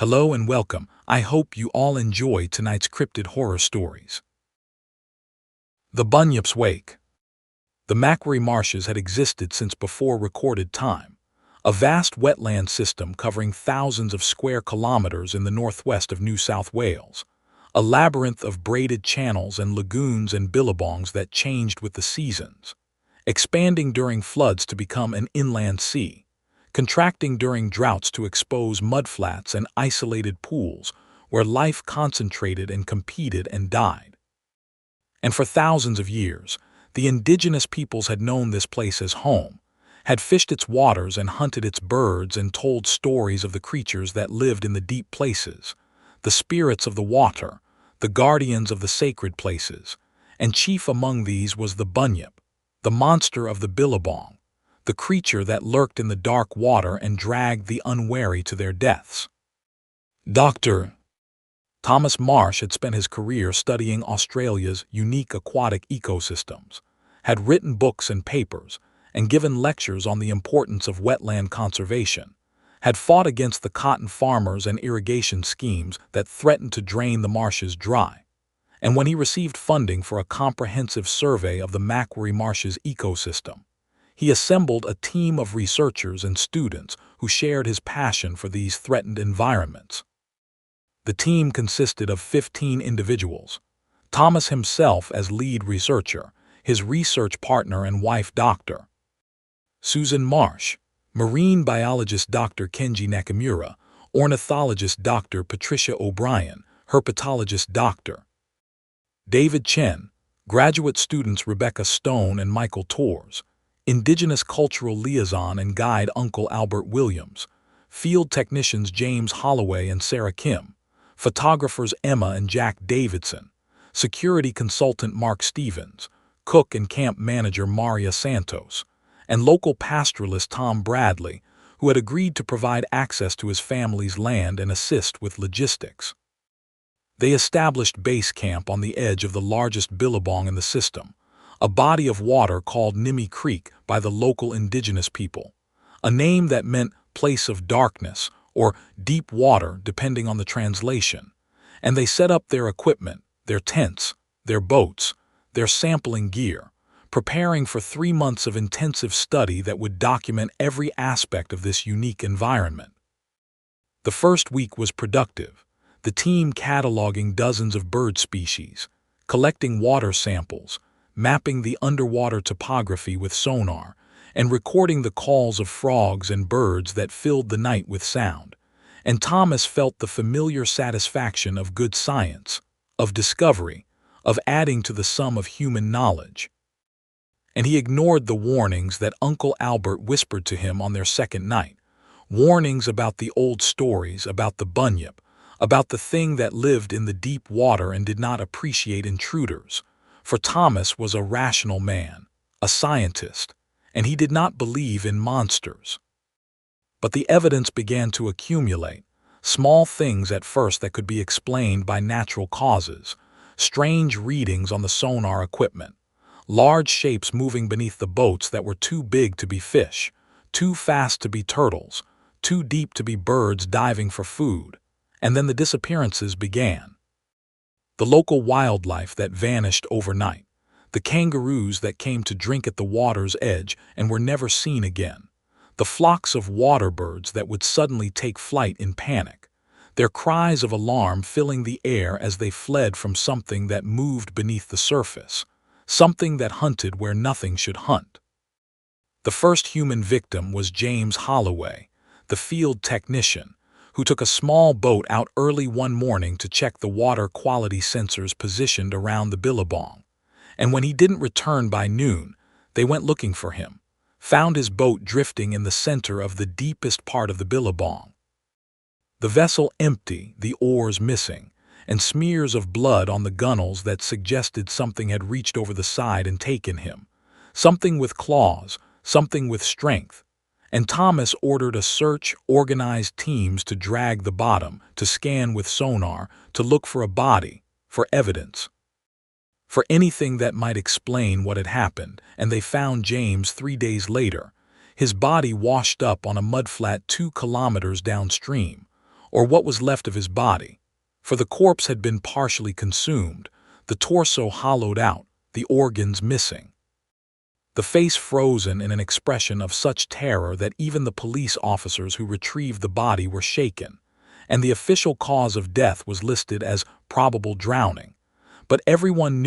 Hello and welcome. I hope you all enjoy tonight's cryptid horror stories. The Bunyips Wake. The Macquarie Marshes had existed since before recorded time, a vast wetland system covering thousands of square kilometers in the northwest of New South Wales, a labyrinth of braided channels and lagoons and billabongs that changed with the seasons, expanding during floods to become an inland sea, contracting during droughts to expose mudflats and isolated pools where life concentrated and competed and died. And for thousands of years, the indigenous peoples had known this place as home, had fished its waters and hunted its birds and told stories of the creatures that lived in the deep places, the spirits of the water, the guardians of the sacred places, and chief among these was the Bunyip, the monster of the billabong, the creature that lurked in the dark water and dragged the unwary to their deaths. Dr. Thomas Marsh had spent his career studying Australia's unique aquatic ecosystems, had written books and papers, and given lectures on the importance of wetland conservation, had fought against the cotton farmers and irrigation schemes that threatened to drain the marshes dry. And when he received funding for a comprehensive survey of the Macquarie Marshes ecosystem, he assembled a team of researchers and students who shared his passion for these threatened environments. The team consisted of 15 individuals, Thomas himself as lead researcher, his research partner and wife Dr. Susan Marsh, marine biologist Dr. Kenji Nakamura, ornithologist Dr. Patricia O'Brien, herpetologist Dr. David Chen, graduate students Rebecca Stone and Michael Torres, Indigenous cultural liaison and guide Uncle Albert Williams, field technicians James Holloway and Sarah Kim, photographers Emma and Jack Davidson, security consultant Mark Stevens, cook and camp manager Maria Santos, and local pastoralist Tom Bradley, who had agreed to provide access to his family's land and assist with logistics. They established base camp on the edge of the largest billabong in the system, a body of water called Nimmi Creek by the local indigenous people, a name that meant place of darkness or deep water depending on the translation, and they set up their equipment, their tents, their boats, their sampling gear, preparing for 3 months of intensive study that would document every aspect of this unique environment. The first week was productive, the team cataloging dozens of bird species, collecting water samples, mapping the underwater topography with sonar, and recording the calls of frogs and birds that filled the night with sound. And Thomas felt the familiar satisfaction of good science, of discovery, of adding to the sum of human knowledge. And he ignored the warnings that Uncle Albert whispered to him on their second night, warnings about the old stories about the bunyip, about the thing that lived in the deep water and did not appreciate intruders. For Thomas was a rational man, a scientist, and he did not believe in monsters. But the evidence began to accumulate, small things at first that could be explained by natural causes, strange readings on the sonar equipment, large shapes moving beneath the boats that were too big to be fish, too fast to be turtles, too deep to be birds diving for food, and then the disappearances began. The local wildlife that vanished overnight, the kangaroos that came to drink at the water's edge and were never seen again, the flocks of water birds that would suddenly take flight in panic, their cries of alarm filling the air as they fled from something that moved beneath the surface, something that hunted where nothing should hunt. The first human victim was James Holloway, the field technician, who took a small boat out early one morning to check the water quality sensors positioned around the billabong. And when he didn't return by noon, they went looking for him, found his boat drifting in the center of the deepest part of the billabong. The vessel empty, the oars missing, and smears of blood on the gunnels that suggested something had reached over the side and taken him, something with claws, something with strength. And Thomas ordered a search, organized teams to drag the bottom, to scan with sonar, to look for a body, for evidence, for anything that might explain what had happened, and they found James 3 days later, his body washed up on a mudflat 2 kilometers downstream, or what was left of his body, for the corpse had been partially consumed, the torso hollowed out, the organs missing. The face frozen in an expression of such terror that even the police officers who retrieved the body were shaken, and the official cause of death was listed as probable drowning. But everyone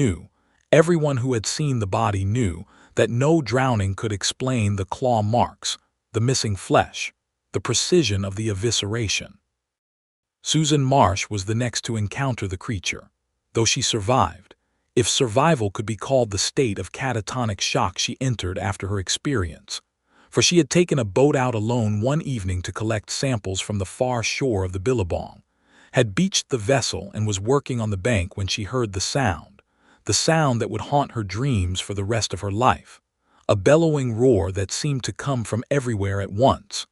who had seen the body knew, that no drowning could explain the claw marks, the missing flesh, the precision of the evisceration. Susan Marsh was the next to encounter the creature, though she survived, if survival could be called the state of catatonic shock she entered after her experience, for she had taken a boat out alone one evening to collect samples from the far shore of the Billabong, had beached the vessel and was working on the bank when she heard the sound that would haunt her dreams for the rest of her life, a bellowing roar that seemed to come from everywhere at once.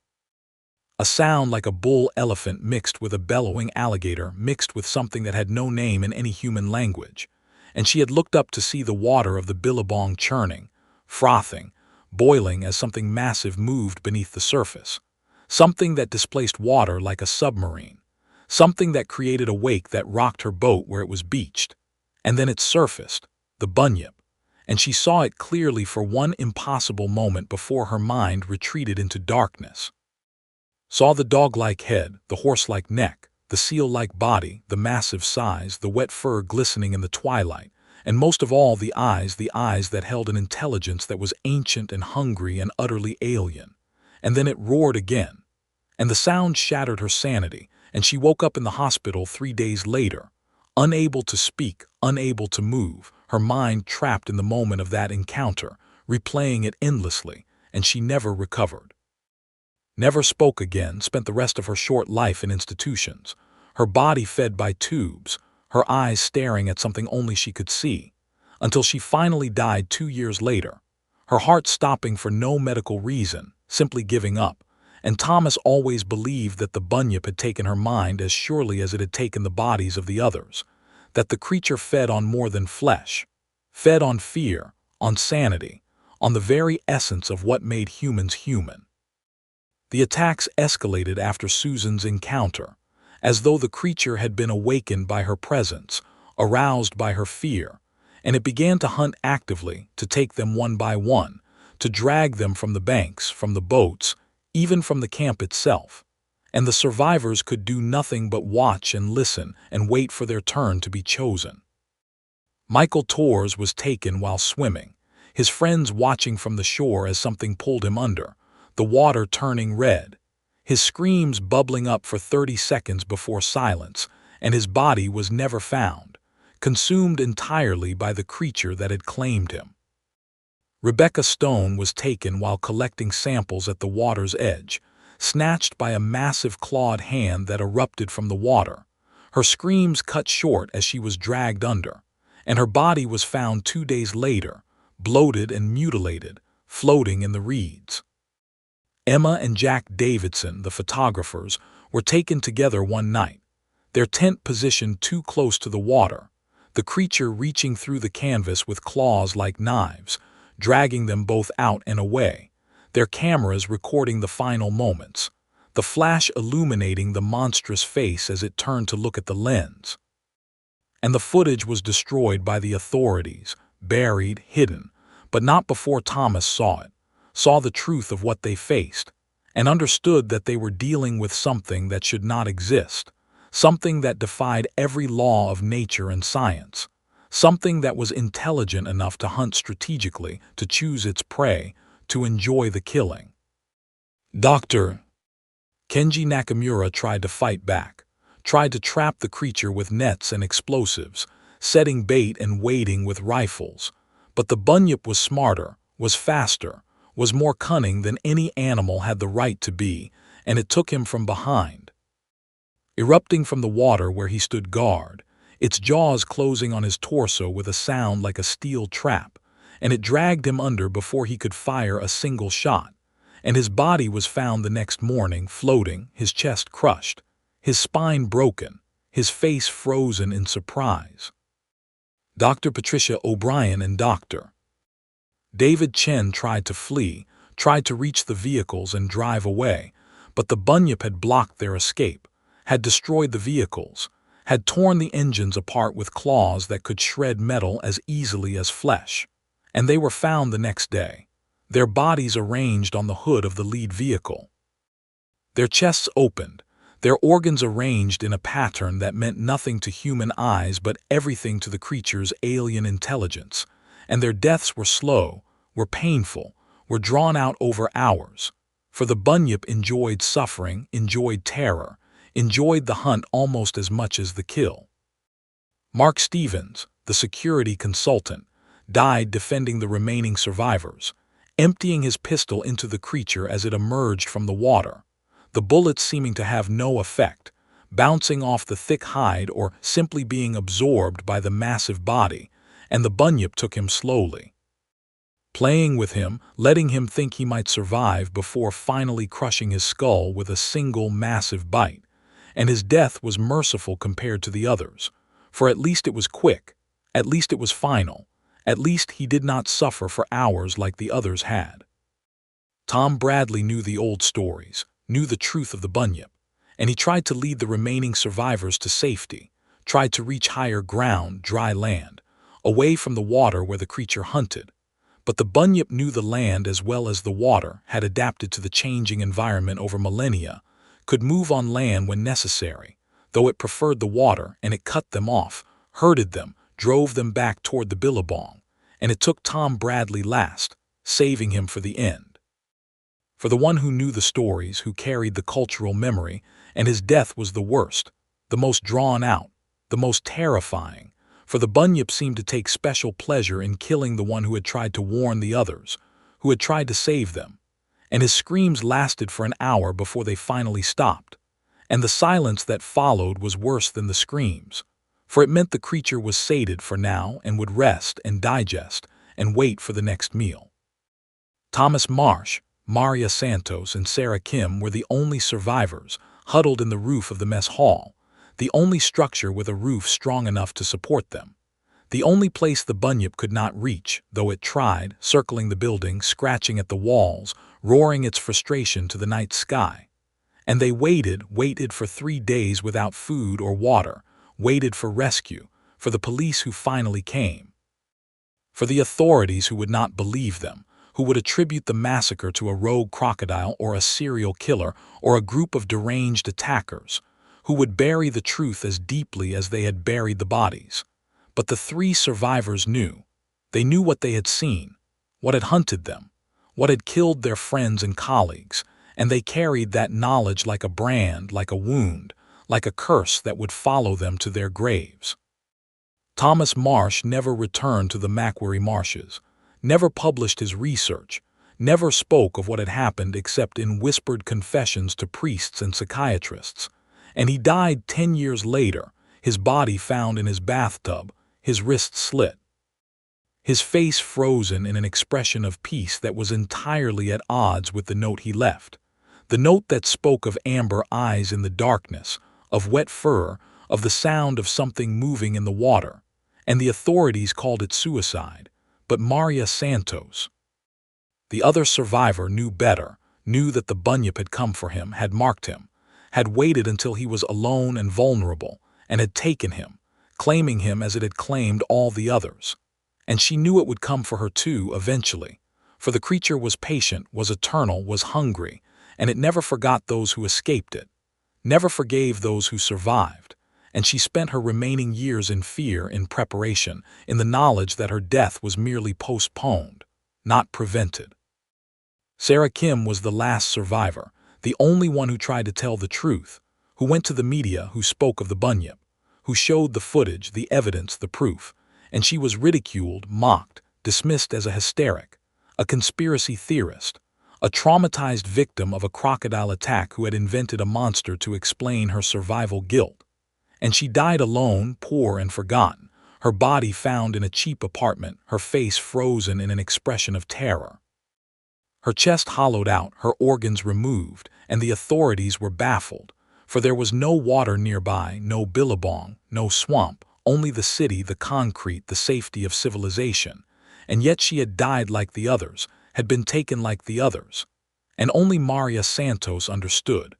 A sound like a bull elephant mixed with a bellowing alligator mixed with something that had no name in any human language, and she had looked up to see the water of the Billabong churning, frothing, boiling as something massive moved beneath the surface, something that displaced water like a submarine, something that created a wake that rocked her boat where it was beached. And then it surfaced, the Bunyip, and she saw it clearly for one impossible moment before her mind retreated into darkness. Saw the dog-like head, the horse-like neck, the seal-like body, the massive size, the wet fur glistening in the twilight, and most of all the eyes that held an intelligence that was ancient and hungry and utterly alien. And then it roared again, and the sound shattered her sanity, and she woke up in the hospital 3 days later, unable to speak, unable to move, her mind trapped in the moment of that encounter, replaying it endlessly, and she never recovered. Never spoke again, spent the rest of her short life in institutions, her body fed by tubes, her eyes staring at something only she could see, until she finally died 2 years later, her heart stopping for no medical reason, simply giving up. And Thomas always believed that the Bunyip had taken her mind as surely as it had taken the bodies of the others, that the creature fed on more than flesh, fed on fear, on sanity, on the very essence of what made humans human. The attacks escalated after Susan's encounter, as though the creature had been awakened by her presence, aroused by her fear, and it began to hunt actively, to take them one by one, to drag them from the banks, from the boats, even from the camp itself. And the survivors could do nothing but watch and listen and wait for their turn to be chosen. Michael Torres was taken while swimming, his friends watching from the shore as something pulled him under, the water turning red, his screams bubbling up for 30 seconds before silence, and his body was never found, consumed entirely by the creature that had claimed him. Rebecca Stone was taken while collecting samples at the water's edge, snatched by a massive clawed hand that erupted from the water, her screams cut short as she was dragged under, and her body was found 2 days later, bloated and mutilated, floating in the reeds. Emma and Jack Davidson, the photographers, were taken together one night, their tent positioned too close to the water, the creature reaching through the canvas with claws like knives, dragging them both out and away, their cameras recording the final moments, the flash illuminating the monstrous face as it turned to look at the lens. And the footage was destroyed by the authorities, buried, hidden, but not before Thomas saw it, saw the truth of what they faced, and understood that they were dealing with something that should not exist, something that defied every law of nature and science, something that was intelligent enough to hunt strategically, to choose its prey, to enjoy the killing. Dr. Kenji Nakamura tried to fight back, tried to trap the creature with nets and explosives, setting bait and waiting with rifles, but the Bunyip was smarter, was faster, was more cunning than any animal had the right to be, and it took him from behind. Erupting from the water where he stood guard, its jaws closing on his torso with a sound like a steel trap, and it dragged him under before he could fire a single shot, and his body was found the next morning floating, his chest crushed, his spine broken, his face frozen in surprise. Dr. Patricia O'Brien and Dr. David Chen tried to flee, tried to reach the vehicles and drive away, but the Bunyip had blocked their escape, had destroyed the vehicles, had torn the engines apart with claws that could shred metal as easily as flesh. And they were found the next day, their bodies arranged on the hood of the lead vehicle. Their chests opened, their organs arranged in a pattern that meant nothing to human eyes but everything to the creature's alien intelligence, and their deaths were slow, were painful, were drawn out over hours. For the Bunyip enjoyed suffering, enjoyed terror, enjoyed the hunt almost as much as the kill. Mark Stevens, the security consultant, died defending the remaining survivors, emptying his pistol into the creature as it emerged from the water, the bullets seeming to have no effect, bouncing off the thick hide or simply being absorbed by the massive body, and the Bunyip took him slowly, playing with him, letting him think he might survive before finally crushing his skull with a single massive bite. And his death was merciful compared to the others, for at least it was quick, at least it was final, at least he did not suffer for hours like the others had. Tom Bradley knew the old stories, knew the truth of the Bunyip, and he tried to lead the remaining survivors to safety, tried to reach higher ground, dry land, away from the water where the creature hunted. But the Bunyip knew the land as well as the water, had adapted to the changing environment over millennia, could move on land when necessary, though it preferred the water, and it cut them off, herded them, drove them back toward the billabong, and it took Tom Bradley last, saving him for the end. For the one who knew the stories, who carried the cultural memory, and his death was the worst, the most drawn out, the most terrifying, for the Bunyip seemed to take special pleasure in killing the one who had tried to warn the others, who had tried to save them, and his screams lasted for an hour before they finally stopped, and the silence that followed was worse than the screams, for it meant the creature was sated for now and would rest and digest and wait for the next meal. Thomas Marsh, Maria Santos, and Sarah Kim were the only survivors, huddled in the roof of the mess hall, the only structure with a roof strong enough to support them, the only place the Bunyip could not reach, though it tried, circling the building, scratching at the walls, roaring its frustration to the night sky. And they waited for 3 days without food or water, waited for rescue, for the police who finally came, for the authorities who would not believe them, who would attribute the massacre to a rogue crocodile or a serial killer or a group of deranged attackers, who would bury the truth as deeply as they had buried the bodies. But the 3 survivors knew. They knew what they had seen, what had hunted them, what had killed their friends and colleagues, and they carried that knowledge like a brand, like a wound, like a curse that would follow them to their graves. Thomas Marsh never returned to the Macquarie Marshes, never published his research, never spoke of what had happened except in whispered confessions to priests and psychiatrists, and he died 10 years later, his body found in his bathtub, his wrist slit, his face frozen in an expression of peace that was entirely at odds with the note he left, the note that spoke of amber eyes in the darkness, of wet fur, of the sound of something moving in the water, and the authorities called it suicide, but Maria Santos, the other survivor, knew better, knew that the Bunyip had come for him, had marked him, had waited until he was alone and vulnerable, and had taken him, claiming him as it had claimed all the others. And she knew it would come for her too eventually, for the creature was patient, was eternal, was hungry, and it never forgot those who escaped it, never forgave those who survived, and she spent her remaining years in fear, in preparation, in the knowledge that her death was merely postponed, not prevented. Sarah Kim was the last survivor, the only one who tried to tell the truth, who went to the media, who spoke of the Bunyip, who showed the footage, the evidence, the proof, and she was ridiculed, mocked, dismissed as a hysteric, a conspiracy theorist, a traumatized victim of a crocodile attack who had invented a monster to explain her survival guilt. And she died alone, poor and forgotten, her body found in a cheap apartment, her face frozen in an expression of terror, her chest hollowed out, her organs removed, and the authorities were baffled, for there was no water nearby, no billabong, no swamp, only the city, the concrete, the safety of civilization. And yet she had died like the others, had been taken like the others. And only Maria Santos understood.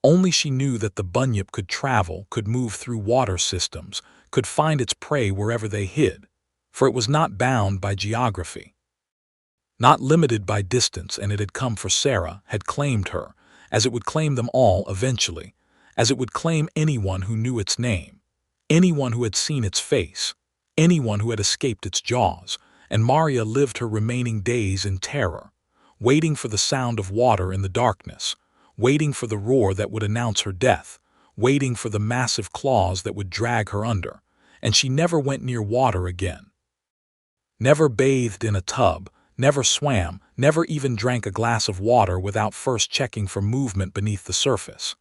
Only she knew that the bunyip could travel, could move through water systems, could find its prey wherever they hid, for it was not bound by geography, not limited by distance, and it had come for Sarah, had claimed her, as it would claim them all eventually, as it would claim anyone who knew its name, anyone who had seen its face, anyone who had escaped its jaws, and Maria lived her remaining days in terror, waiting for the sound of water in the darkness, waiting for the roar that would announce her death, waiting for the massive claws that would drag her under, and she never went near water again. Never bathed in a tub, never swam, never even drank a glass of water without first checking for movement beneath the surface.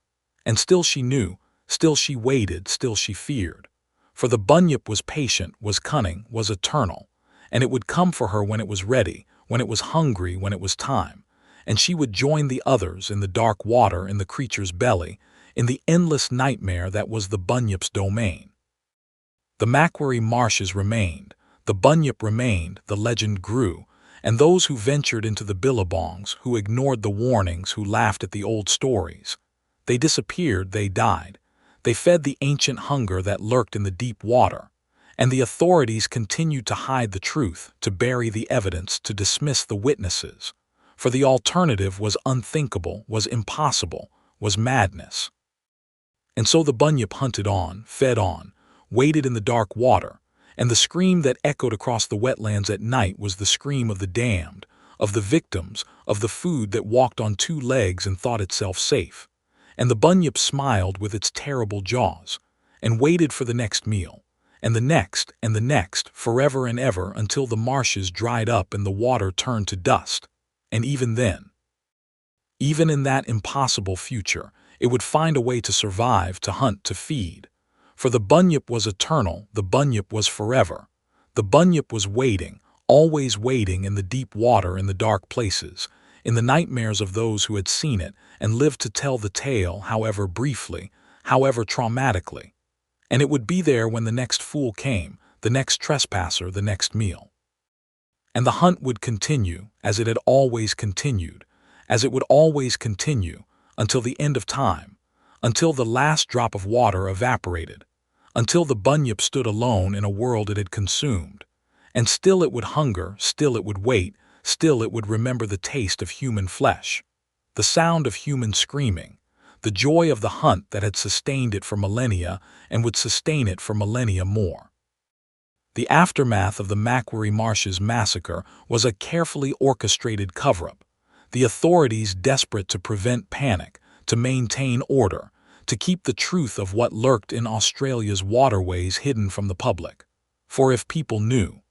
And still she knew, still she waited, still she feared. For the bunyip was patient, was cunning, was eternal, and it would come for her when it was ready, when it was hungry, when it was time, and she would join the others in the dark water, in the creature's belly, in the endless nightmare that was the bunyip's domain. The Macquarie marshes remained, the bunyip remained, the legend grew, and those who ventured into the billabongs, who ignored the warnings, who laughed at the old stories, they disappeared, they died. They fed the ancient hunger that lurked in the deep water, and the authorities continued to hide the truth, to bury the evidence, to dismiss the witnesses, for the alternative was unthinkable, was impossible, was madness. And so the bunyip hunted on, fed on, waited in the dark water, and the scream that echoed across the wetlands at night was the scream of the damned, of the victims, of the food that walked on two legs and thought itself safe. And the bunyip smiled with its terrible jaws, and waited for the next meal, and the next, forever and ever, until the marshes dried up and the water turned to dust. And even then, even in that impossible future, it would find a way to survive, to hunt, to feed. For the bunyip was eternal, the bunyip was forever. The bunyip was waiting, always waiting in the deep water, in the dark places, in the nightmares of those who had seen it and lived to tell the tale, however briefly, however traumatically. And it would be there when the next fool came, the next trespasser, the next meal. And the hunt would continue, as it had always continued, as it would always continue, until the end of time, until the last drop of water evaporated, until the bunyip stood alone in a world it had consumed. And still it would hunger, still it would wait, still it would remember the taste of human flesh, the sound of human screaming, the joy of the hunt that had sustained it for millennia and would sustain it for millennia more. The aftermath of the Macquarie Marshes massacre was a carefully orchestrated cover-up, the authorities desperate to prevent panic, to maintain order, to keep the truth of what lurked in Australia's waterways hidden from the public. For if people knew,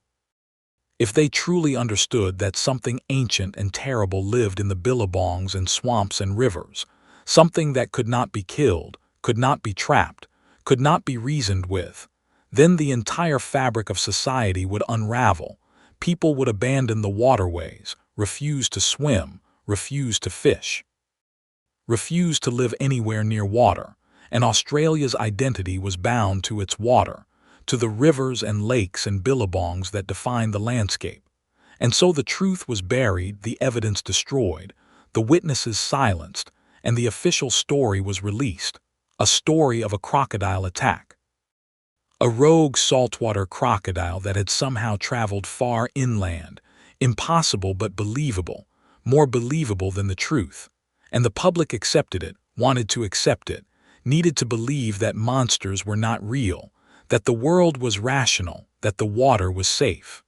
if they truly understood that something ancient and terrible lived in the billabongs and swamps and rivers, something that could not be killed, could not be trapped, could not be reasoned with, then the entire fabric of society would unravel. People would abandon the waterways, refuse to swim, refuse to fish, refuse to live anywhere near water, and Australia's identity was bound to its water, to the rivers and lakes and billabongs that defined the landscape. And so the truth was buried, the evidence destroyed, the witnesses silenced, and the official story was released, a story of a crocodile attack. A rogue saltwater crocodile that had somehow traveled far inland, impossible but believable, more believable than the truth. And the public accepted it, wanted to accept it, needed to believe that monsters were not real, that the world was rational, that the water was safe.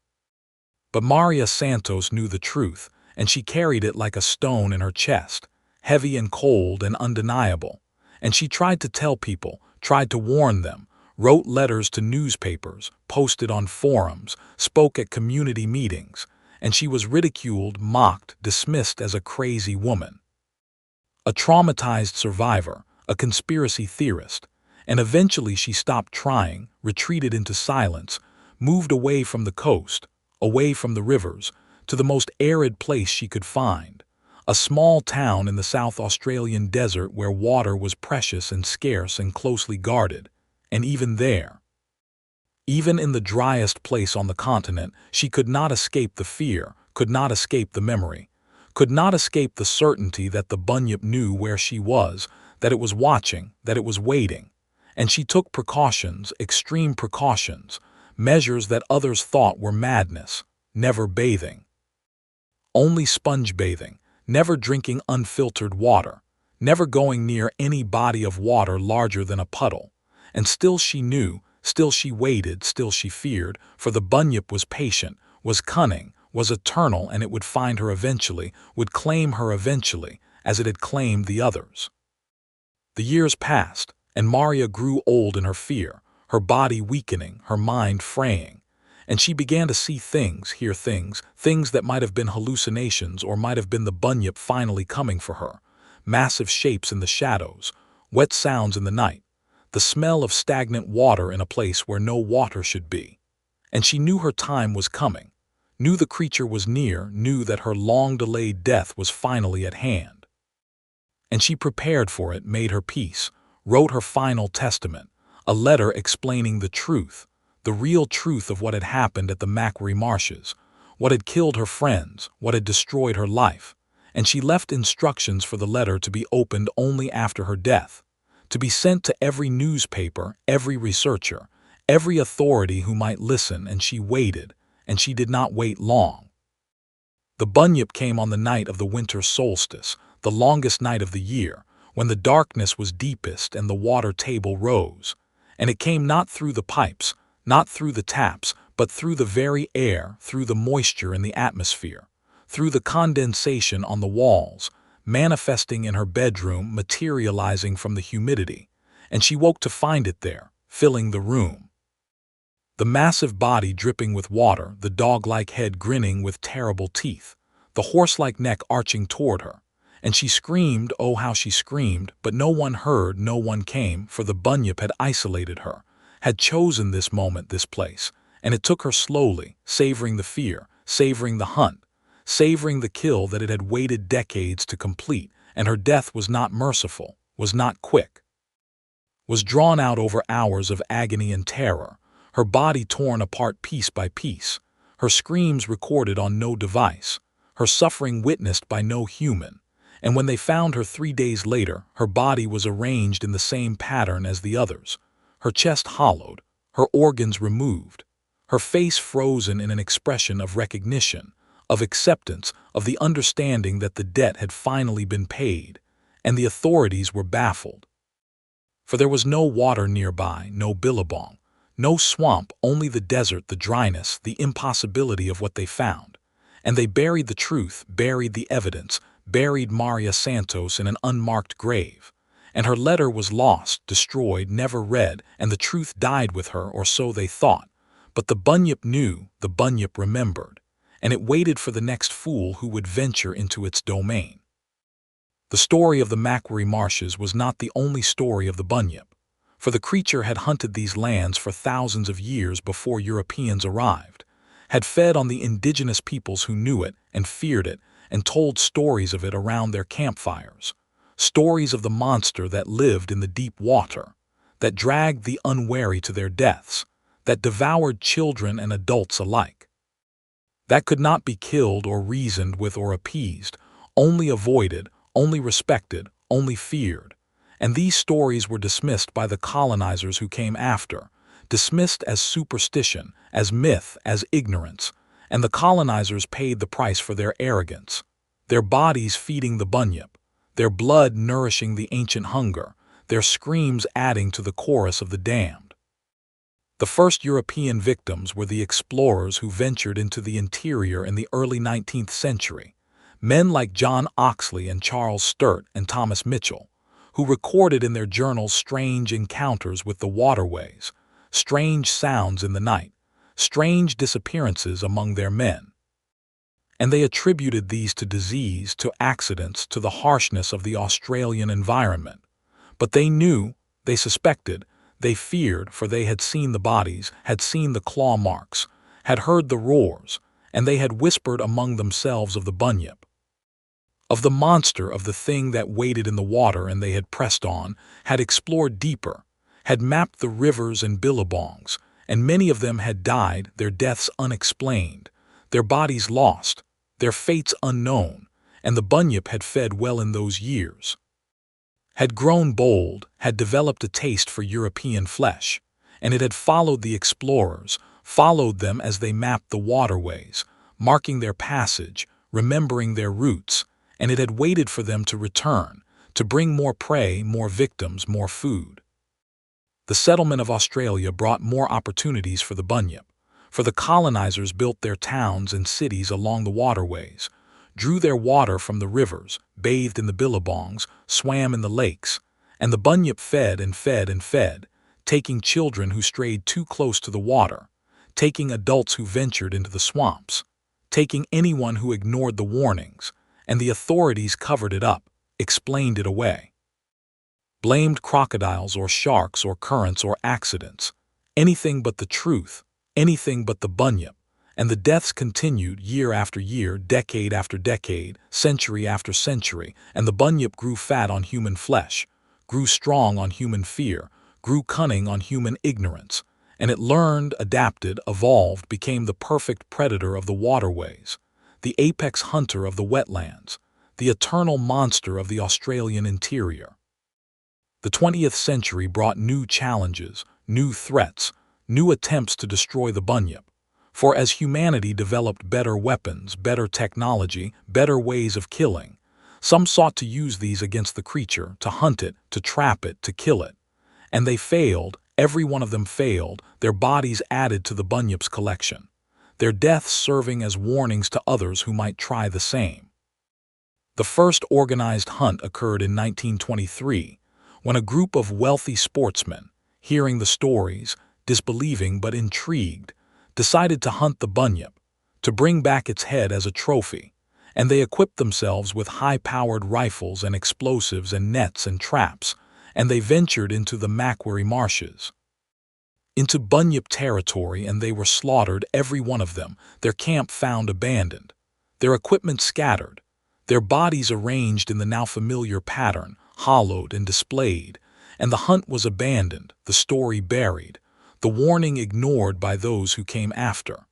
But Maria Santos knew the truth, and she carried it like a stone in her chest, heavy and cold and undeniable. And she tried to tell people, tried to warn them, wrote letters to newspapers, posted on forums, spoke at community meetings, and she was ridiculed, mocked, dismissed as a crazy woman, a traumatized survivor, a conspiracy theorist. And eventually she stopped trying, retreated into silence, moved away from the coast, away from the rivers, to the most arid place she could find, a small town in the South Australian desert where water was precious and scarce and closely guarded. And even there, even in the driest place on the continent, she could not escape the fear, could not escape the memory, could not escape the certainty that the bunyip knew where she was, that it was watching, that it was waiting. And she took precautions, extreme precautions, measures that others thought were madness: never bathing, only sponge bathing, never drinking unfiltered water, never going near any body of water larger than a puddle. And still she knew, still she waited, still she feared, for the Bunyip was patient, was cunning, was eternal, and it would find her eventually, would claim her eventually, as it had claimed the others. The years passed, and Maria grew old in her fear, her body weakening, her mind fraying. And she began to see things, hear things, things that might have been hallucinations or might have been the Bunyip finally coming for her. Massive shapes in the shadows, wet sounds in the night, the smell of stagnant water in a place where no water should be. And she knew her time was coming, knew the creature was near, knew that her long-delayed death was finally at hand. And she prepared for it, made her peace, wrote her final testament, a letter explaining the truth, the real truth of what had happened at the Macquarie Marshes, what had killed her friends, what had destroyed her life. And she left instructions for the letter to be opened only after her death, to be sent to every newspaper, every researcher, every authority who might listen. And she waited, and she did not wait long. The Bunyip came on the night of the winter solstice, the longest night of the year, when the darkness was deepest and the water table rose. And it came not through the pipes, not through the taps, but through the very air, through the moisture in the atmosphere, through the condensation on the walls, manifesting in her bedroom, materializing from the humidity. And she woke to find it there, filling the room. The massive body dripping with water, the dog-like head grinning with terrible teeth, the horse-like neck arching toward her. And she screamed, oh how she screamed, but no one heard, no one came, for the Bunyip had isolated her, had chosen this moment, this place, and it took her slowly, savoring the fear, savoring the hunt, savoring the kill that it had waited decades to complete. And her death was not merciful, was not quick, was drawn out over hours of agony and terror, her body torn apart piece by piece, her screams recorded on no device, her suffering witnessed by no human. And when they found her 3 days later, her body was arranged in the same pattern as the others, her chest hollowed, her organs removed, her face frozen in an expression of recognition, of acceptance, of the understanding that the debt had finally been paid, and the authorities were baffled. For there was no water nearby, no billabong, no swamp, only the desert, the dryness, the impossibility of what they found. And they buried the truth, buried the evidence, buried Maria Santos in an unmarked grave. And her letter was lost, destroyed, never read, and the truth died with her, or so they thought. But the Bunyip knew, the Bunyip remembered, and it waited for the next fool who would venture into its domain. The story of the Macquarie Marshes was not the only story of the Bunyip, for the creature had hunted these lands for thousands of years before Europeans arrived, had fed on the indigenous peoples who knew it and feared it, and told stories of it around their campfires, stories of the monster that lived in the deep water, that dragged the unwary to their deaths, that devoured children and adults alike, that could not be killed or reasoned with or appeased, only avoided, only respected, only feared. And these stories were dismissed by the colonizers who came after, dismissed as superstition, as myth, as ignorance, and the colonizers paid the price for their arrogance, their bodies feeding the Bunyip, their blood nourishing the ancient hunger, their screams adding to the chorus of the damned. The first European victims were the explorers who ventured into the interior in the early 19th century, men like John Oxley and Charles Sturt and Thomas Mitchell, who recorded in their journals strange encounters with the waterways, strange sounds in the night, strange disappearances among their men. And they attributed these to disease, to accidents, to the harshness of the Australian environment. But they knew, they suspected, they feared, for they had seen the bodies, had seen the claw marks, had heard the roars, and they had whispered among themselves of the Bunyip, of the monster, of the thing that waited in the water. And they had pressed on, had explored deeper, had mapped the rivers and billabongs, and many of them had died, their deaths unexplained, their bodies lost, their fates unknown, and the Bunyip had fed well in those years. had grown bold, had developed a taste for European flesh, and it had followed the explorers, followed them as they mapped the waterways, marking their passage, remembering their roots, and it had waited for them to return, to bring more prey, more victims, more food. The settlement of Australia brought more opportunities for the bunyip, for the colonizers built their towns and cities along the waterways, drew their water from the rivers, bathed in the billabongs, swam in the lakes, and the bunyip fed and fed and fed, taking children who strayed too close to the water, taking adults who ventured into the swamps, taking anyone who ignored the warnings, and the authorities covered it up, explained it away. Blamed crocodiles or sharks or currents or accidents, anything but the truth, anything but the bunyip, and the deaths continued year after year, decade after decade, century after century, and the bunyip grew fat on human flesh, grew strong on human fear, grew cunning on human ignorance, and it learned, adapted, evolved, became the perfect predator of the waterways, the apex hunter of the wetlands, the eternal monster of the Australian interior. The 20th century brought new challenges, new threats, new attempts to destroy the bunyip. For as humanity developed better weapons, better technology, better ways of killing, some sought to use these against the creature, to hunt it, to trap it, to kill it. And they failed, every one of them failed, their bodies added to the bunyip's collection, their deaths serving as warnings to others who might try the same. The first organized hunt occurred in 1923, when a group of wealthy sportsmen, hearing the stories, disbelieving but intrigued, decided to hunt the bunyip, to bring back its head as a trophy, and they equipped themselves with high-powered rifles and explosives and nets and traps, and they ventured into the Macquarie marshes, into bunyip territory, and they were slaughtered, every one of them, their camp found abandoned, their equipment scattered, their bodies arranged in the now familiar pattern, hollowed and displayed, and the hunt was abandoned, the story buried, the warning ignored by those who came after.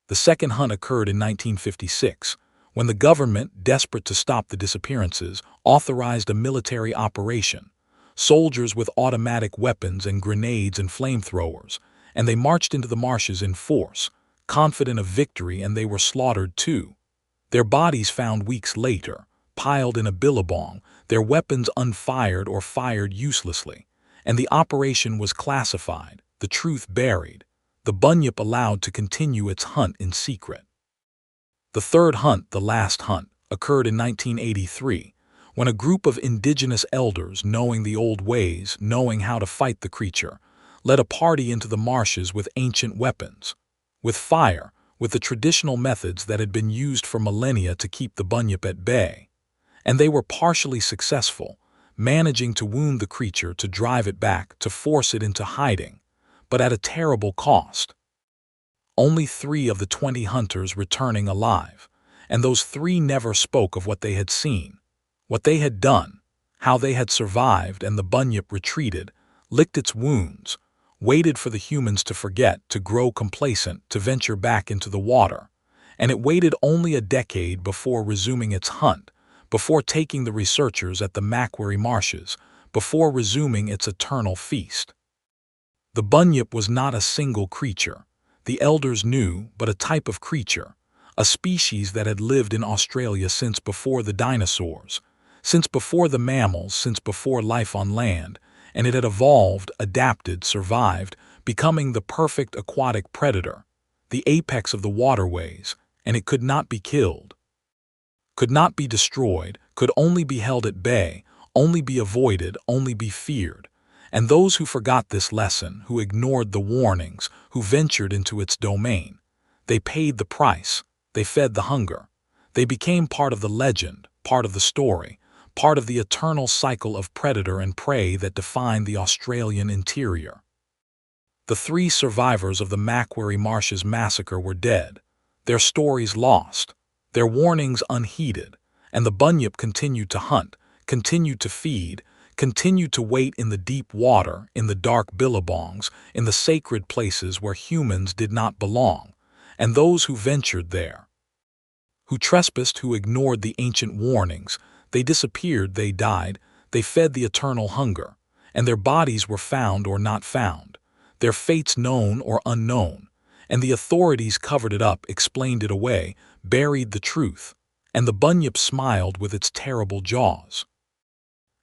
The second hunt occurred in 1956, when the government, desperate to stop the disappearances, authorized a military operation, soldiers with automatic weapons and grenades and flamethrowers, and they marched into the marshes in force, confident of victory, and they were slaughtered too. Their bodies found weeks later, piled in a billabong, their weapons unfired or fired uselessly, and the operation was classified, the truth buried, the bunyip allowed to continue its hunt in secret. The third hunt, the last hunt, occurred in 1983, when a group of indigenous elders, knowing the old ways, knowing how to fight the creature, led a party into the marshes with ancient weapons, with fire, with the traditional methods that had been used for millennia to keep the bunyip at bay. And they were partially successful, managing to wound the creature, to drive it back, to force it into hiding, but at a terrible cost. Only 3 of the 20 hunters returning alive, and those 3 never spoke of what they had seen, what they had done, how they had survived, and the bunyip retreated, licked its wounds, waited for the humans to forget, to grow complacent, to venture back into the water, and it waited only a decade before resuming its hunt, before taking the researchers at the Macquarie marshes, before resuming its eternal feast. The bunyip was not a single creature, the elders knew, but a type of creature, a species that had lived in Australia since before the dinosaurs, since before the mammals, since before life on land, and it had evolved, adapted, survived, becoming the perfect aquatic predator, the apex of the waterways, and it could not be killed, could not be destroyed, could only be held at bay, only be avoided, only be feared. And those who forgot this lesson, who ignored the warnings, who ventured into its domain, they paid the price, they fed the hunger. They became part of the legend, part of the story, part of the eternal cycle of predator and prey that defined the Australian interior. The 3 survivors of the Macquarie Marshes massacre were dead, their stories lost, their warnings unheeded, and the bunyip continued to hunt, continued to feed, continued to wait in the deep water, in the dark billabongs, in the sacred places where humans did not belong, and those who ventured there, who trespassed, who ignored the ancient warnings, they disappeared, they died, they fed the eternal hunger, and their bodies were found or not found, their fates known or unknown, and the authorities covered it up, explained it away, buried the truth, and the Bunyip smiled with its terrible jaws,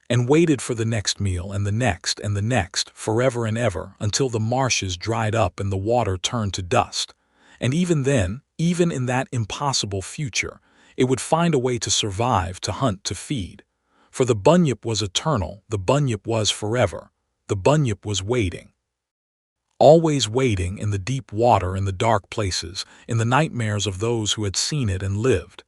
and waited for the next meal and the next, forever and ever, until the marshes dried up and the water turned to dust. And even then, even in that impossible future, it would find a way to survive, to hunt, to feed. For the Bunyip was eternal, the Bunyip was forever, the Bunyip was waiting. Always waiting in the deep water, in the dark places, in the nightmares of those who had seen it and lived.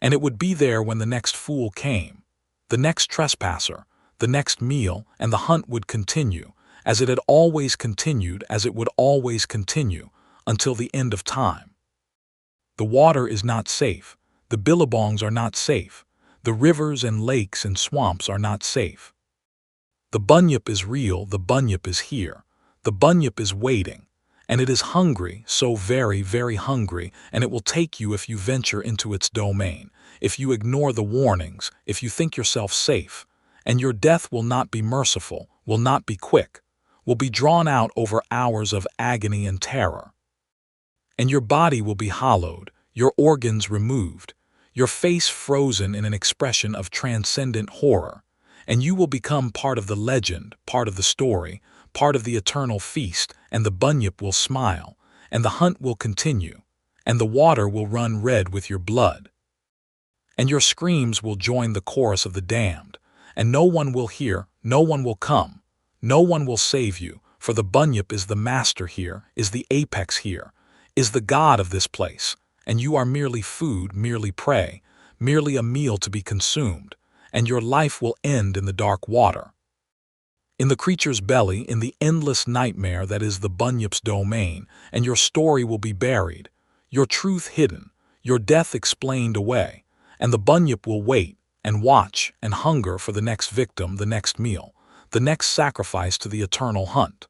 And it would be there when the next fool came, the next trespasser, the next meal, and the hunt would continue, as it had always continued, as it would always continue, until the end of time. The water is not safe, the billabongs are not safe, the rivers and lakes and swamps are not safe. The Bunyip is real, the Bunyip is here, the Bunyip is waiting, and it is hungry, so very, very hungry, and it will take you if you venture into its domain, if you ignore the warnings, if you think yourself safe, and your death will not be merciful, will not be quick, will be drawn out over hours of agony and terror. And your body will be hollowed, your organs removed, your face frozen in an expression of transcendent horror, and you will become part of the legend, part of the story, part of the eternal feast, and the Bunyip will smile, and the hunt will continue, and the water will run red with your blood. And your screams will join the chorus of the damned, and no one will hear, no one will come, no one will save you, for the Bunyip is the master here, is the apex here, is the god of this place, and you are merely food, merely prey, merely a meal to be consumed, and your life will end in the dark water. In the creature's belly, in the endless nightmare that is the Bunyip's domain, and your story will be buried, your truth hidden, your death explained away, and the Bunyip will wait and watch and hunger for the next victim, the next meal, the next sacrifice to the eternal hunt.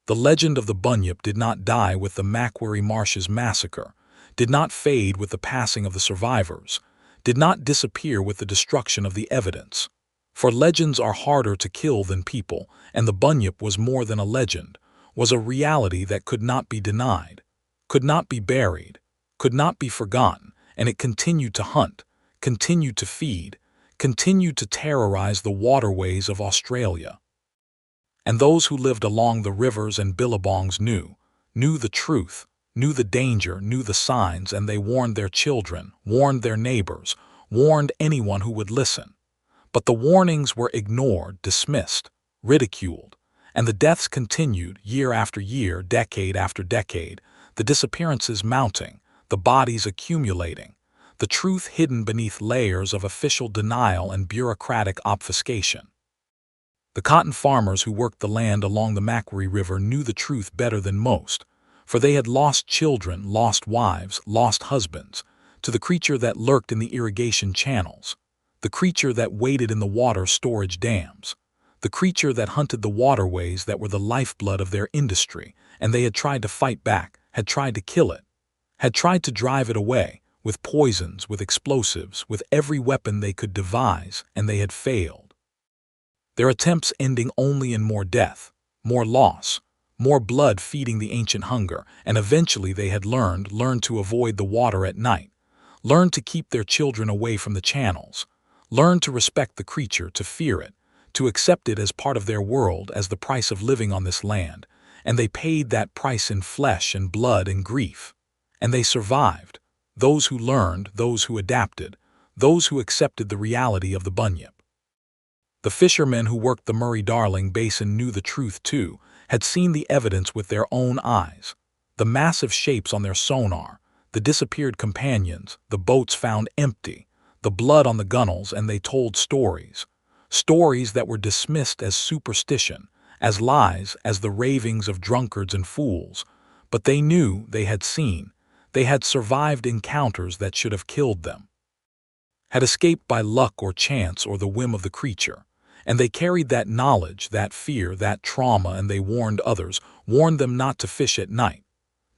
The legend of the Bunyip did not die with the Macquarie Marshes massacre, did not fade with the passing of the survivors, did not disappear with the destruction of the evidence. For legends are harder to kill than people, and the Bunyip was more than a legend, was a reality that could not be denied, could not be buried, could not be forgotten, and it continued to hunt, continued to feed, continued to terrorize the waterways of Australia. And those who lived along the rivers and billabongs knew the truth, knew the danger, knew the signs, and they warned their children, warned their neighbors, warned anyone who would listen. But the warnings were ignored, dismissed, ridiculed, and the deaths continued year after year, decade after decade, the disappearances mounting, the bodies accumulating, the truth hidden beneath layers of official denial and bureaucratic obfuscation. The cotton farmers who worked the land along the Macquarie River knew the truth better than most, for they had lost children, lost wives, lost husbands, to the creature that lurked in the irrigation channels, the creature that waited in the water storage dams, the creature that hunted the waterways that were the lifeblood of their industry, and they had tried to fight back, had tried to kill it, had tried to drive it away, with poisons, with explosives, with every weapon they could devise, and they had failed. Their attempts ending only in more death, more loss, more blood feeding the ancient hunger, and eventually they had learned to avoid the water at night, learned to keep their children away from the channels, learned to respect the creature, to fear it, to accept it as part of their world, as the price of living on this land, and they paid that price in flesh and blood and grief. And they survived, those who learned, those who adapted, those who accepted the reality of the Bunyip. The fishermen who worked the Murray-Darling Basin knew the truth too, had seen the evidence with their own eyes, the massive shapes on their sonar, the disappeared companions, the boats found empty, the blood on the gunnels, and they told stories, stories that were dismissed as superstition, as lies, as the ravings of drunkards and fools, but they knew, they had seen, they had survived encounters that should have killed them, had escaped by luck or chance or the whim of the creature, and they carried that knowledge, that fear, that trauma, and they warned others, warned them not to fish at night,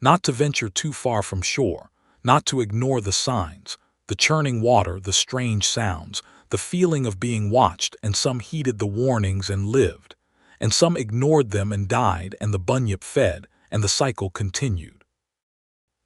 not to venture too far from shore, not to ignore the signs, the churning water, the strange sounds, the feeling of being watched, and some heeded the warnings and lived, and some ignored them and died, and the Bunyip fed, and the cycle continued.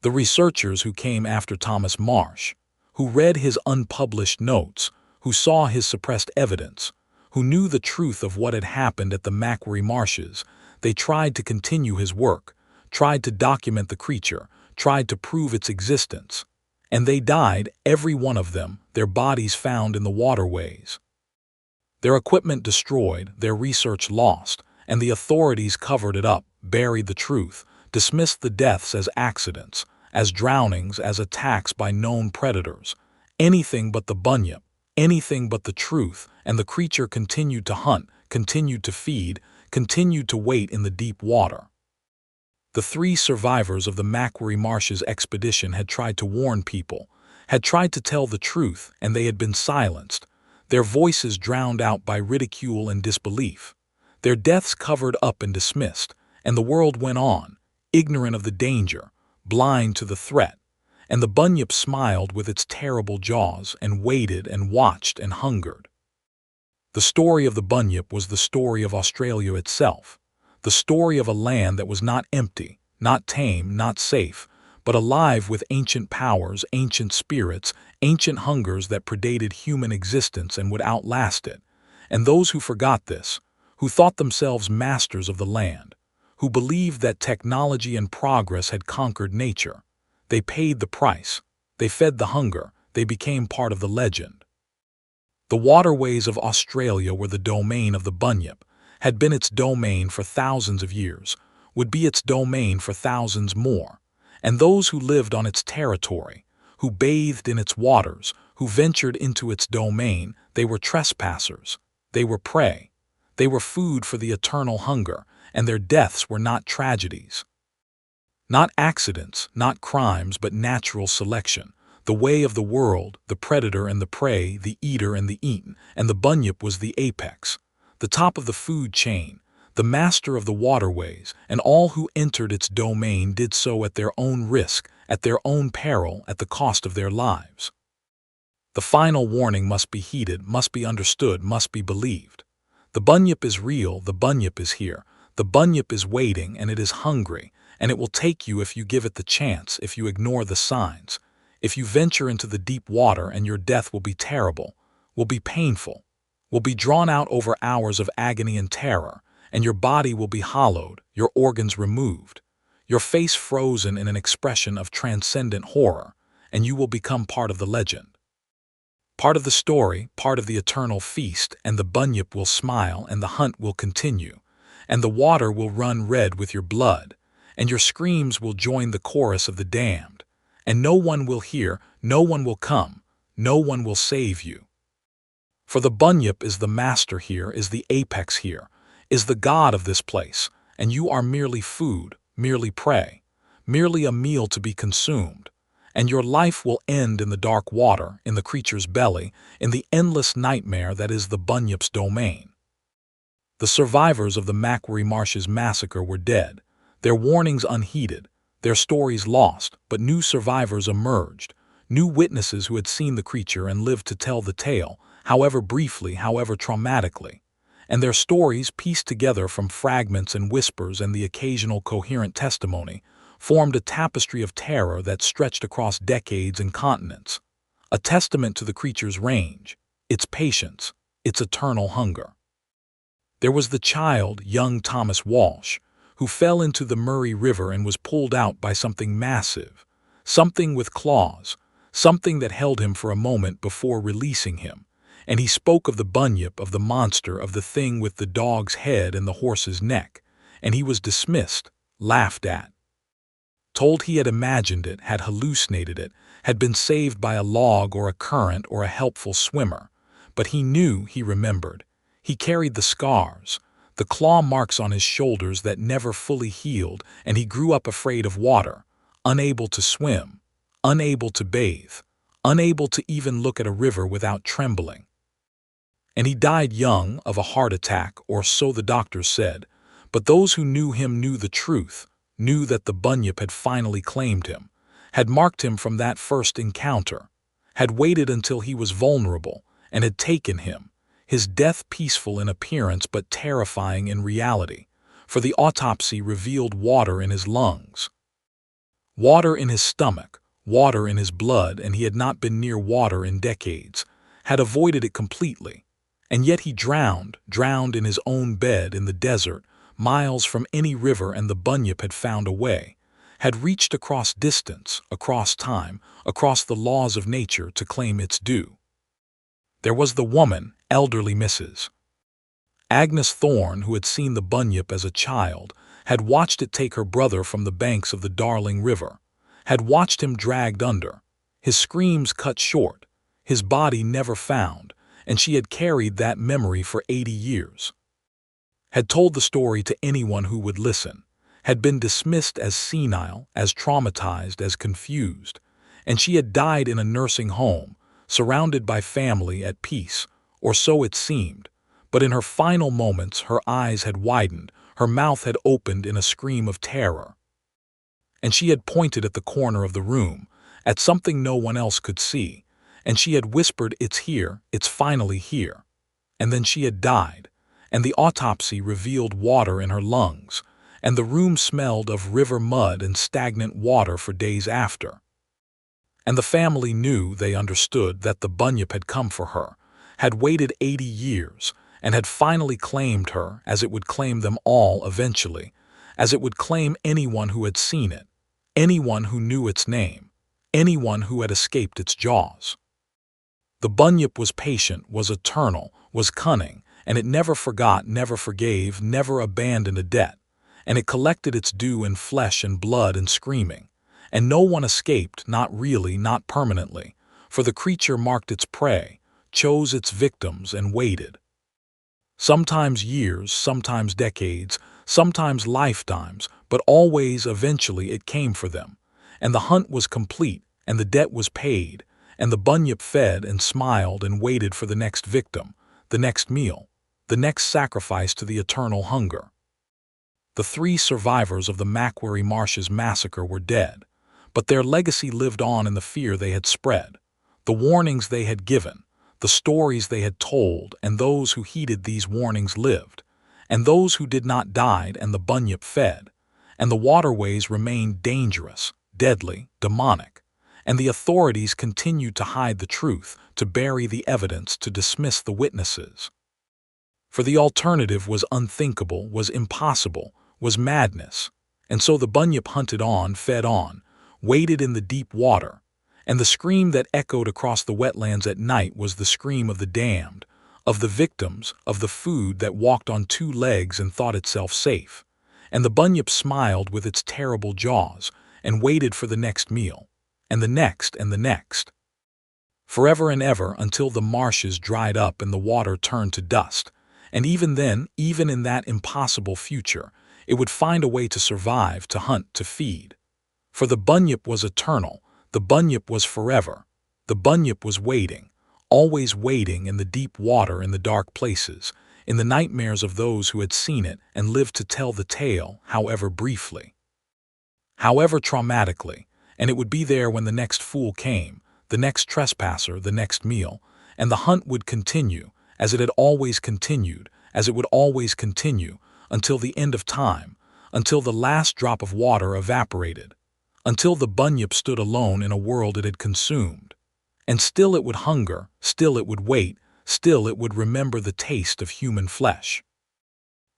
The researchers who came after Thomas Marsh, who read his unpublished notes, who saw his suppressed evidence, who knew the truth of what had happened at the Macquarie Marshes, they tried to continue his work, tried to document the creature, tried to prove its existence. And they died, every one of them, their bodies found in the waterways. Their equipment destroyed, their research lost, and the authorities covered it up, buried the truth, dismissed the deaths as accidents, as drownings, as attacks by known predators. Anything but the Bunyip, anything but the truth, and the creature continued to hunt, continued to feed, continued to wait in the deep water. The 3 survivors of the Macquarie Marshes expedition had tried to warn people, had tried to tell the truth, and they had been silenced, their voices drowned out by ridicule and disbelief, their deaths covered up and dismissed, and the world went on, ignorant of the danger, blind to the threat, and the Bunyip smiled with its terrible jaws and waited and watched and hungered. The story of the Bunyip was the story of Australia itself, the story of a land that was not empty, not tame, not safe, but alive with ancient powers, ancient spirits, ancient hungers that predated human existence and would outlast it. And those who forgot this, who thought themselves masters of the land, who believed that technology and progress had conquered nature, they paid the price, they fed the hunger, they became part of the legend. The waterways of Australia were the domain of the Bunyip, had been its domain for thousands of years, would be its domain for thousands more, and those who lived on its territory, who bathed in its waters, who ventured into its domain, they were trespassers, they were prey, they were food for the eternal hunger, and their deaths were not tragedies. Not accidents, not crimes, but natural selection, the way of the world, the predator and the prey, the eater and the eaten, and the Bunyip was the apex, the top of the food chain, the master of the waterways, and all who entered its domain did so at their own risk, at their own peril, at the cost of their lives. The final warning must be heeded, must be understood, must be believed. The Bunyip is real, the Bunyip is here, the Bunyip is waiting, and it is hungry, and it will take you if you give it the chance, if you ignore the signs, if you venture into the deep water, and your death will be terrible, will be painful, will be drawn out over hours of agony and terror, and your body will be hollowed, your organs removed, your face frozen in an expression of transcendent horror, and you will become part of the legend. Part of the story, part of the eternal feast, and the Bunyip will smile, and the hunt will continue, and the water will run red with your blood, and your screams will join the chorus of the damned, and no one will hear, no one will come, no one will save you. For the Bunyip is the master here, is the apex here, is the god of this place, and you are merely food, merely prey, merely a meal to be consumed, and your life will end in the dark water, in the creature's belly, in the endless nightmare that is the Bunyip's domain. The survivors of the Macquarie Marshes massacre were dead, their warnings unheeded, their stories lost, but new survivors emerged, new witnesses who had seen the creature and lived to tell the tale, however briefly, however traumatically, and their stories, pieced together from fragments and whispers and the occasional coherent testimony, formed a tapestry of terror that stretched across decades and continents, a testament to the creature's range, its patience, its eternal hunger. There was the child, young Thomas Walsh, who fell into the Murray River and was pulled out by something massive, something with claws, something that held him for a moment before releasing him, and he spoke of the Bunyip, of the monster, of the thing with the dog's head and the horse's neck, and he was dismissed, laughed at. Told he had imagined it, had hallucinated it, had been saved by a log or a current or a helpful swimmer, but he knew, he remembered. He carried the scars, the claw marks on his shoulders that never fully healed, and he grew up afraid of water, unable to swim, unable to bathe, unable to even look at a river without trembling. And he died young, of a heart attack, or so the doctors said, but those who knew him knew the truth, knew that the Bunyip had finally claimed him, had marked him from that first encounter, had waited until he was vulnerable, and had taken him, his death peaceful in appearance but terrifying in reality, for the autopsy revealed water in his lungs, water in his stomach, water in his blood, and he had not been near water in decades, had avoided it completely. And yet he drowned in his own bed in the desert, miles from any river, and the Bunyip had found a way, had reached across distance, across time, across the laws of nature to claim its due. There was the woman, elderly Mrs. Agnes Thorne, who had seen the Bunyip as a child, had watched it take her brother from the banks of the Darling River, had watched him dragged under, his screams cut short, his body never found, and she had carried that memory for 80 years. Had told the story to anyone who would listen, had been dismissed as senile, as traumatized, as confused, and she had died in a nursing home, surrounded by family, at peace, or so it seemed. But in her final moments her eyes had widened, her mouth had opened in a scream of terror. And she had pointed at the corner of the room, at something no one else could see, and she had whispered, "It's here, it's finally here." And then she had died, and the autopsy revealed water in her lungs, and the room smelled of river mud and stagnant water for days after. And the family knew, they understood, that the Bunyip had come for her, had waited 80 years, and had finally claimed her, as it would claim them all eventually, as it would claim anyone who had seen it, anyone who knew its name, anyone who had escaped its jaws. The Bunyip was patient, was eternal, was cunning, and it never forgot, never forgave, never abandoned a debt, and it collected its due in flesh and blood and screaming, and no one escaped, not really, not permanently, for the creature marked its prey, chose its victims, and waited. Sometimes years, sometimes decades, sometimes lifetimes, but always eventually it came for them, and the hunt was complete, and the debt was paid, and the Bunyip fed and smiled and waited for the next victim, the next meal, the next sacrifice to the eternal hunger. The 3 survivors of the Macquarie Marshes massacre were dead, but their legacy lived on in the fear they had spread, the warnings they had given, the stories they had told, and those who heeded these warnings lived, and those who did not died, and the Bunyip fed, and the waterways remained dangerous, deadly, demonic, and the authorities continued to hide the truth, to bury the evidence, to dismiss the witnesses. For the alternative was unthinkable, was impossible, was madness, and so the Bunyip hunted on, fed on, waded in the deep water, and the scream that echoed across the wetlands at night was the scream of the damned, of the victims, of the food that walked on 2 legs and thought itself safe, and the Bunyip smiled with its terrible jaws and waited for the next meal, and the next, and the next. Forever and ever, until the marshes dried up and the water turned to dust, and even then, even in that impossible future, it would find a way to survive, to hunt, to feed. For the Bunyip was eternal, the Bunyip was forever, the Bunyip was waiting, always waiting in the deep water, in the dark places, in the nightmares of those who had seen it and lived to tell the tale, however briefly, however traumatically, and it would be there when the next fool came, the next trespasser, the next meal, and the hunt would continue, as it had always continued, as it would always continue, until the end of time, until the last drop of water evaporated, until the Bunyip stood alone in a world it had consumed. And still it would hunger, still it would wait, still it would remember the taste of human flesh,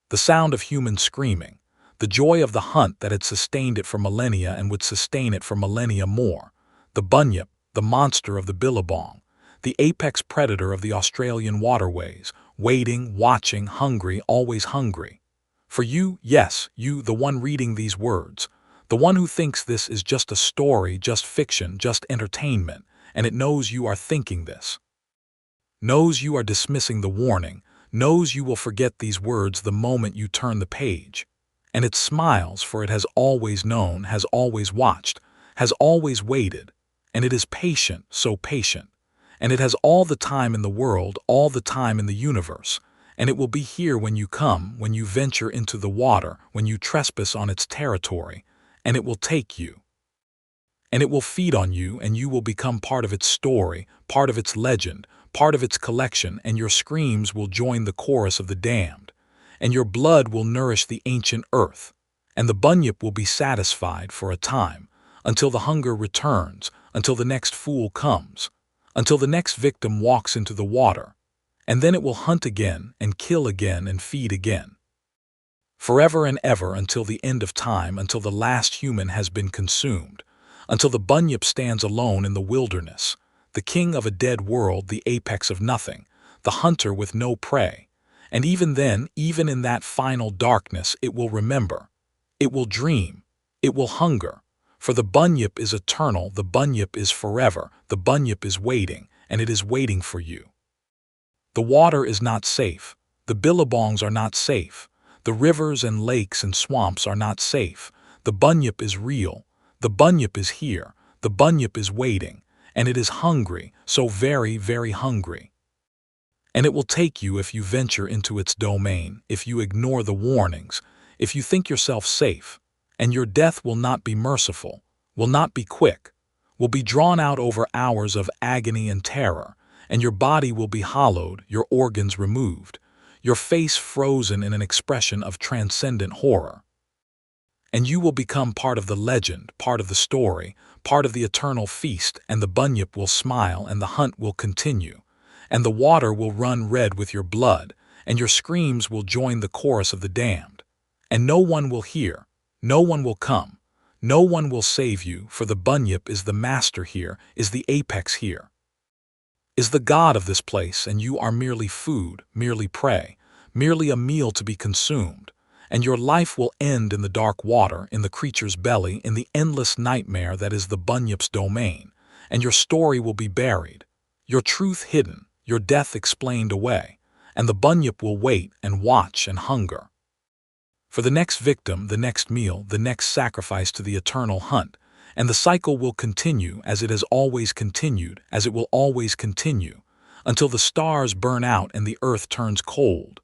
the sound of human screaming, the joy of the hunt that had sustained it for millennia and would sustain it for millennia more. The Bunyip, the monster of the Billabong, the apex predator of the Australian waterways, waiting, watching, hungry, always hungry. For you, yes, you, the one reading these words, the one who thinks this is just a story, just fiction, just entertainment, and it knows you are thinking this, knows you are dismissing the warning, knows you will forget these words the moment you turn the page, and it smiles, for it has always known, has always watched, has always waited, and it is patient, so patient, and it has all the time in the world, all the time in the universe, and it will be here when you come, when you venture into the water, when you trespass on its territory, and it will take you. And it will feed on you, and you will become part of its story, part of its legend, part of its collection, and your screams will join the chorus of the damned, and your blood will nourish the ancient earth, and the bunyip will be satisfied for a time, until the hunger returns, until the next fool comes, until the next victim walks into the water, and then it will hunt again and kill again and feed again. Forever and ever, until the end of time, until the last human has been consumed, until the bunyip stands alone in the wilderness, the king of a dead world, the apex of nothing, the hunter with no prey. And even then, even in that final darkness, it will remember, it will dream, it will hunger. For the bunyip is eternal, the bunyip is forever, the bunyip is waiting, and it is waiting for you. The water is not safe, the billabongs are not safe, the rivers and lakes and swamps are not safe. The bunyip is real, the bunyip is here, the bunyip is waiting, and it is hungry, so very, very hungry. And it will take you if you venture into its domain, if you ignore the warnings, if you think yourself safe, and your death will not be merciful, will not be quick, will be drawn out over hours of agony and terror, and your body will be hollowed, your organs removed, your face frozen in an expression of transcendent horror. And you will become part of the legend, part of the story, part of the eternal feast, and the bunyip will smile, and the hunt will continue, and the water will run red with your blood, and your screams will join the chorus of the damned. And no one will hear, no one will come, no one will save you, for the bunyip is the master here, is the apex here, is the god of this place, and you are merely food, merely prey, merely a meal to be consumed, and your life will end in the dark water, in the creature's belly, in the endless nightmare that is the bunyip's domain, and your story will be buried, your truth hidden, your death explained away, and the bunyip will wait and watch and hunger for the next victim, the next meal, the next sacrifice to the eternal hunt, and the cycle will continue as it has always continued, as it will always continue, until the stars burn out and the earth turns cold.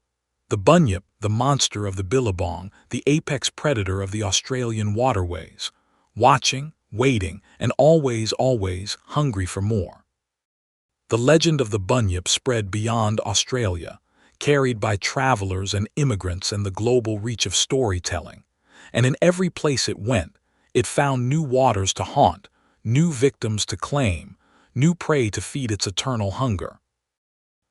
The bunyip, the monster of the billabong, the apex predator of the Australian waterways, watching, waiting, and always, always hungry for more. The legend of the bunyip spread beyond Australia, carried by travelers and immigrants and the global reach of storytelling, and in every place it went, it found new waters to haunt, new victims to claim, new prey to feed its eternal hunger.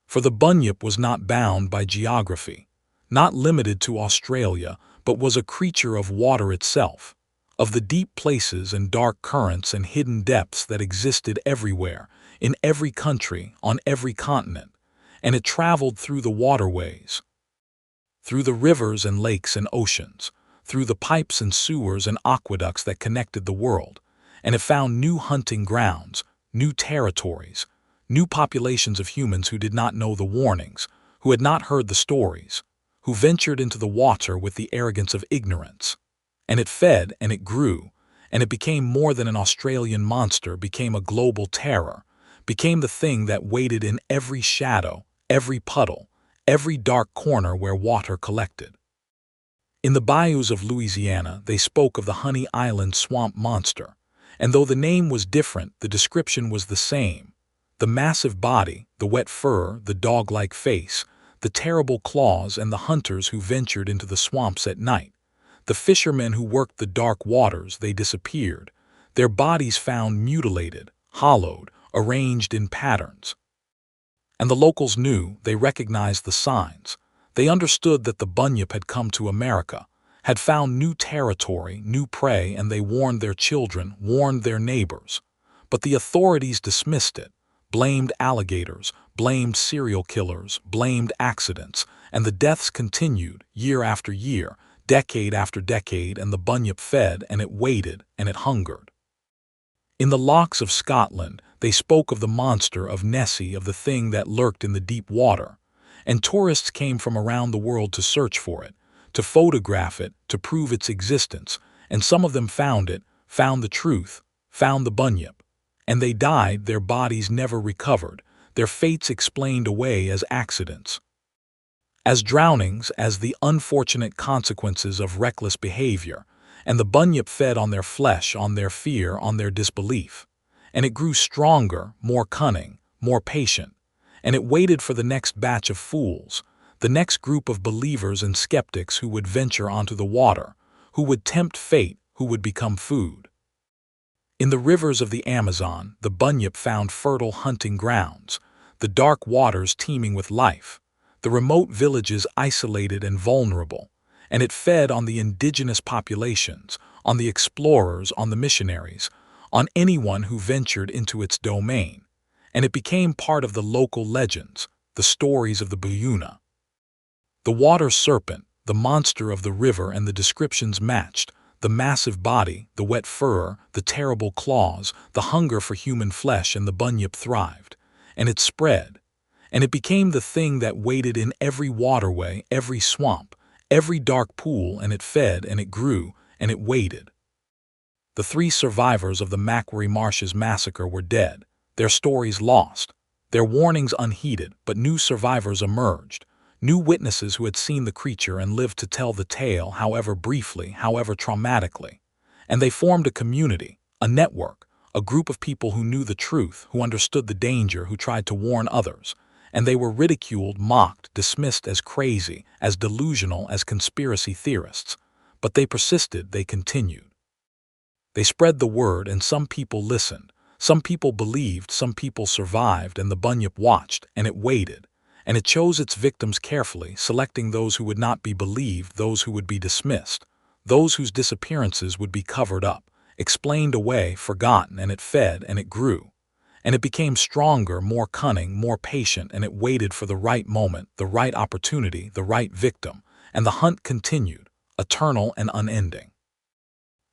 For the bunyip was not bound by geography, not limited to Australia, but was a creature of water itself, of the deep places and dark currents and hidden depths that existed everywhere, in every country, on every continent, and it traveled through the waterways, through the rivers and lakes and oceans, through the pipes and sewers and aqueducts that connected the world, and it found new hunting grounds, new territories, new populations of humans who did not know the warnings, who had not heard the stories, who ventured into the water with the arrogance of ignorance. And it fed and it grew, and it became more than an Australian monster, became a global terror, became the thing that waited in every shadow, every puddle, every dark corner where water collected. In the bayous of Louisiana, they spoke of the Honey Island swamp monster, and though the name was different, the description was the same. The massive body, the wet fur, the dog-like face, the terrible claws, and the hunters who ventured into the swamps at night. The fishermen who worked the dark waters, they disappeared, their bodies found mutilated, hollowed, arranged in patterns. And the locals knew, they recognized the signs. They understood that the bunyip had come to America, had found new territory, new prey, and they warned their children, warned their neighbors. But the authorities dismissed it, blamed alligators, blamed serial killers, blamed accidents, and the deaths continued, year after year, decade after decade, and the bunyip fed, and it waited, and it hungered. In the lochs of Scotland, they spoke of the monster, of Nessie, of the thing that lurked in the deep water, and tourists came from around the world to search for it, to photograph it, to prove its existence, and some of them found it, found the truth, found the bunyip. And they died, their bodies never recovered, their fates explained away as accidents, as drownings, as the unfortunate consequences of reckless behavior, and the bunyip fed on their flesh, on their fear, on their disbelief. And it grew stronger, more cunning, more patient, and it waited for the next batch of fools, the next group of believers and skeptics who would venture onto the water, who would tempt fate, who would become food. In the rivers of the Amazon, the Bunyip found fertile hunting grounds, the dark waters teeming with life, the remote villages isolated and vulnerable, and it fed on the indigenous populations, on the explorers, on the missionaries, on anyone who ventured into its domain, and it became part of the local legends, the stories of the Buyuna. The water serpent, the monster of the river, and the descriptions matched: the massive body, the wet fur, the terrible claws, the hunger for human flesh, and the Bunyip thrived, and it spread, and it became the thing that waited in every waterway, every swamp, every dark pool, and it fed, and it grew, and it waited. The 3 survivors of the Macquarie Marshes massacre were dead, their stories lost, their warnings unheeded, but new survivors emerged, new witnesses who had seen the creature and lived to tell the tale, however briefly, however traumatically. And they formed a community, a network, a group of people who knew the truth, who understood the danger, who tried to warn others. And they were ridiculed, mocked, dismissed as crazy, as delusional, as conspiracy theorists. But they persisted, they continued. They spread the word, and some people listened, some people believed, some people survived, and the Bunyip watched, and it waited. And it chose its victims carefully, selecting those who would not be believed, those who would be dismissed, those whose disappearances would be covered up, explained away, forgotten, and it fed, and it grew. And it became stronger, more cunning, more patient, and it waited for the right moment, the right opportunity, the right victim, and the hunt continued, eternal and unending.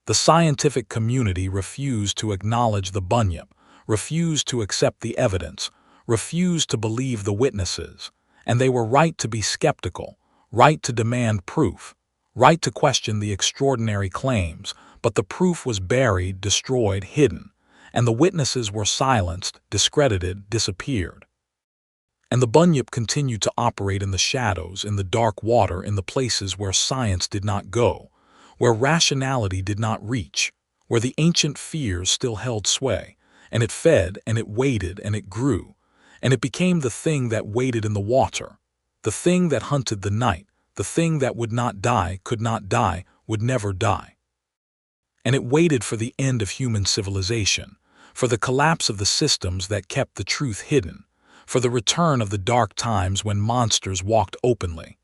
The scientific community refused to acknowledge the Bunyip, refused to accept the evidence, refused to believe the witnesses, and they were right to be skeptical, right to demand proof, right to question the extraordinary claims, but the proof was buried, destroyed, hidden, and the witnesses were silenced, discredited, disappeared. And the Bunyip continued to operate in the shadows, in the dark water, in the places where science did not go, where rationality did not reach, where the ancient fears still held sway, and it fed, and it waited, and it grew. And it became the thing that waited in the water, the thing that hunted the night, the thing that would not die, could not die, would never die. And it waited for the end of human civilization, for the collapse of the systems that kept the truth hidden, for the return of the dark times when monsters walked openly.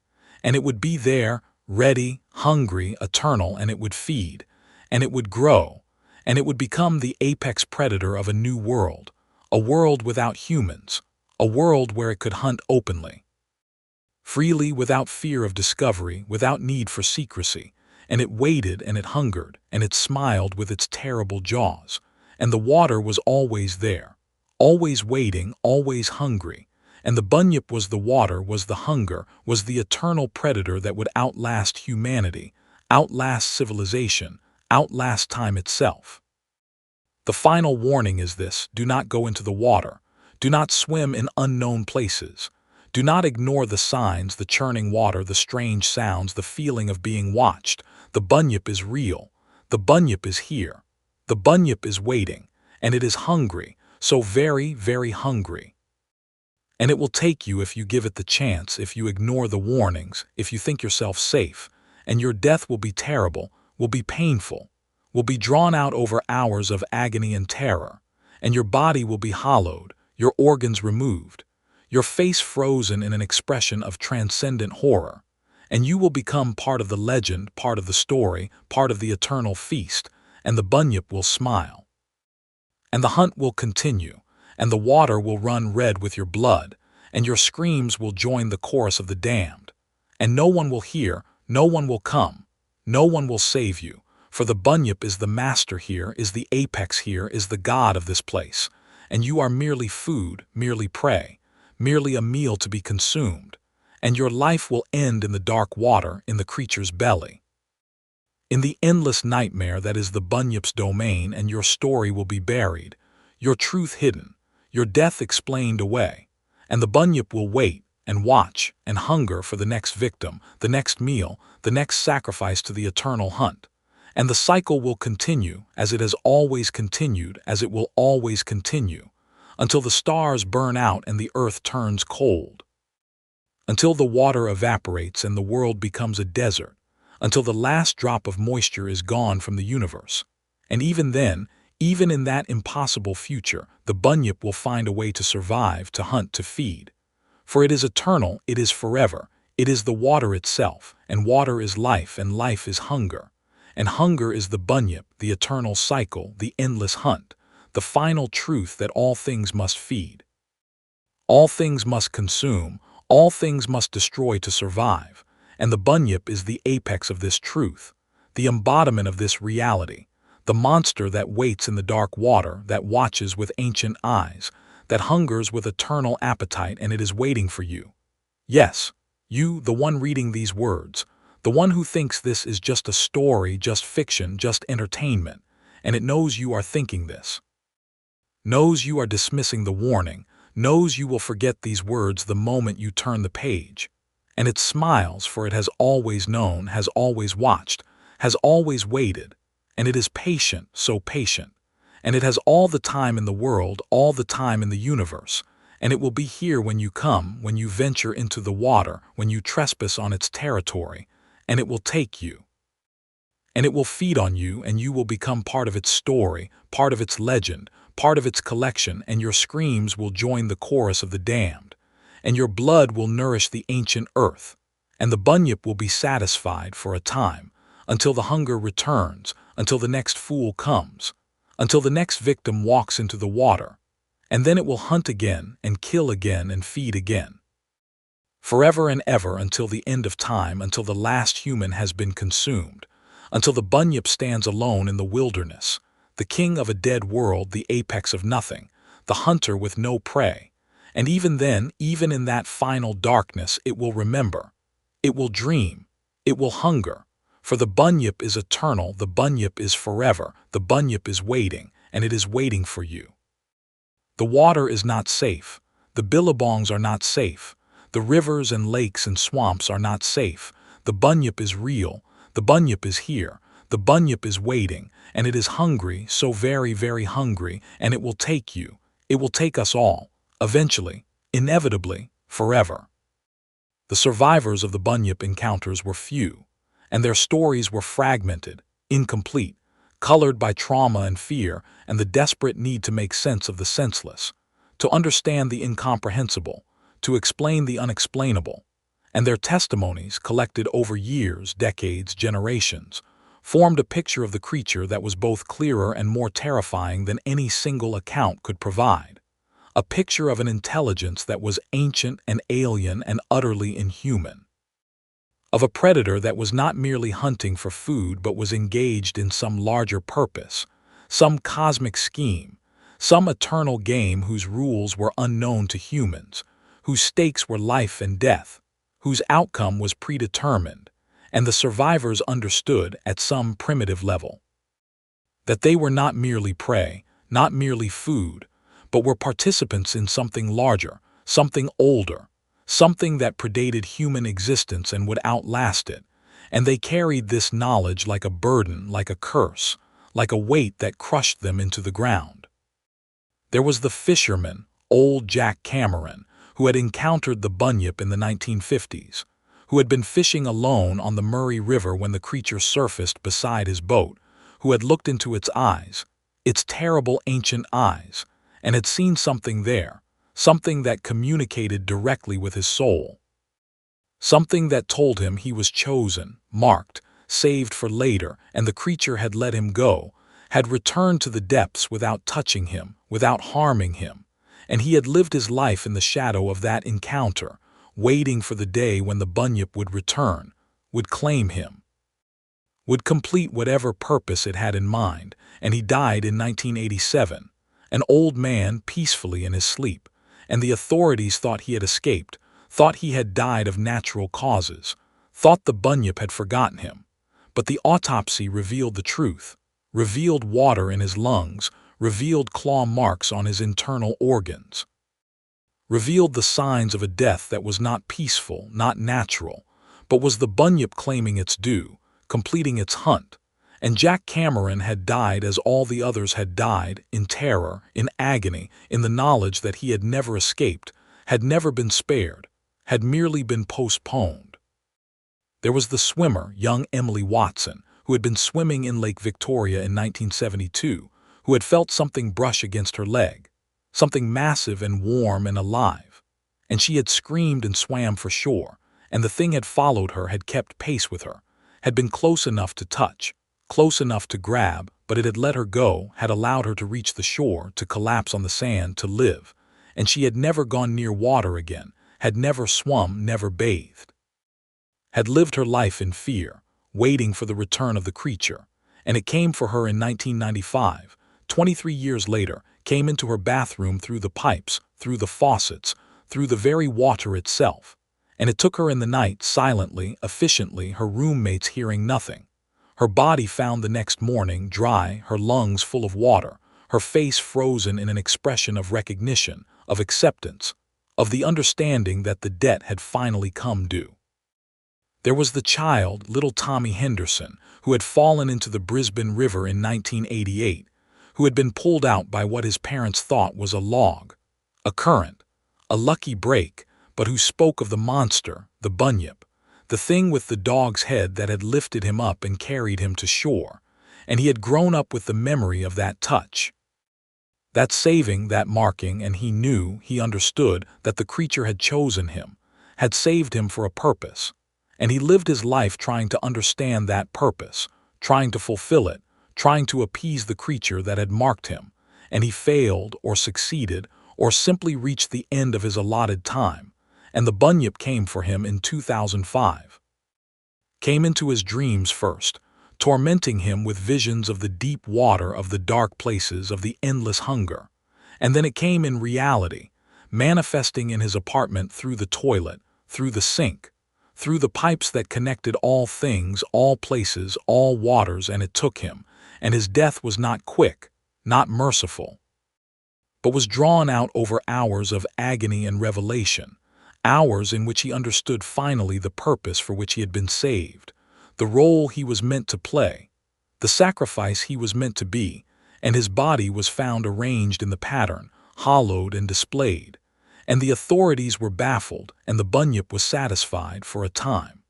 And it would be there, ready, hungry, eternal, and it would feed, and it would grow, and it would become the apex predator of a new world, a world without humans, a world where it could hunt openly, freely, without fear of discovery, without need for secrecy. And it waited, and it hungered, and it smiled with its terrible jaws, and the water was always there, always waiting, always hungry. And the Bunyip was the water, was the hunger, was the eternal predator that would outlast humanity, outlast civilization, outlast time itself. The final warning is this: do not go into the water. Do not swim in unknown places. Do not ignore the signs, the churning water, the strange sounds, the feeling of being watched. The Bunyip is real. The Bunyip is here. The Bunyip is waiting, and it is hungry, so very, very hungry. And it will take you if you give it the chance, if you ignore the warnings, if you think yourself safe, and your death will be terrible, will be painful, will be drawn out over hours of agony and terror, and your body will be hollowed, your organs removed, your face frozen in an expression of transcendent horror, and you will become part of the legend, part of the story, part of the eternal feast, and the Bunyip will smile. And the hunt will continue, and the water will run red with your blood, and your screams will join the chorus of the damned. And no one will hear, no one will come, no one will save you, for the Bunyip is the master here, is the apex here, is the god of this place, and you are merely food, merely prey, merely a meal to be consumed, and your life will end in the dark water, in the creature's belly, in the endless nightmare that is the Bunyip's domain, and your story will be buried, your truth hidden, your death explained away, and the Bunyip will wait and watch and hunger for the next victim, the next meal, the next sacrifice to the eternal hunt. And the cycle will continue, as it has always continued, as it will always continue, until the stars burn out and the earth turns cold, until the water evaporates and the world becomes a desert, until the last drop of moisture is gone from the universe. And even then, even in that impossible future, the bunyip will find a way to survive, to hunt, to feed. For it is eternal, it is forever, it is the water itself, and water is life, and life is hunger. And hunger is the bunyip, the eternal cycle, the endless hunt, the final truth that all things must feed. All things must consume, all things must destroy to survive, and the bunyip is the apex of this truth, the embodiment of this reality, the monster that waits in the dark water, that watches with ancient eyes, that hungers with eternal appetite, and it is waiting for you. Yes, you, the one reading these words, the one who thinks this is just a story, just fiction, just entertainment, and it knows you are thinking this, knows you are dismissing the warning, knows you will forget these words the moment you turn the page. And it smiles, for it has always known, has always watched, has always waited, and it is patient, so patient. And it has all the time in the world, all the time in the universe, and it will be here when you come, when you venture into the water, when you trespass on its territory, and it will take you. And it will feed on you, and you will become part of its story, part of its legend, part of its collection, and your screams will join the chorus of the damned, and your blood will nourish the ancient earth, and the bunyip will be satisfied for a time, until the hunger returns, until the next fool comes, until the next victim walks into the water, and then it will hunt again, and kill again, and feed again. Forever and ever, until the end of time, until the last human has been consumed, until the bunyip stands alone in the wilderness, the king of a dead world, the apex of nothing, the hunter with no prey. And even then, even in that final darkness, it will remember, it will dream, it will hunger, for the bunyip is eternal, the bunyip is forever, the bunyip is waiting, and it is waiting for you. The water is not safe, the billabongs are not safe, the rivers and lakes and swamps are not safe, the bunyip is real, the bunyip is here, the bunyip is waiting, and it is hungry, so very, very hungry, and it will take you, it will take us all, eventually, inevitably, forever. The survivors of the bunyip encounters were few, and their stories were fragmented, incomplete, colored by trauma and fear and the desperate need to make sense of the senseless, to understand the incomprehensible, to explain the unexplainable. And their testimonies, collected over years, decades, generations, formed a picture of the creature that was both clearer and more terrifying than any single account could provide. A picture of an intelligence that was ancient and alien and utterly inhuman. Of a predator that was not merely hunting for food but was engaged in some larger purpose, some cosmic scheme, some eternal game whose rules were unknown to humans, whose stakes were life and death, whose outcome was predetermined, and the survivors understood at some primitive level that they were not merely prey, not merely food, but were participants in something larger, something older, something that predated human existence and would outlast it, and they carried this knowledge like a burden, like a curse, like a weight that crushed them into the ground. There was the fisherman, old Jack Cameron, who had encountered the bunyip in the 1950s, who had been fishing alone on the Murray River when the creature surfaced beside his boat, who had looked into its eyes, its terrible ancient eyes, and had seen something there, something that communicated directly with his soul. Something that told him he was chosen, marked, saved for later, and the creature had let him go, had returned to the depths without touching him, without harming him, and he had lived his life in the shadow of that encounter, waiting for the day when the bunyip would return, would claim him, would complete whatever purpose it had in mind, and he died in 1987, an old man peacefully in his sleep, and the authorities thought he had escaped, thought he had died of natural causes, thought the bunyip had forgotten him. But the autopsy revealed the truth, revealed water in his lungs, revealed claw marks on his internal organs, revealed the signs of a death that was not peaceful, not natural, but was the bunyip claiming its due, completing its hunt, And Jack Cameron had died as all the others had died, in terror, in agony, in the knowledge that he had never escaped, had never been spared, had merely been postponed. There was the swimmer, young Emily Watson, who had been swimming in Lake Victoria in 1972, who had felt something brush against her leg, something massive and warm and alive. And she had screamed and swam for shore, and the thing had followed her, had kept pace with her, had been close enough to touch, close enough to grab, but it had let her go, had allowed her to reach the shore, to collapse on the sand, to live. And she had never gone near water again, had never swum, never bathed. Had lived her life in fear, waiting for the return of the creature. And it came for her in 1995, 23 years later, came into her bathroom through the pipes, through the faucets, through the very water itself. And it took her in the night, silently, efficiently, her roommates hearing nothing. Her body found the next morning, dry, her lungs full of water, her face frozen in an expression of recognition, of acceptance, of the understanding that the debt had finally come due. There was the child, little Tommy Henderson, who had fallen into the Brisbane River in 1988, who had been pulled out by what his parents thought was a log, a current, a lucky break, but who spoke of the monster, the Bunyip, the thing with the dog's head that had lifted him up and carried him to shore, and he had grown up with the memory of that touch, that saving, that marking, and he knew, he understood, that the creature had chosen him, had saved him for a purpose, and he lived his life trying to understand that purpose, trying to fulfill it, trying to appease the creature that had marked him, and he failed, or succeeded, or simply reached the end of his allotted time, and the Bunyip came for him in 2005. Came into his dreams first, tormenting him with visions of the deep water, of the dark places, of the endless hunger. And then it came in reality, manifesting in his apartment, through the toilet, through the sink, through the pipes that connected all things, all places, all waters, and it took him, and his death was not quick, not merciful, but was drawn out over hours of agony and revelation, hours in which he understood finally the purpose for which he had been saved, the role he was meant to play, the sacrifice he was meant to be, and his body was found arranged in the pattern, hollowed and displayed, and the authorities were baffled, and the Bunyip was satisfied for a time.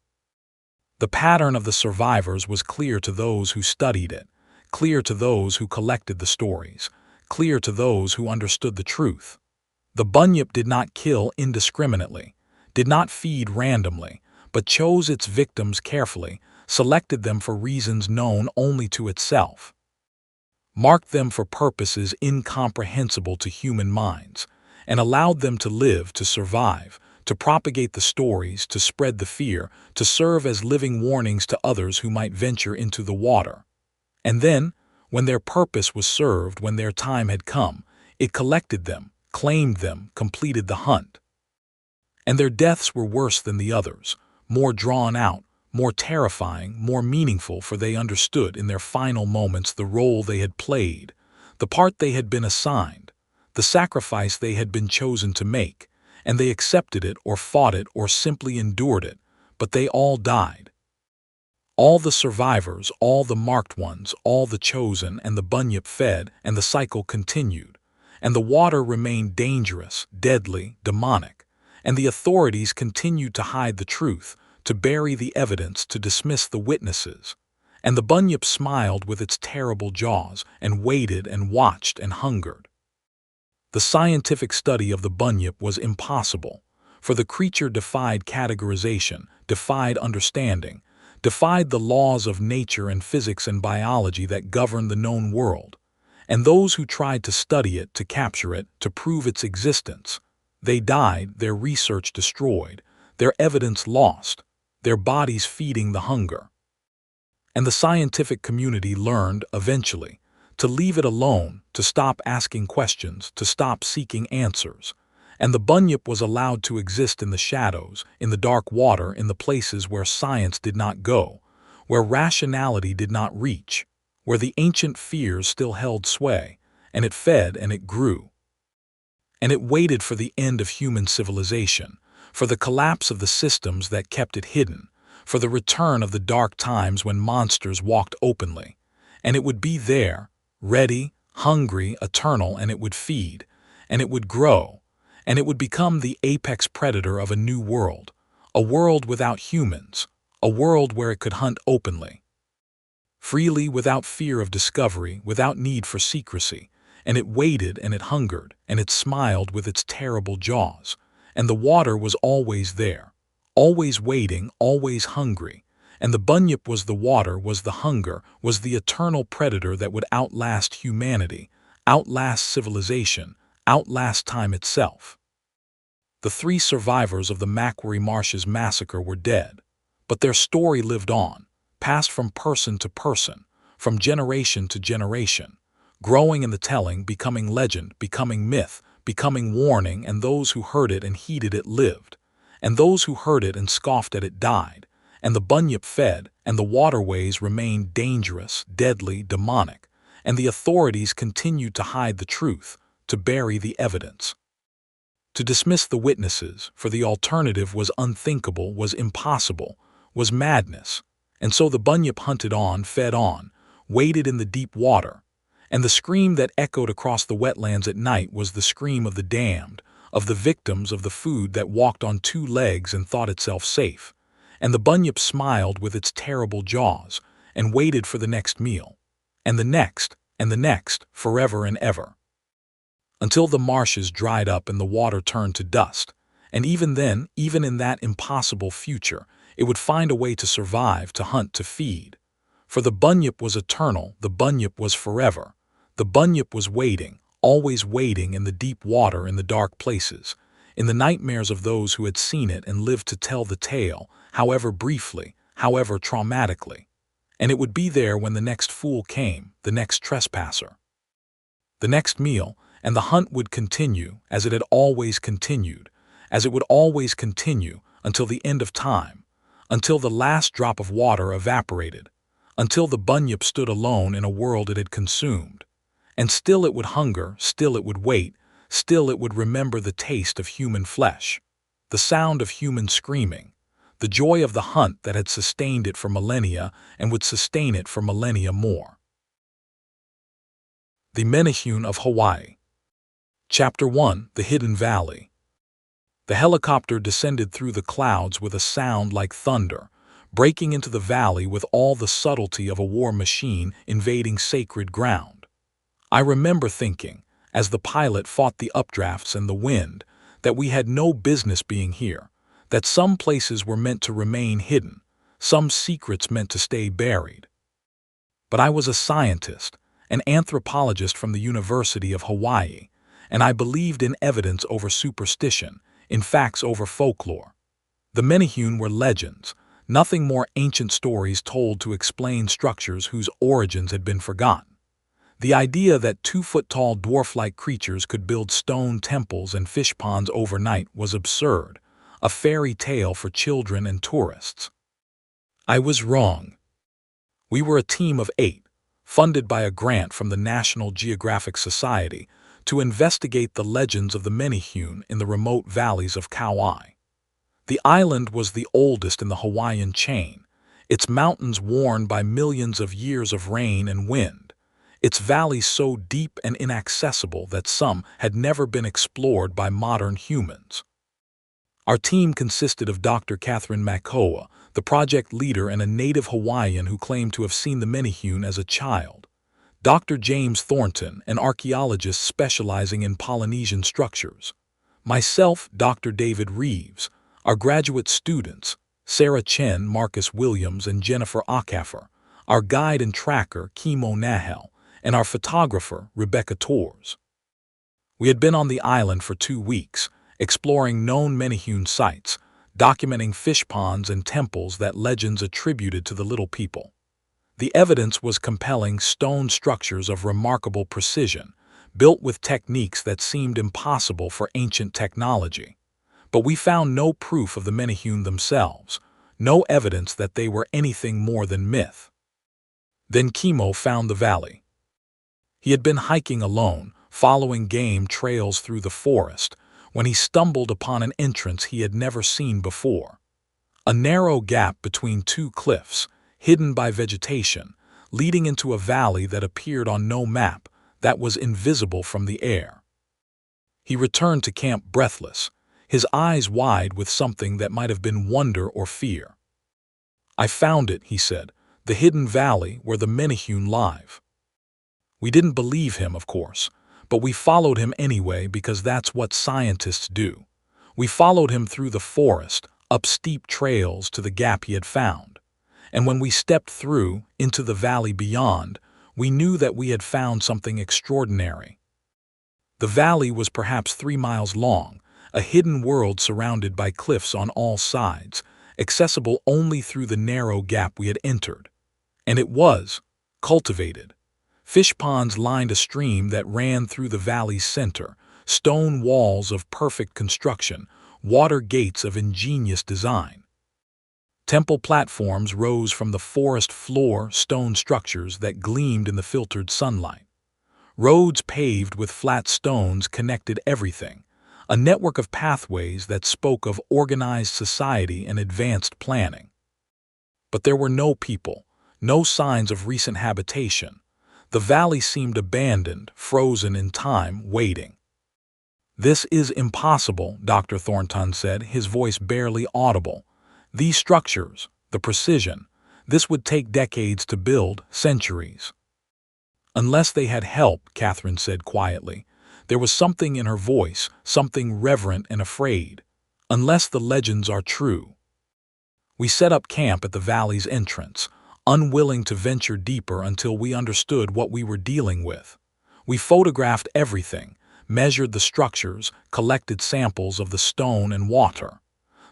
The pattern of the survivors was clear to those who studied it, clear to those who collected the stories, clear to those who understood the truth. The Bunyip did not kill indiscriminately, did not feed randomly, but chose its victims carefully, selected them for reasons known only to itself, marked them for purposes incomprehensible to human minds, and allowed them to live, to survive, to propagate the stories, to spread the fear, to serve as living warnings to others who might venture into the water. And then, when their purpose was served, when their time had come, it collected them, claimed them, completed the hunt. And their deaths were worse than the others, more drawn out, more terrifying, more meaningful, for they understood in their final moments the role they had played, the part they had been assigned, the sacrifice they had been chosen to make, and they accepted it or fought it or simply endured it, but they all died. All the survivors, all the marked ones, all the chosen, and the Bunyip fed, and the cycle continued, and the water remained dangerous, deadly, demonic, and the authorities continued to hide the truth, to bury the evidence, to dismiss the witnesses. And the Bunyip smiled with its terrible jaws, and waited and watched and hungered. The scientific study of the Bunyip was impossible, for the creature defied categorization, defied understanding, defied the laws of nature and physics and biology that govern the known world. And those who tried to study it, to capture it, to prove its existence, they died, their research destroyed, their evidence lost, their bodies feeding the hunger. And the scientific community learned, eventually, to leave it alone, to stop asking questions, to stop seeking answers. And the Bunyip was allowed to exist in the shadows, in the dark water, in the places where science did not go, where rationality did not reach, where the ancient fears still held sway, and it fed and it grew. And it waited for the end of human civilization, for the collapse of the systems that kept it hidden, for the return of the dark times when monsters walked openly, and it would be there, ready, hungry, eternal, and it would feed, and it would grow, and it would become the apex predator of a new world, a world without humans, a world where it could hunt openly, freely, without fear of discovery, without need for secrecy. And it waited, and it hungered, and it smiled with its terrible jaws, and the water was always there, always waiting, always hungry. And the bunyip was the water, was the hunger, was the eternal predator that would outlast humanity, outlast civilization, outlast time itself. The 3 survivors of the Macquarie Marshes massacre were dead, but their story lived on, passed from person to person, from generation to generation, growing in the telling, becoming legend, becoming myth, becoming warning, and those who heard it and heeded it lived, and those who heard it and scoffed at it died, and the bunyip fed, and the waterways remained dangerous, deadly, demonic, and the authorities continued to hide the truth, to bury the evidence, to dismiss the witnesses, for the alternative was unthinkable, was impossible, was madness. And so the bunyip hunted on, fed on, waded in the deep water, and the scream that echoed across the wetlands at night was the scream of the damned, of the victims of the food that walked on 2 legs and thought itself safe. And the bunyip smiled with its terrible jaws, and waited for the next meal, and the next, forever and ever, until the marshes dried up and the water turned to dust. And even then, even in that impossible future, it would find a way to survive, to hunt, to feed. For the bunyip was eternal, the bunyip was forever. The bunyip was waiting, always waiting in the deep water, in the dark places, in the nightmares of those who had seen it and lived to tell the tale, however briefly, however traumatically. And it would be there when the next fool came, the next trespasser, the next meal, and the hunt would continue as it had always continued, as it would always continue until the end of time, until the last drop of water evaporated, until the bunyip stood alone in a world it had consumed. And still it would hunger, still it would wait, still it would remember the taste of human flesh, the sound of human screaming, the joy of the hunt that had sustained it for millennia and would sustain it for millennia more. The Menehune of Hawaii. Chapter 1: The Hidden Valley. The helicopter descended through the clouds with a sound like thunder, breaking into the valley with all the subtlety of a war machine invading sacred ground. I remember thinking, as the pilot fought the updrafts and the wind, that we had no business being here, that some places were meant to remain hidden, some secrets meant to stay buried. But I was a scientist, an anthropologist from the University of Hawaii, and I believed in evidence over superstition, in facts over folklore. The Menehune were legends, nothing more ancient stories told to explain structures whose origins had been forgotten. The idea that 2-foot-tall dwarf-like creatures could build stone temples and fish ponds overnight was absurd, a fairy tale for children and tourists. I was wrong. We were a team of 8, funded by a grant from the National Geographic Society, to investigate the legends of the Menehune in the remote valleys of Kauai. The island was the oldest in the Hawaiian chain, its mountains worn by millions of years of rain and wind, its valleys so deep and inaccessible that some had never been explored by modern humans. Our team consisted of Dr. Catherine Makoa, the project leader and a native Hawaiian who claimed to have seen the Menehune as a child, Dr. James Thornton, an archaeologist specializing in Polynesian structures, myself, Dr. David Reeves, our graduate students, Sarah Chen, Marcus Williams, and Jennifer Akafer, our guide and tracker, Kimo Nahel, and our photographer, Rebecca Torres. We had been on the island for 2 weeks, exploring known Menehune sites, documenting fish ponds and temples that legends attributed to the little people. The evidence was compelling: stone structures of remarkable precision, built with techniques that seemed impossible for ancient technology. But we found no proof of the Menehune themselves, no evidence that they were anything more than myth. Then Kimo found the valley. He had been hiking alone, following game trails through the forest, when he stumbled upon an entrance he had never seen before. A narrow gap between 2 cliffs, hidden by vegetation, leading into a valley that appeared on no map, that was invisible from the air. He returned to camp breathless, his eyes wide with something that might have been wonder or fear. "I found it," he said, "the hidden valley where the Menehune live." We didn't believe him, of course, but we followed him anyway because that's what scientists do. We followed him through the forest, up steep trails to the gap he had found. And when we stepped through, into the valley beyond, we knew that we had found something extraordinary. The valley was perhaps 3 miles long, a hidden world surrounded by cliffs on all sides, accessible only through the narrow gap we had entered. And it was cultivated. Fish ponds lined a stream that ran through the valley's center, stone walls of perfect construction, water gates of ingenious design. Temple platforms rose from the forest floor, stone structures that gleamed in the filtered sunlight. Roads paved with flat stones connected everything, a network of pathways that spoke of organized society and advanced planning. But there were no people, no signs of recent habitation. The valley seemed abandoned, frozen in time, waiting. "This is impossible," Dr. Thornton said, his voice barely audible. "These structures, the precision, this would take decades to build, centuries." "Unless they had help," Catherine said quietly. There was something in her voice, something reverent and afraid. "Unless the legends are true." We set up camp at the valley's entrance, unwilling to venture deeper until we understood what we were dealing with. We photographed everything, measured the structures, collected samples of the stone and water.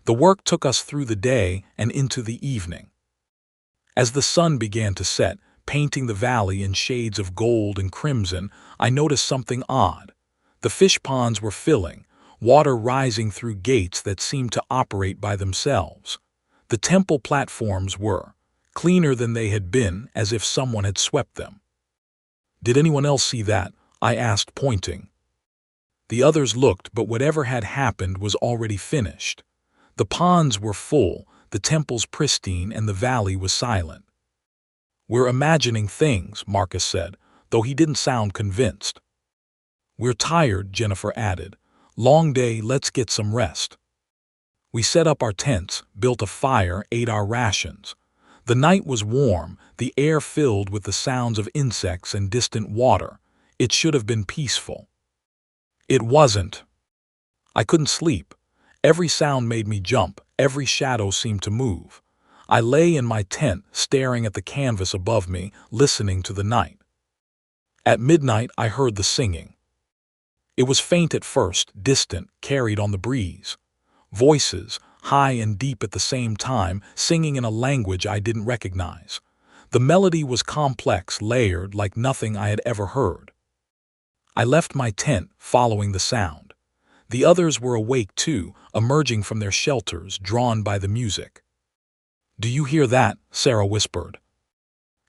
The work took us through the day and into the evening. As the sun began to set, painting the valley in shades of gold and crimson, I noticed something odd. The fish ponds were filling, water rising through gates that seemed to operate by themselves. The temple platforms were cleaner than they had been, as if someone had swept them. "Did anyone else see that?" I asked, pointing. The others looked, but whatever had happened was already finished. The ponds were full, the temples pristine, and the valley was silent. "We're imagining things," Marcus said, though he didn't sound convinced. "We're tired," Jennifer added. "Long day, let's get some rest." We set up our tents, built a fire, ate our rations. The night was warm, the air filled with the sounds of insects and distant water. It should have been peaceful. It wasn't. I couldn't sleep. Every sound made me jump, every shadow seemed to move. I lay in my tent, staring at the canvas above me, listening to the night. At midnight, I heard the singing. It was faint at first, distant, carried on the breeze. Voices, high and deep at the same time, singing in a language I didn't recognize. The melody was complex, layered, like nothing I had ever heard. I left my tent, following the sound. The others were awake too, emerging from their shelters, drawn by the music. "Do you hear that?" Sarah whispered.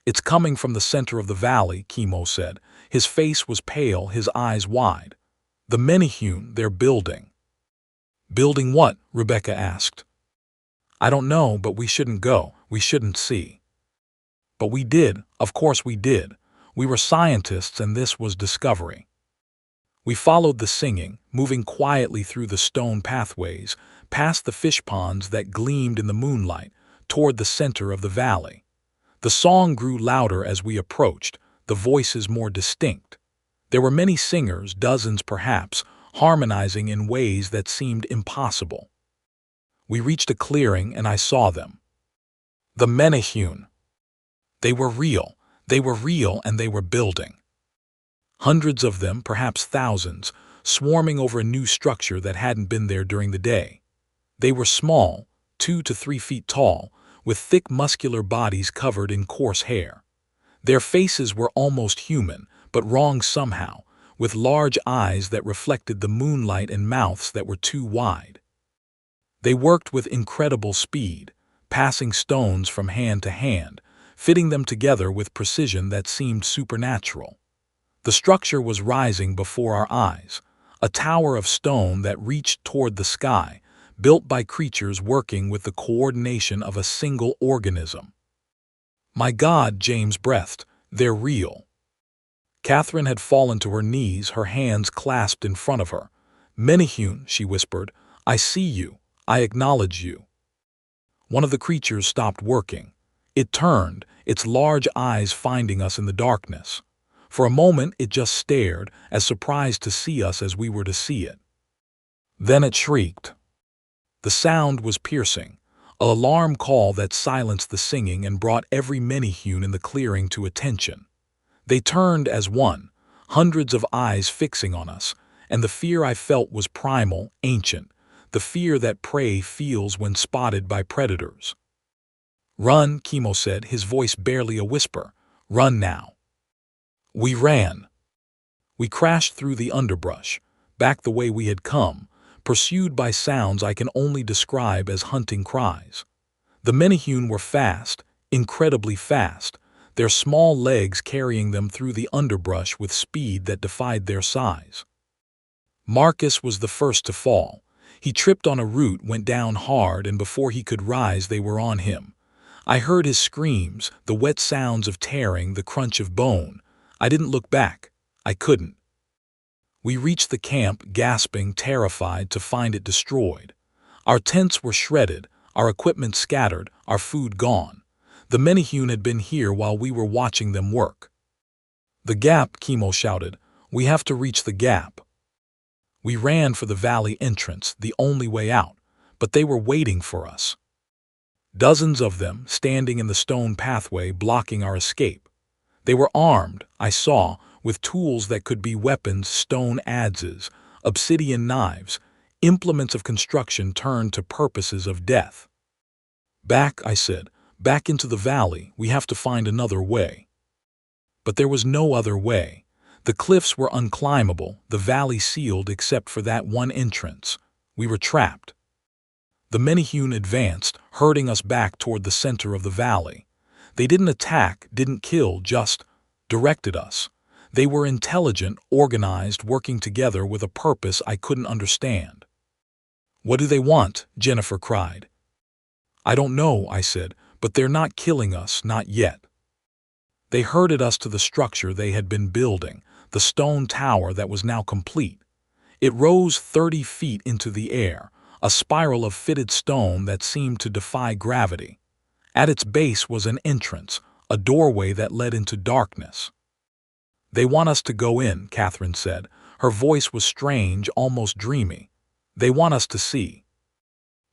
"It's coming from the center of the valley," Kimo said. His face was pale, his eyes wide. "The Menehune, they're building." "Building what?" Rebecca asked. "I don't know, but we shouldn't go. We shouldn't see." But we did. Of course we did. We were scientists, and this was discovery. We followed the singing, moving quietly through the stone pathways, past the fish ponds that gleamed in the moonlight, toward the center of the valley. The song grew louder as we approached, the voices more distinct. There were many singers, dozens perhaps, harmonizing in ways that seemed impossible. We reached a clearing, and I saw them. The Menehune. They were real, and they were building. Hundreds of them, perhaps thousands, swarming over a new structure that hadn't been there during the day. They were small, 2 to 3 feet tall, with thick muscular bodies covered in coarse hair. Their faces were almost human, but wrong somehow, with large eyes that reflected the moonlight and mouths that were too wide. They worked with incredible speed, passing stones from hand to hand, fitting them together with precision that seemed supernatural. The structure was rising before our eyes, a tower of stone that reached toward the sky, built by creatures working with the coordination of a single organism. My God, James breathed, they're real. Catherine had fallen to her knees, her hands clasped in front of her. Menehune, she whispered, I see you. I acknowledge you. One of the creatures stopped working. It turned, its large eyes finding us in the darkness. For a moment it just stared, as surprised to see us as we were to see it. Then it shrieked. The sound was piercing, an alarm call that silenced the singing and brought every Menehune in the clearing to attention. They turned as one, hundreds of eyes fixing on us, and the fear I felt was primal, ancient, the fear that prey feels when spotted by predators. Run, Chemo said, his voice barely a whisper. Run now. We ran. We crashed through the underbrush, back the way we had come, pursued by sounds I can only describe as hunting cries. The Menehune were fast, incredibly fast, their small legs carrying them through the underbrush with speed that defied their size. Marcus was the first to fall. He tripped on a root, went down hard, and before he could rise they were on him. I heard his screams, the wet sounds of tearing, the crunch of bone. I didn't look back. I couldn't. We reached the camp, gasping, terrified, to find it destroyed. Our tents were shredded, our equipment scattered, our food gone. The Menehune had been here while we were watching them work. The gap, Chemo shouted. We have to reach the gap. We ran for the valley entrance, the only way out, but they were waiting for us. Dozens of them, standing in the stone pathway, blocking our escape. They were armed, I saw, with tools that could be weapons, stone adzes, obsidian knives, implements of construction turned to purposes of death. Back, I said, back into the valley, we have to find another way. But there was no other way. The cliffs were unclimbable, the valley sealed except for that one entrance. We were trapped. The Menehune advanced, herding us back toward the center of the valley. They didn't attack, didn't kill, just directed us. They were intelligent, organized, working together with a purpose I couldn't understand. What do they want? Jennifer cried. I don't know, I said, but they're not killing us, not yet. They herded us to the structure they had been building, the stone tower that was now complete. It rose 30 feet into the air, a spiral of fitted stone that seemed to defy gravity. At its base was an entrance, a doorway that led into darkness. They want us to go in, Catherine said. Her voice was strange, almost dreamy. They want us to see.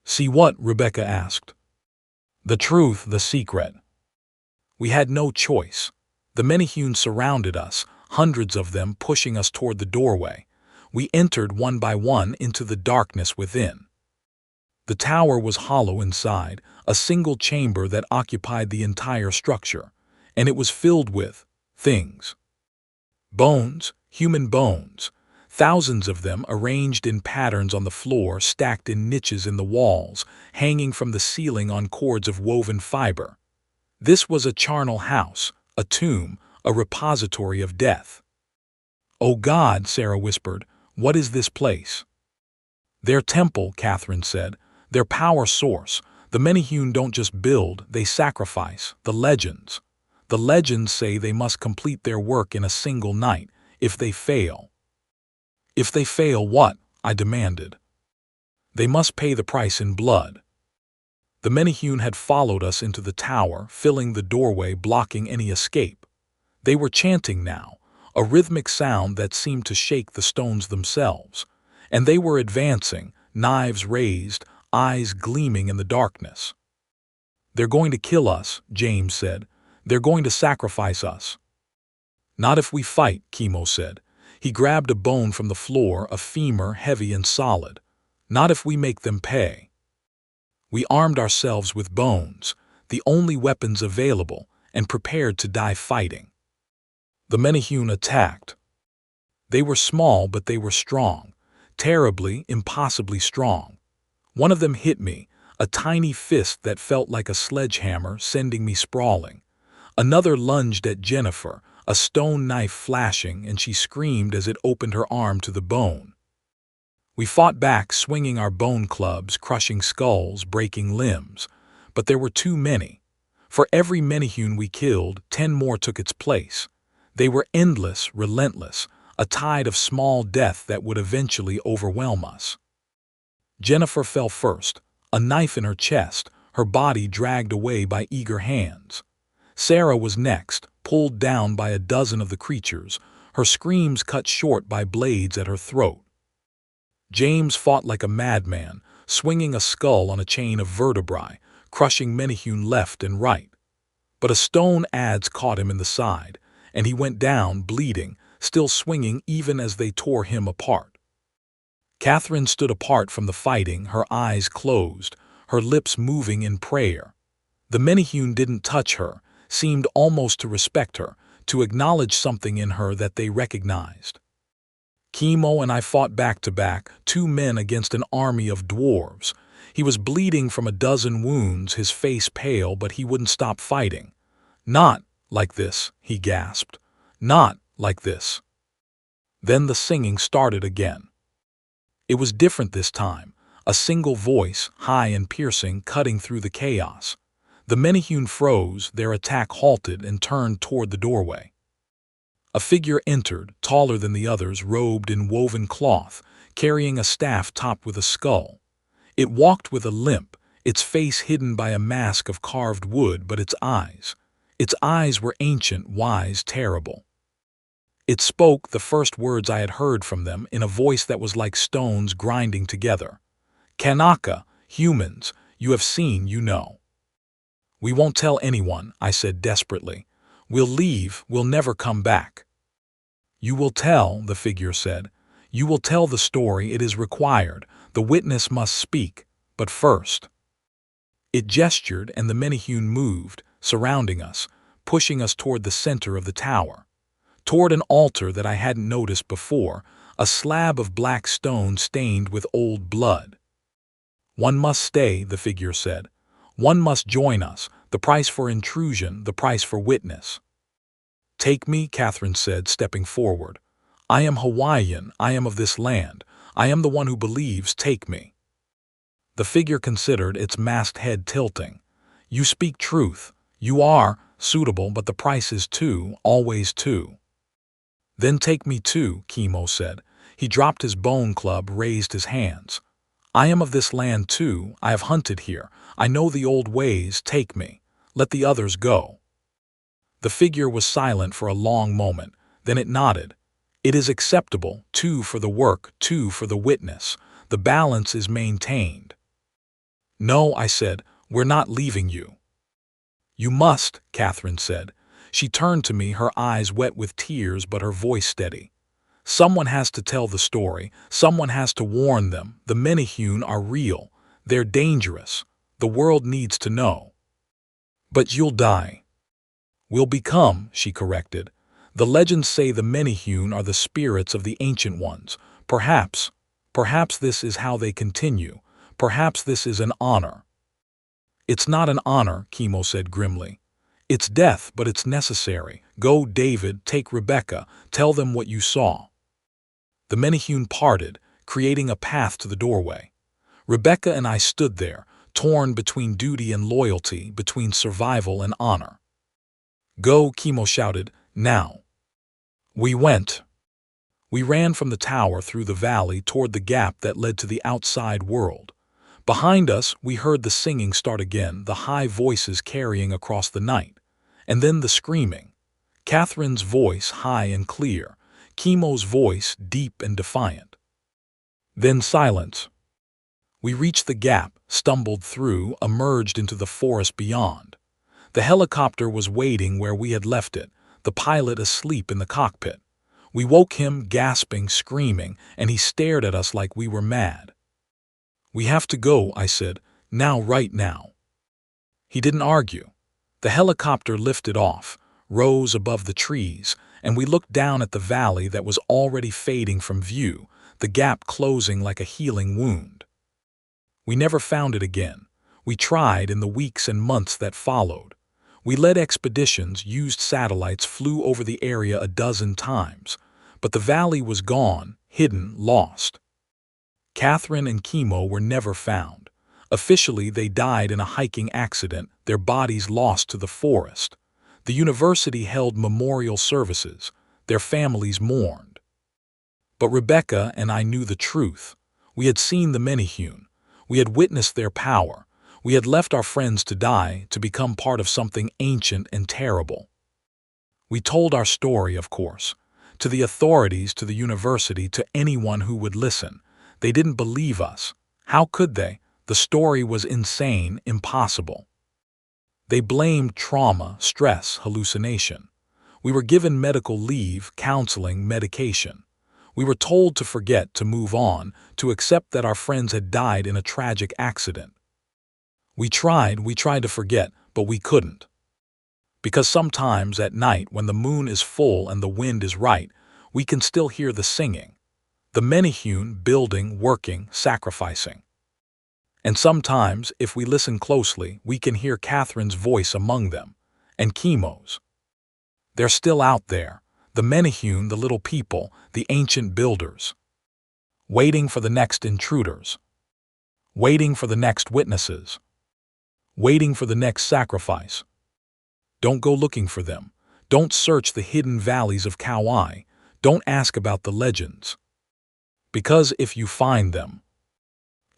See what? Rebecca asked. The truth, the secret. We had no choice. The Menehune surrounded us, hundreds of them pushing us toward the doorway. We entered one by one into the darkness within. The tower was hollow inside, a single chamber that occupied the entire structure, and it was filled with things. Bones, human bones, thousands of them arranged in patterns on the floor, stacked in niches in the walls, hanging from the ceiling on cords of woven fiber. This was a charnel house, a tomb, a repository of death. Oh God, Sarah whispered, what is this place? Their temple, Catherine said, their power source. The Menehune don't just build, they sacrifice. The legends. The legends say they must complete their work in a single night, if they fail. If they fail what? I demanded. They must pay the price in blood. The Menehune had followed us into the tower, filling the doorway, blocking any escape. They were chanting now, a rhythmic sound that seemed to shake the stones themselves. And they were advancing, knives raised, eyes gleaming in the darkness. They're going to kill us, James said. They're going to sacrifice us. Not if we fight, Chemo said. He grabbed a bone from the floor, a femur heavy and solid. Not if we make them pay. We armed ourselves with bones, the only weapons available, and prepared to die fighting. The Menehune attacked. They were small, but they were strong. Terribly, impossibly strong. One of them hit me, a tiny fist that felt like a sledgehammer, sending me sprawling. Another lunged at Jennifer, a stone knife flashing, and she screamed as it opened her arm to the bone. We fought back, swinging our bone clubs, crushing skulls, breaking limbs. But there were too many. For every Menehune we killed, 10 more took its place. They were endless, relentless, a tide of small death that would eventually overwhelm us. Jennifer fell first, a knife in her chest, her body dragged away by eager hands. Sarah was next, pulled down by a dozen of the creatures, her screams cut short by blades at her throat. James fought like a madman, swinging a skull on a chain of vertebrae, crushing Menehune left and right. But a stone adze caught him in the side, and he went down, bleeding, still swinging even as they tore him apart. Catherine stood apart from the fighting, her eyes closed, her lips moving in prayer. The Menehune didn't touch her, seemed almost to respect her, to acknowledge something in her that they recognized. Chemo and I fought back to back, 2 men against an army of dwarves. He was bleeding from a dozen wounds, his face pale, but he wouldn't stop fighting. "Not like this," he gasped. "Not like this." Then the singing started again. It was different this time, a single voice, high and piercing, cutting through the chaos. The Menehune froze, their attack halted, and turned toward the doorway. A figure entered, taller than the others, robed in woven cloth, carrying a staff topped with a skull. It walked with a limp, its face hidden by a mask of carved wood, but its eyes were ancient, wise, terrible. It spoke the first words I had heard from them in a voice that was like stones grinding together. "Kanaka, humans, you have seen, you know." "We won't tell anyone," I said desperately. "We'll leave, we'll never come back." "You will tell," the figure said. "You will tell the story, it is required. The witness must speak. But first." It gestured, and the Menehune moved, surrounding us, pushing us toward the center of the tower. Toward an altar that I hadn't noticed before, a slab of black stone stained with old blood. "One must stay," the figure said. "One must join us, the price for intrusion, the price for witness." "Take me," Catherine said, stepping forward. "I am Hawaiian, I am of this land. I am the one who believes, take me." The figure considered, its masked head tilting. "You speak truth. You are suitable, but the price is 2, always 2. "Then take me too," Chemo said. He dropped his bone club, raised his hands. "I am of this land too, I have hunted here. I know the old ways, take me. Let the others go." The figure was silent for a long moment, then it nodded. "It is acceptable, 2 for the work, 2 for the witness. The balance is maintained." "No," I said, "we're not leaving you." "You must," Catherine said. She turned to me, her eyes wet with tears but her voice steady. "Someone has to tell the story. Someone has to warn them. The Menehune are real. They're dangerous. The world needs to know." "But you'll die." "Will become," she corrected. "The legends say the Menehune are the spirits of the ancient ones. Perhaps this is how they continue. Perhaps this is an honor." "It's not an honor," Chemo said grimly. "It's death, but it's necessary. Go, David, take Rebecca, tell them what you saw." The Menehune parted, creating a path to the doorway. Rebecca and I stood there, torn between duty and loyalty, between survival and honor. "Go," Chemo shouted, "now." We went. We ran from the tower through the valley toward the gap that led to the outside world. Behind us, we heard the singing start again, the high voices carrying across the night. And then the screaming. Catherine's voice high and clear, Chemo's voice deep and defiant. Then silence. We reached the gap, stumbled through, emerged into the forest beyond. The helicopter was waiting where we had left it, the pilot asleep in the cockpit. We woke him, gasping, screaming, and he stared at us like we were mad. "We have to go," I said. "Now, right now." He didn't argue. The helicopter lifted off, rose above the trees, and we looked down at the valley that was already fading from view, the gap closing like a healing wound. We never found it again. We tried in the weeks and months that followed. We led expeditions, used satellites, flew over the area a dozen times. But the valley was gone, hidden, lost. Catherine and Chemo were never found. Officially, they died in a hiking accident, their bodies lost to the forest. The university held memorial services. Their families mourned. But Rebecca and I knew the truth. We had seen the Menehune. We had witnessed their power. We had left our friends to die, to become part of something ancient and terrible. We told our story, of course, to the authorities, to the university, to anyone who would listen. They didn't believe us. How could they? The story was insane, impossible. They blamed trauma, stress, hallucination. We were given medical leave, counseling, medication. We were told to forget, to move on, to accept that our friends had died in a tragic accident. We tried to forget, but we couldn't. Because sometimes at night, when the moon is full and the wind is right, we can still hear the singing. The Menehune building, working, sacrificing. And sometimes, if we listen closely, we can hear Catherine's voice among them, and Chemo's. They're still out there, the Menehune, the little people, the ancient builders. Waiting for the next intruders. Waiting for the next witnesses. Waiting for the next sacrifice. Don't go looking for them. Don't search the hidden valleys of Kauai. Don't ask about the legends. Because if you find them,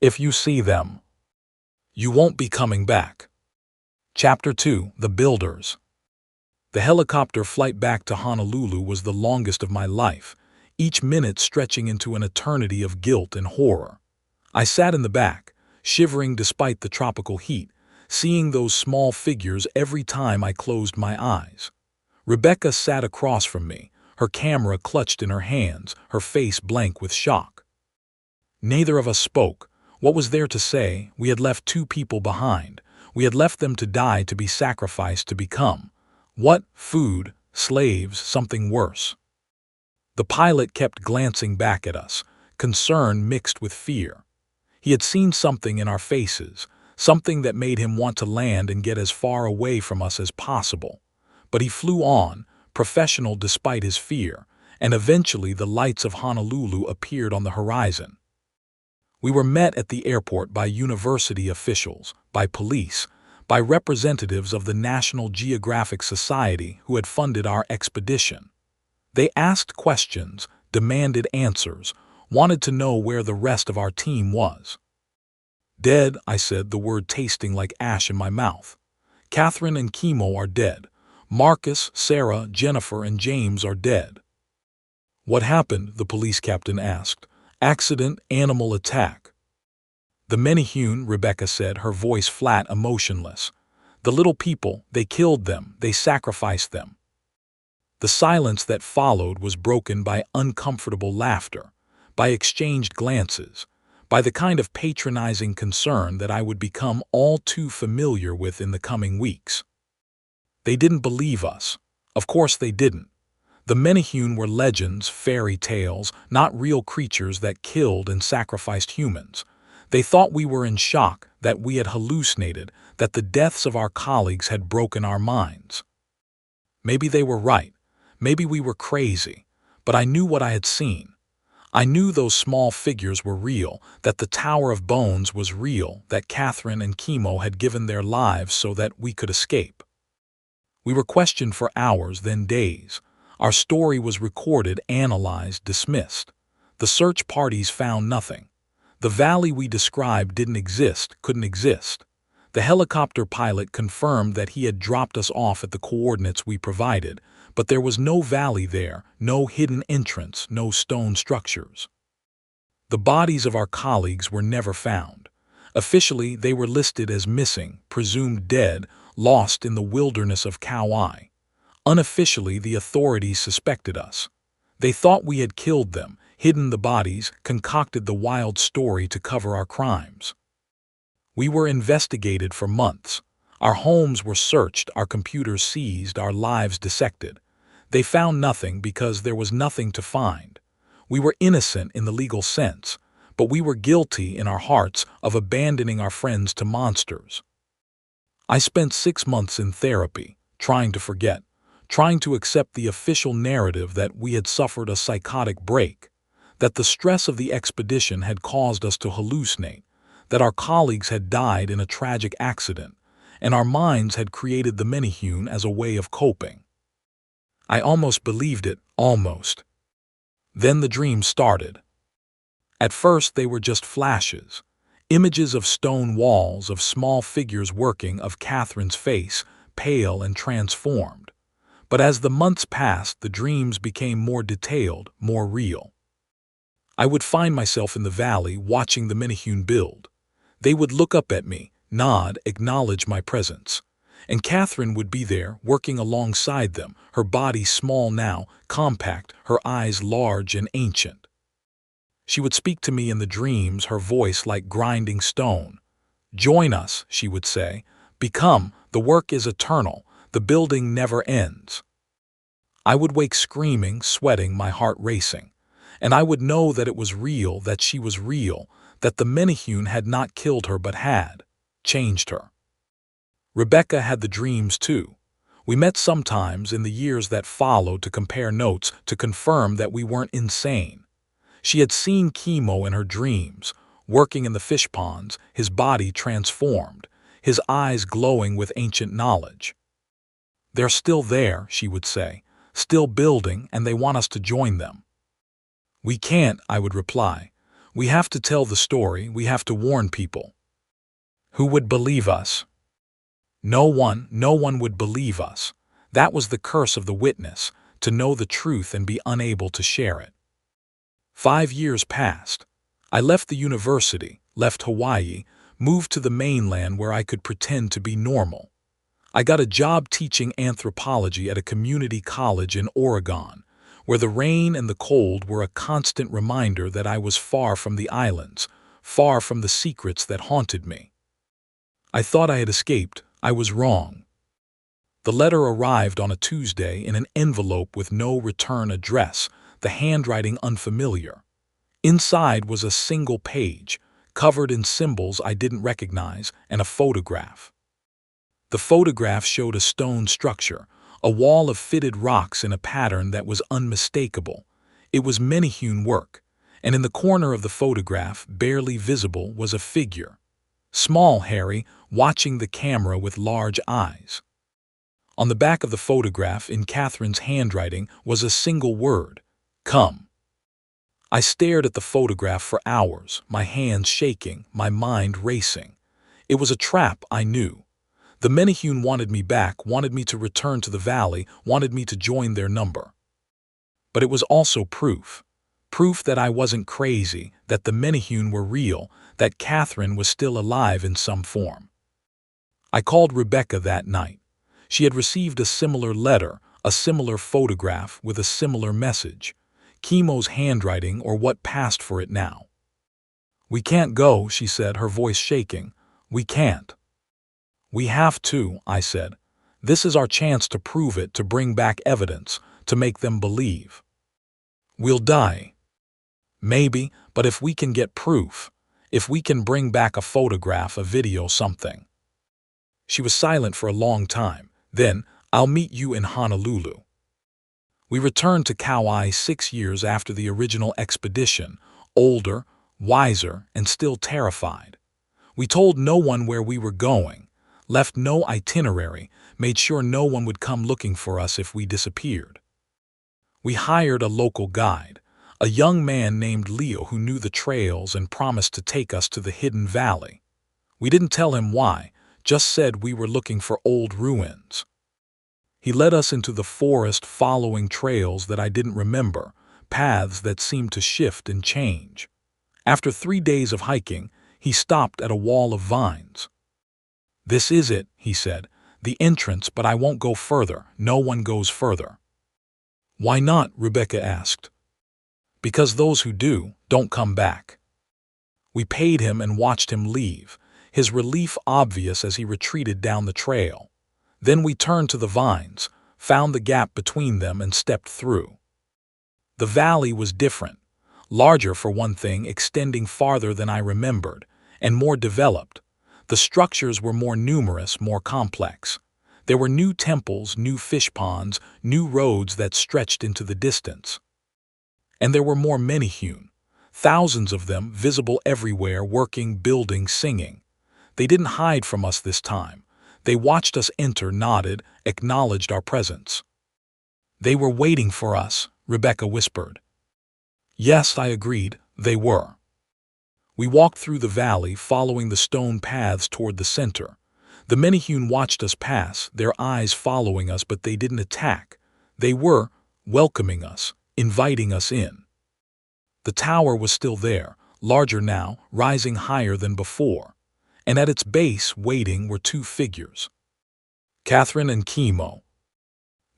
if you see them, you won't be coming back. Chapter 2: The Builders. The helicopter flight back to Honolulu was the longest of my life, each minute stretching into an eternity of guilt and horror. I sat in the back, shivering despite the tropical heat, seeing those small figures every time I closed my eyes. Rebecca sat across from me, her camera clutched in her hands, her face blank with shock. Neither of us spoke. What was there to say? We had left two people behind. We had left them to die, to be sacrificed, to become. What? Food, slaves, something worse. The pilot kept glancing back at us, concern mixed with fear. He had seen something in our faces, something that made him want to land and get as far away from us as possible. But he flew on, professional despite his fear, and eventually the lights of Honolulu appeared on the horizon. We were met at the airport by university officials, by police, by representatives of the National Geographic Society who had funded our expedition. They asked questions, demanded answers, wanted to know where the rest of our team was. Dead, I said, the word tasting like ash in my mouth. Catherine and Chemo are dead. Marcus, Sarah, Jennifer, and James are dead. What happened? The police captain asked. Accident, animal attack. The Menehune, Rebecca said, her voice flat, emotionless. The little people, they killed them, they sacrificed them. The silence that followed was broken by uncomfortable laughter, by exchanged glances, by the kind of patronizing concern that I would become all too familiar with in the coming weeks. They didn't believe us. Of course they didn't. The Menehune were legends, fairy tales, not real creatures that killed and sacrificed humans. They thought we were in shock, that we had hallucinated, that the deaths of our colleagues had broken our minds. Maybe they were right. Maybe we were crazy. But I knew what I had seen. I knew those small figures were real, that the Tower of Bones was real, that Catherine and Chemo had given their lives so that we could escape. We were questioned for hours, then days. Our story was recorded, analyzed, dismissed. The search parties found nothing. The valley we described didn't exist, couldn't exist. The helicopter pilot confirmed that he had dropped us off at the coordinates we provided, but there was no valley there, no hidden entrance, no stone structures. The bodies of our colleagues were never found. Officially, they were listed as missing, presumed dead, lost in the wilderness of Kauai. Unofficially, the authorities suspected us. They thought we had killed them, hidden the bodies, concocted the wild story to cover our crimes. We were investigated for months. Our homes were searched, our computers seized, our lives dissected. They found nothing because there was nothing to find. We were innocent in the legal sense, but we were guilty in our hearts of abandoning our friends to monsters. I spent 6 months in therapy, trying to forget, trying to accept the official narrative that we had suffered a psychotic break, that the stress of the expedition had caused us to hallucinate, that our colleagues had died in a tragic accident, and our minds had created the Menehune as a way of coping. I almost believed it, almost. Then the dreams started. At first they were just flashes, images of stone walls, of small figures working, of Catherine's face, pale and transformed. But as the months passed, the dreams became more detailed, more real. I would find myself in the valley watching the Menehune build. They would look up at me, nod, acknowledge my presence. And Catherine would be there, working alongside them, her body small now, compact, her eyes large and ancient. She would speak to me in the dreams, her voice like grinding stone. "Join us," she would say. "Become, the work is eternal, the building never ends." I would wake screaming, sweating, my heart racing. And I would know that it was real, that she was real, that the Menehune had not killed her but had changed her. Rebecca had the dreams too. We met sometimes in the years that followed to compare notes, to confirm that we weren't insane. She had seen Chemo in her dreams, working in the fish ponds, his body transformed, his eyes glowing with ancient knowledge. "They're still there," she would say, "still building, and they want us to join them." "We can't," I would reply. "We have to tell the story, we have to warn people." Who would believe us? No one would believe us. That was the curse of the witness, to know the truth and be unable to share it. 5 years passed. I left the university, left Hawaii, moved to the mainland where I could pretend to be normal. I got a job teaching anthropology at a community college in Oregon, where the rain and the cold were a constant reminder that I was far from the islands, far from the secrets that haunted me. I thought I had escaped. I was wrong. The letter arrived on a Tuesday in an envelope with no return address, the handwriting unfamiliar. Inside was a single page, covered in symbols I didn't recognize, and a photograph. The photograph showed a stone structure, a wall of fitted rocks in a pattern that was unmistakable. It was Menehune work, and in the corner of the photograph, barely visible, was a figure. Small, hairy, watching the camera with large eyes. On the back of the photograph, in Catherine's handwriting, was a single word: "Come." I stared at the photograph for hours, my hands shaking, my mind racing. It was a trap, I knew. The Menehune wanted me back, wanted me to return to the valley, wanted me to join their number. But it was also proof. Proof that I wasn't crazy, that the Menehune were real, that Catherine was still alive in some form. I called Rebecca that night. She had received a similar letter, a similar photograph with a similar message. Chemo's handwriting, or what passed for it now. "We can't go," she said, her voice shaking. "We can't." "We have to," I said. "This is our chance to prove it, to bring back evidence, to make them believe. We'll die. Maybe, but if we can get proof, if we can bring back a photograph, a video, something." She was silent for a long time. Then, "I'll meet you in Honolulu." We returned to Kauai 6 years after the original expedition, older, wiser, and still terrified. We told no one where we were going, left no itinerary, made sure no one would come looking for us if we disappeared. We hired a local guide, a young man named Leo who knew the trails and promised to take us to the hidden valley. We didn't tell him why, just said we were looking for old ruins. He led us into the forest, following trails that I didn't remember, paths that seemed to shift and change. After 3 days of hiking, he stopped at a wall of vines. "This is it," he said, "the entrance, but I won't go further. No one goes further." "Why not?" Rebecca asked. "Because those who do, don't come back." We paid him and watched him leave, his relief obvious as he retreated down the trail. Then we turned to the vines, found the gap between them, and stepped through. The valley was different, larger for one thing, extending farther than I remembered, and more developed. The structures were more numerous, more complex. There were new temples, new fish ponds, new roads that stretched into the distance. And there were more Menehune, thousands of them, visible everywhere, working, building, singing. They didn't hide from us this time. They watched us enter, nodded, acknowledged our presence. "They were waiting for us," Rebecca whispered. "Yes," I agreed, "they were." We walked through the valley, following the stone paths toward the center. The Menehune watched us pass, their eyes following us, but they didn't attack. They were welcoming us, inviting us in. The tower was still there, larger now, rising higher than before. And at its base, waiting, were two figures. Catherine and Chemo.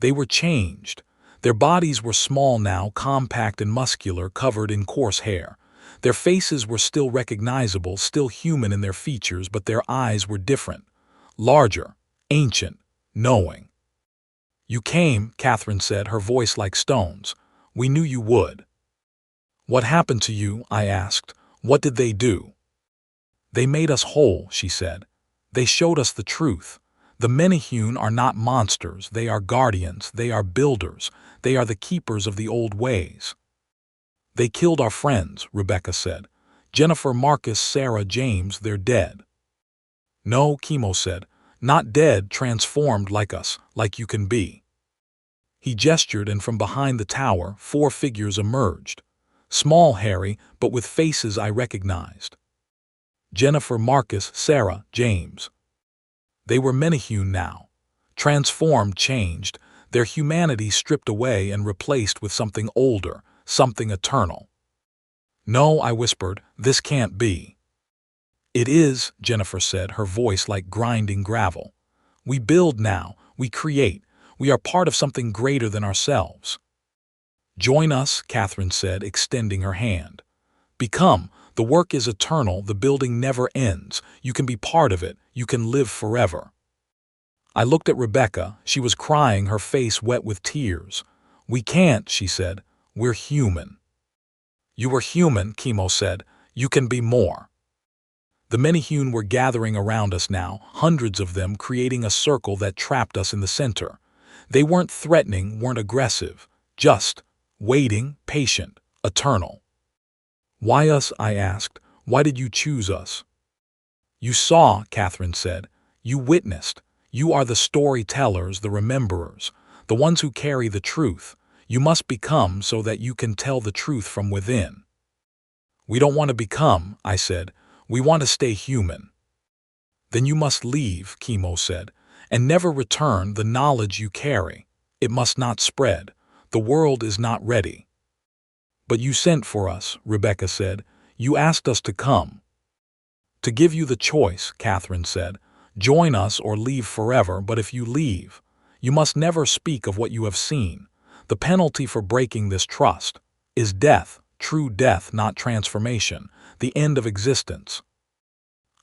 They were changed. Their bodies were small now, compact and muscular, covered in coarse hair. Their faces were still recognizable, still human in their features, but their eyes were different. Larger, ancient, knowing. "You came," Catherine said, her voice like stones. "We knew you would." "What happened to you?" I asked. "What did they do?" "They made us whole," she said. "They showed us the truth. The Menehune are not monsters, they are guardians, they are builders, they are the keepers of the old ways." "They killed our friends," Rebecca said. "Jennifer, Marcus, Sarah, James, they're dead." "No," Chemo said. "Not dead, transformed like us, like you can be." He gestured, and from behind the tower, 4 figures emerged. Small, hairy, but with faces I recognized. Jennifer, Marcus, Sarah, James. They were Menehune now. Transformed, changed, their humanity stripped away and replaced with something older, something eternal. "No," I whispered, "this can't be." "It is," Jennifer said, her voice like grinding gravel. "We build now, we create, we are part of something greater than ourselves." "Join us," Catherine said, extending her hand. "Become, the work is eternal, the building never ends, you can be part of it, you can live forever." I looked at Rebecca, she was crying, her face wet with tears. "We can't," she said, "we're human." "You are human," Chemo said, "you can be more." The Menehune were gathering around us now, hundreds of them, creating a circle that trapped us in the center. They weren't threatening, weren't aggressive, just waiting, patient, eternal. "Why us?" I asked. "Why did you choose us?" "You saw," Catherine said. "You witnessed. You are the storytellers, the rememberers, the ones who carry the truth. You must become so that you can tell the truth from within." "We don't want to become," I said. "We want to stay human." "Then you must leave," Chemo said, "and never return the knowledge you carry. It must not spread. The world is not ready." "But you sent for us," Rebecca said. "You asked us to come." "To give you the choice," Catherine said. "Join us or leave forever, but if you leave, you must never speak of what you have seen. The penalty for breaking this trust is death, true death, not transformation, the end of existence."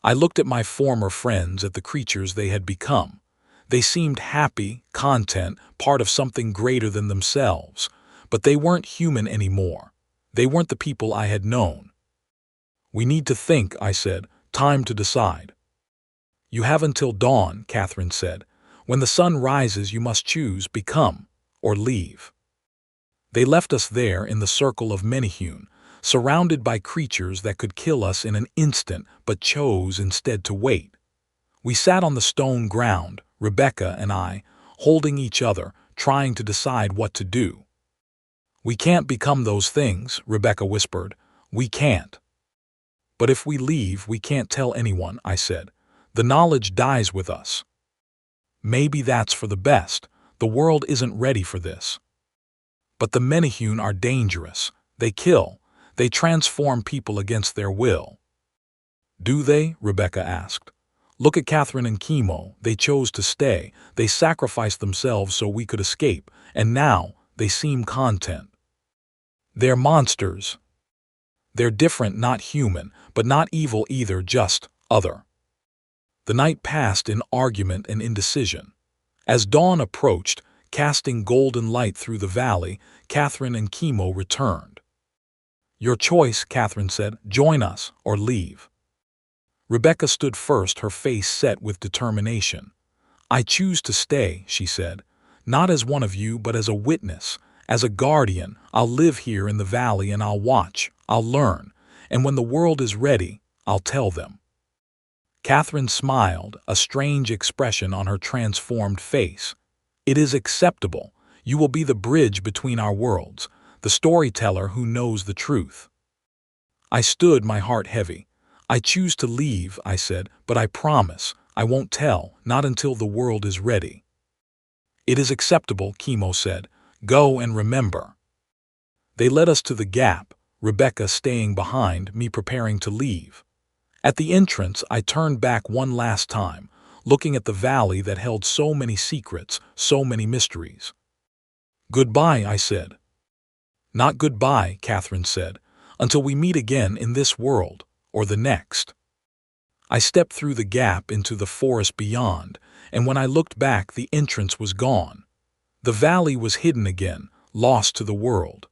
I looked at my former friends, at the creatures they had become. They seemed happy, content, part of something greater than themselves. But they weren't human anymore. They weren't the people I had known. "We need to think," I said. "Time to decide." "You have until dawn," Catherine said. "When the sun rises, you must choose, become or leave." They left us there in the circle of Menehune, surrounded by creatures that could kill us in an instant, but chose instead to wait. We sat on the stone ground, Rebecca and I, holding each other, trying to decide what to do. "We can't become those things," Rebecca whispered. "We can't." "But if we leave, we can't tell anyone," I said. "The knowledge dies with us." "Maybe that's for the best. The world isn't ready for this." "But the Menehune are dangerous. They kill. They transform people against their will." "Do they?" Rebecca asked. "Look at Catherine and Chemo. They chose to stay. They sacrificed themselves so we could escape, and now they seem content." "They're monsters." "They're different, not human, but not evil either, just other." The night passed in argument and indecision. As dawn approached, casting golden light through the valley, Catherine and Chemo returned. "Your choice," Catherine said. "Join us or leave." Rebecca stood first, her face set with determination. "I choose to stay," she said. "Not as one of you, but as a witness, as a guardian. I'll live here in the valley and I'll watch, I'll learn, and when the world is ready, I'll tell them." Catherine smiled, a strange expression on her transformed face. It is acceptable. You will be the bridge between our worlds, the storyteller who knows the truth. I stood, my heart heavy. I choose to leave, I said, but I promise, I won't tell, not until the world is ready. It is acceptable, Chemo said. Go and remember. They led us to the gap, Rebecca staying behind, me preparing to leave. At the entrance, I turned back one last time, looking at the valley that held so many secrets, so many mysteries. Goodbye, I said. Not goodbye, Catherine said, until we meet again in this world, or the next. I stepped through the gap into the forest beyond, and when I looked back, the entrance was gone. The valley was hidden again, lost to the world.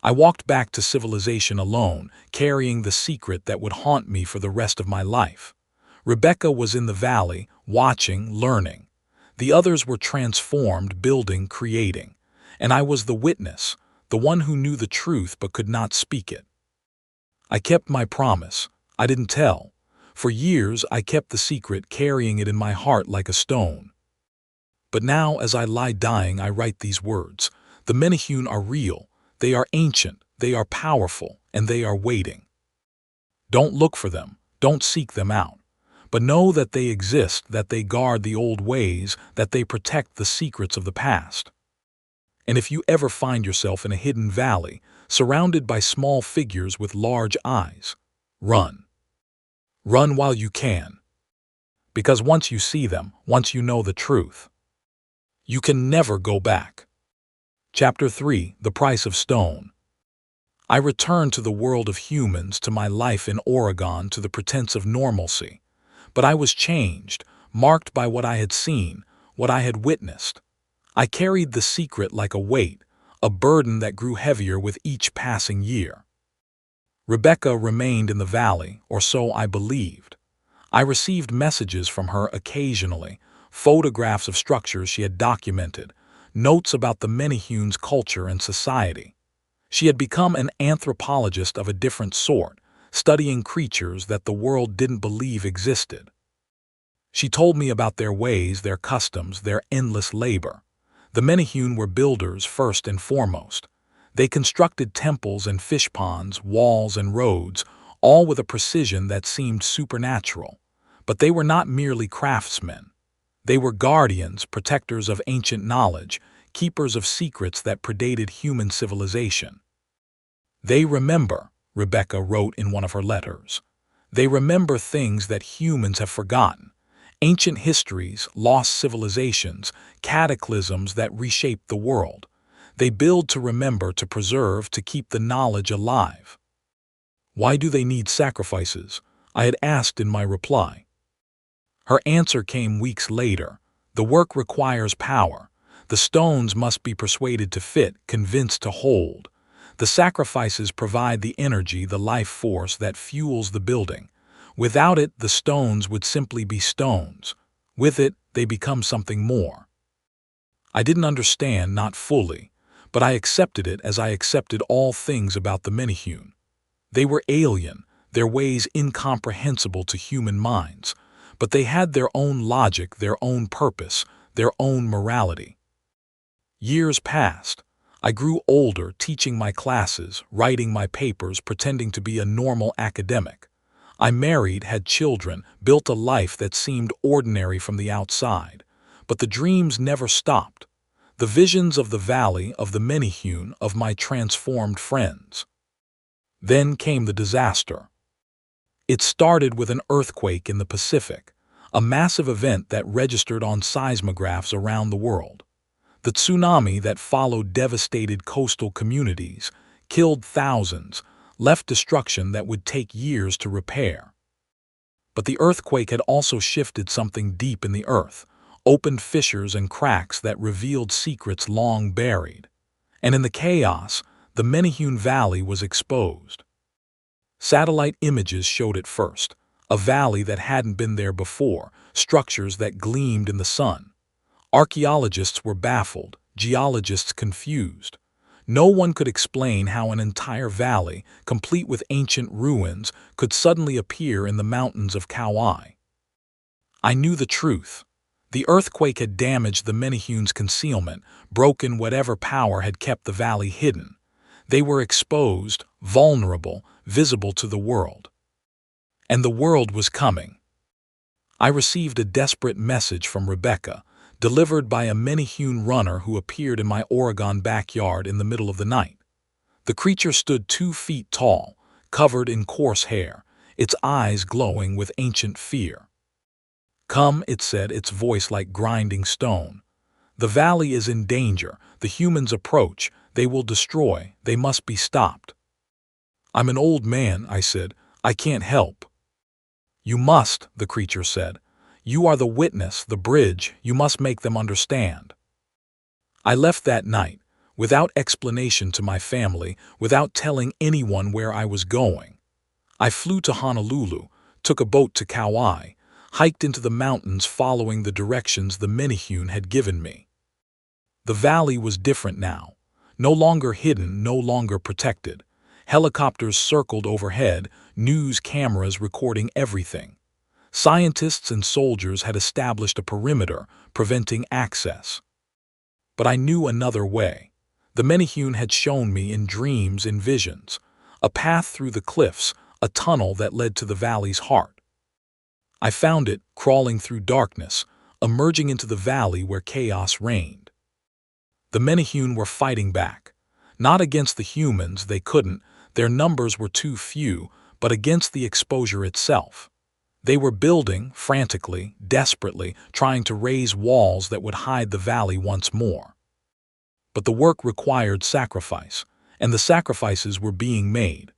I walked back to civilization alone, carrying the secret that would haunt me for the rest of my life. Rebecca was in the valley, watching, learning. The others were transformed, building, creating. And I was the witness, the one who knew the truth but could not speak it. I kept my promise. I didn't tell. For years, I kept the secret, carrying it in my heart like a stone. But now, as I lie dying, I write these words. The Menehune are real. They are ancient, they are powerful, and they are waiting. Don't look for them, don't seek them out, but know that they exist, that they guard the old ways, that they protect the secrets of the past. And if you ever find yourself in a hidden valley, surrounded by small figures with large eyes, run. Run while you can. Because once you see them, once you know the truth, you can never go back. Chapter 3: The Price of Stone. I returned to the world of humans, to my life in Oregon, to the pretense of normalcy. But I was changed, marked by what I had seen, what I had witnessed. I carried the secret like a weight, a burden that grew heavier with each passing year. Rebecca remained in the valley, or so I believed. I received messages from her occasionally, photographs of structures she had documented, notes about the Menehune's culture and society. She had become an anthropologist of a different sort, studying creatures that the world didn't believe existed. She told me about their ways, their customs, their endless labor. The Menehune were builders first and foremost. They constructed temples and fish ponds, walls and roads, all with a precision that seemed supernatural. But they were not merely craftsmen. They were guardians, protectors of ancient knowledge, keepers of secrets that predated human civilization. They remember, Rebecca wrote in one of her letters. They remember things that humans have forgotten. Ancient histories, lost civilizations, cataclysms that reshaped the world. They build to remember, to preserve, to keep the knowledge alive. Why do they need sacrifices? I had asked in my reply. Her answer came weeks later. The work requires power. The stones must be persuaded to fit, convinced to hold. The sacrifices provide the energy, the life force that fuels the building. Without it, the stones would simply be stones. With it, they become something more. I didn't understand, not fully, but I accepted it as I accepted all things about the Menehune. They were alien, their ways incomprehensible to human minds, but they had their own logic, their own purpose, their own morality. Years passed. I grew older, teaching my classes, writing my papers, pretending to be a normal academic. I married, had children, built a life that seemed ordinary from the outside. But the dreams never stopped. The visions of the valley, of the Menehune, of my transformed friends. Then came the disaster. It started with an earthquake in the Pacific, a massive event that registered on seismographs around the world. The tsunami that followed devastated coastal communities, killed thousands, left destruction that would take years to repair. But the earthquake had also shifted something deep in the earth, opened fissures and cracks that revealed secrets long buried. And in the chaos, the Menehune Valley was exposed. Satellite images showed it first, a valley that hadn't been there before, structures that gleamed in the sun. Archaeologists were baffled, geologists confused. No one could explain how an entire valley, complete with ancient ruins, could suddenly appear in the mountains of Kauai. I knew the truth. The earthquake had damaged the Menehune's concealment, broken whatever power had kept the valley hidden. They were exposed, vulnerable, visible to the world. And the world was coming. I received a desperate message from Rebecca, delivered by a Menehune runner who appeared in my Oregon backyard in the middle of the night. The creature stood 2 feet tall, covered in coarse hair, its eyes glowing with ancient fear. "Come," it said, its voice like grinding stone. "The valley is in danger. The humans approach. They will destroy. They must be stopped." "I'm an old man," I said. "I can't help." "You must," the creature said. "You are the witness, the bridge. You must make them understand." I left that night, without explanation to my family, without telling anyone where I was going. I flew to Honolulu, took a boat to Kauai, hiked into the mountains following the directions the Menehune had given me. The valley was different now. No longer hidden, no longer protected. Helicopters circled overhead, news cameras recording everything. Scientists and soldiers had established a perimeter, preventing access. But I knew another way. The Menehune had shown me in dreams and visions. A path through the cliffs, a tunnel that led to the valley's heart. I found it, crawling through darkness, emerging into the valley where chaos reigned. The Menehune were fighting back. Not against the humans, they couldn't, their numbers were too few, but against the exposure itself. They were building, frantically, desperately, trying to raise walls that would hide the valley once more. But the work required sacrifice, and the sacrifices were being made.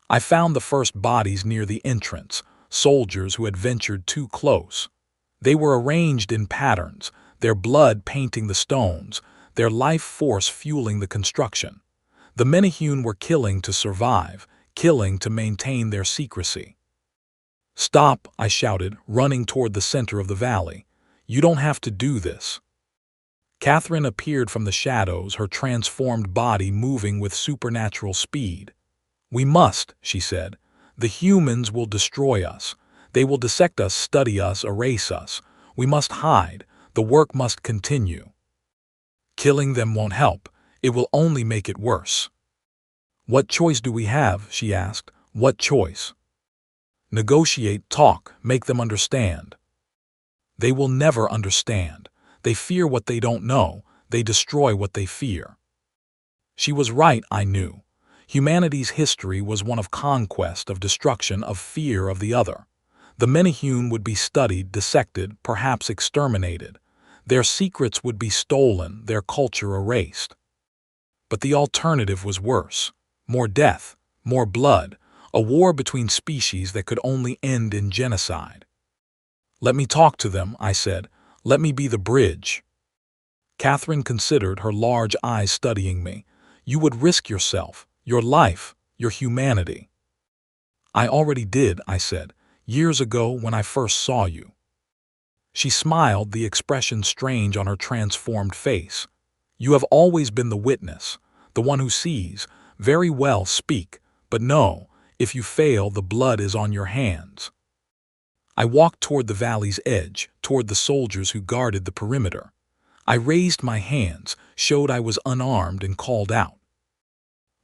I found the first bodies near the entrance, soldiers who had ventured too close. They were arranged in patterns, their blood painting the stones, their life force fueling the construction. The Menehune were killing to survive, killing to maintain their secrecy. "Stop," I shouted, running toward the center of the valley. "You don't have to do this." Catherine appeared from the shadows, her transformed body moving with supernatural speed. "We must," she said. "The humans will destroy us. They will dissect us, study us, erase us. We must hide. The work must continue." "Killing them won't help. It will only make it worse." "What choice do we have?" she asked. "What choice?" "Negotiate, talk, make them understand." "They will never understand. They fear what they don't know. They destroy what they fear." She was right, I knew. Humanity's history was one of conquest, of destruction, of fear of the other. The Menehune would be studied, dissected, perhaps exterminated. Their secrets would be stolen, their culture erased. But the alternative was worse. More death, more blood, a war between species that could only end in genocide. "Let me talk to them," I said. "Let me be the bridge." Catherine considered, her large eyes studying me. "You would risk yourself, your life, your humanity." "I already did," I said, "years ago when I first saw you." She smiled, the expression strange on her transformed face. "You have always been the witness, the one who sees. Very well, speak, but no, if you fail, the blood is on your hands." I walked toward the valley's edge, toward the soldiers who guarded the perimeter. I raised my hands, showed I was unarmed, and called out.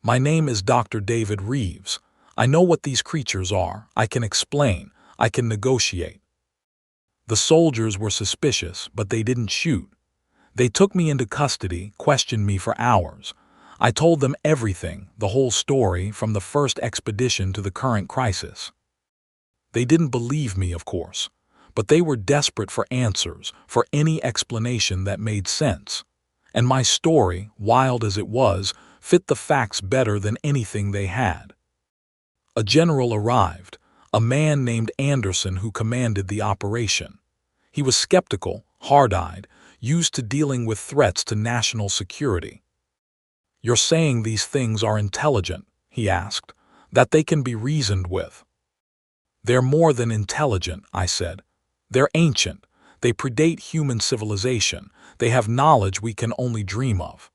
"My name is Dr. David Reeves. I know what these creatures are. I can explain. I can negotiate." The soldiers were suspicious, but they didn't shoot. They took me into custody, questioned me for hours. I told them everything, the whole story, from the first expedition to the current crisis. They didn't believe me, of course, but they were desperate for answers, for any explanation that made sense. And my story, wild as it was, fit the facts better than anything they had. A general arrived, a man named Anderson who commanded the operation. He was skeptical, hard-eyed, used to dealing with threats to national security. "You're saying these things are intelligent?" he asked. "That they can be reasoned with?" "They're more than intelligent," I said. "They're ancient. They predate human civilization. They have knowledge we can only dream of."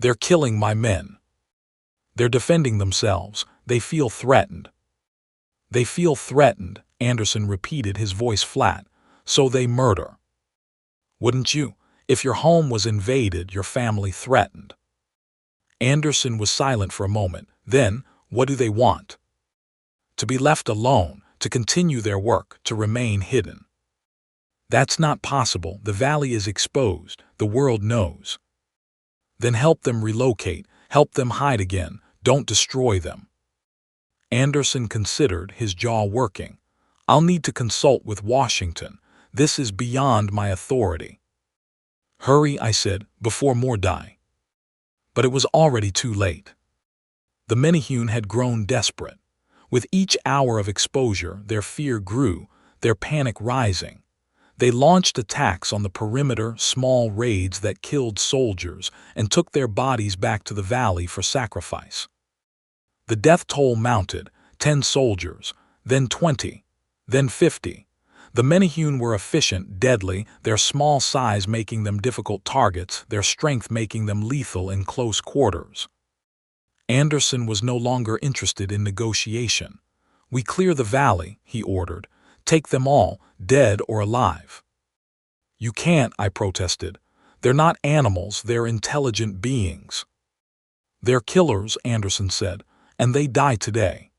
They're killing my men. They're defending themselves. They feel threatened. They feel threatened, Anderson repeated, his voice flat. So they murder. Wouldn't you? If your home was invaded, your family threatened. Anderson was silent for a moment. Then, what do they want? To be left alone, to continue their work, to remain hidden. That's not possible. The valley is exposed. The world knows. Then help them relocate. Help them hide again. Don't destroy them. Anderson considered, his jaw working. I'll need to consult with Washington. This is beyond my authority. Hurry, I said, before more die. But it was already too late. The Menehune had grown desperate. With each hour of exposure, their fear grew, their panic rising. They launched attacks on the perimeter, small raids that killed soldiers and took their bodies back to the valley for sacrifice. The death toll mounted, 10 soldiers, then 20, then 50. The Menehune were efficient, deadly, their small size making them difficult targets, their strength making them lethal in close quarters. Anderson was no longer interested in negotiation. We clear the valley, he ordered. Take them all, dead or alive. You can't, I protested. They're not animals, they're intelligent beings. They're killers, Anderson said, and they die today.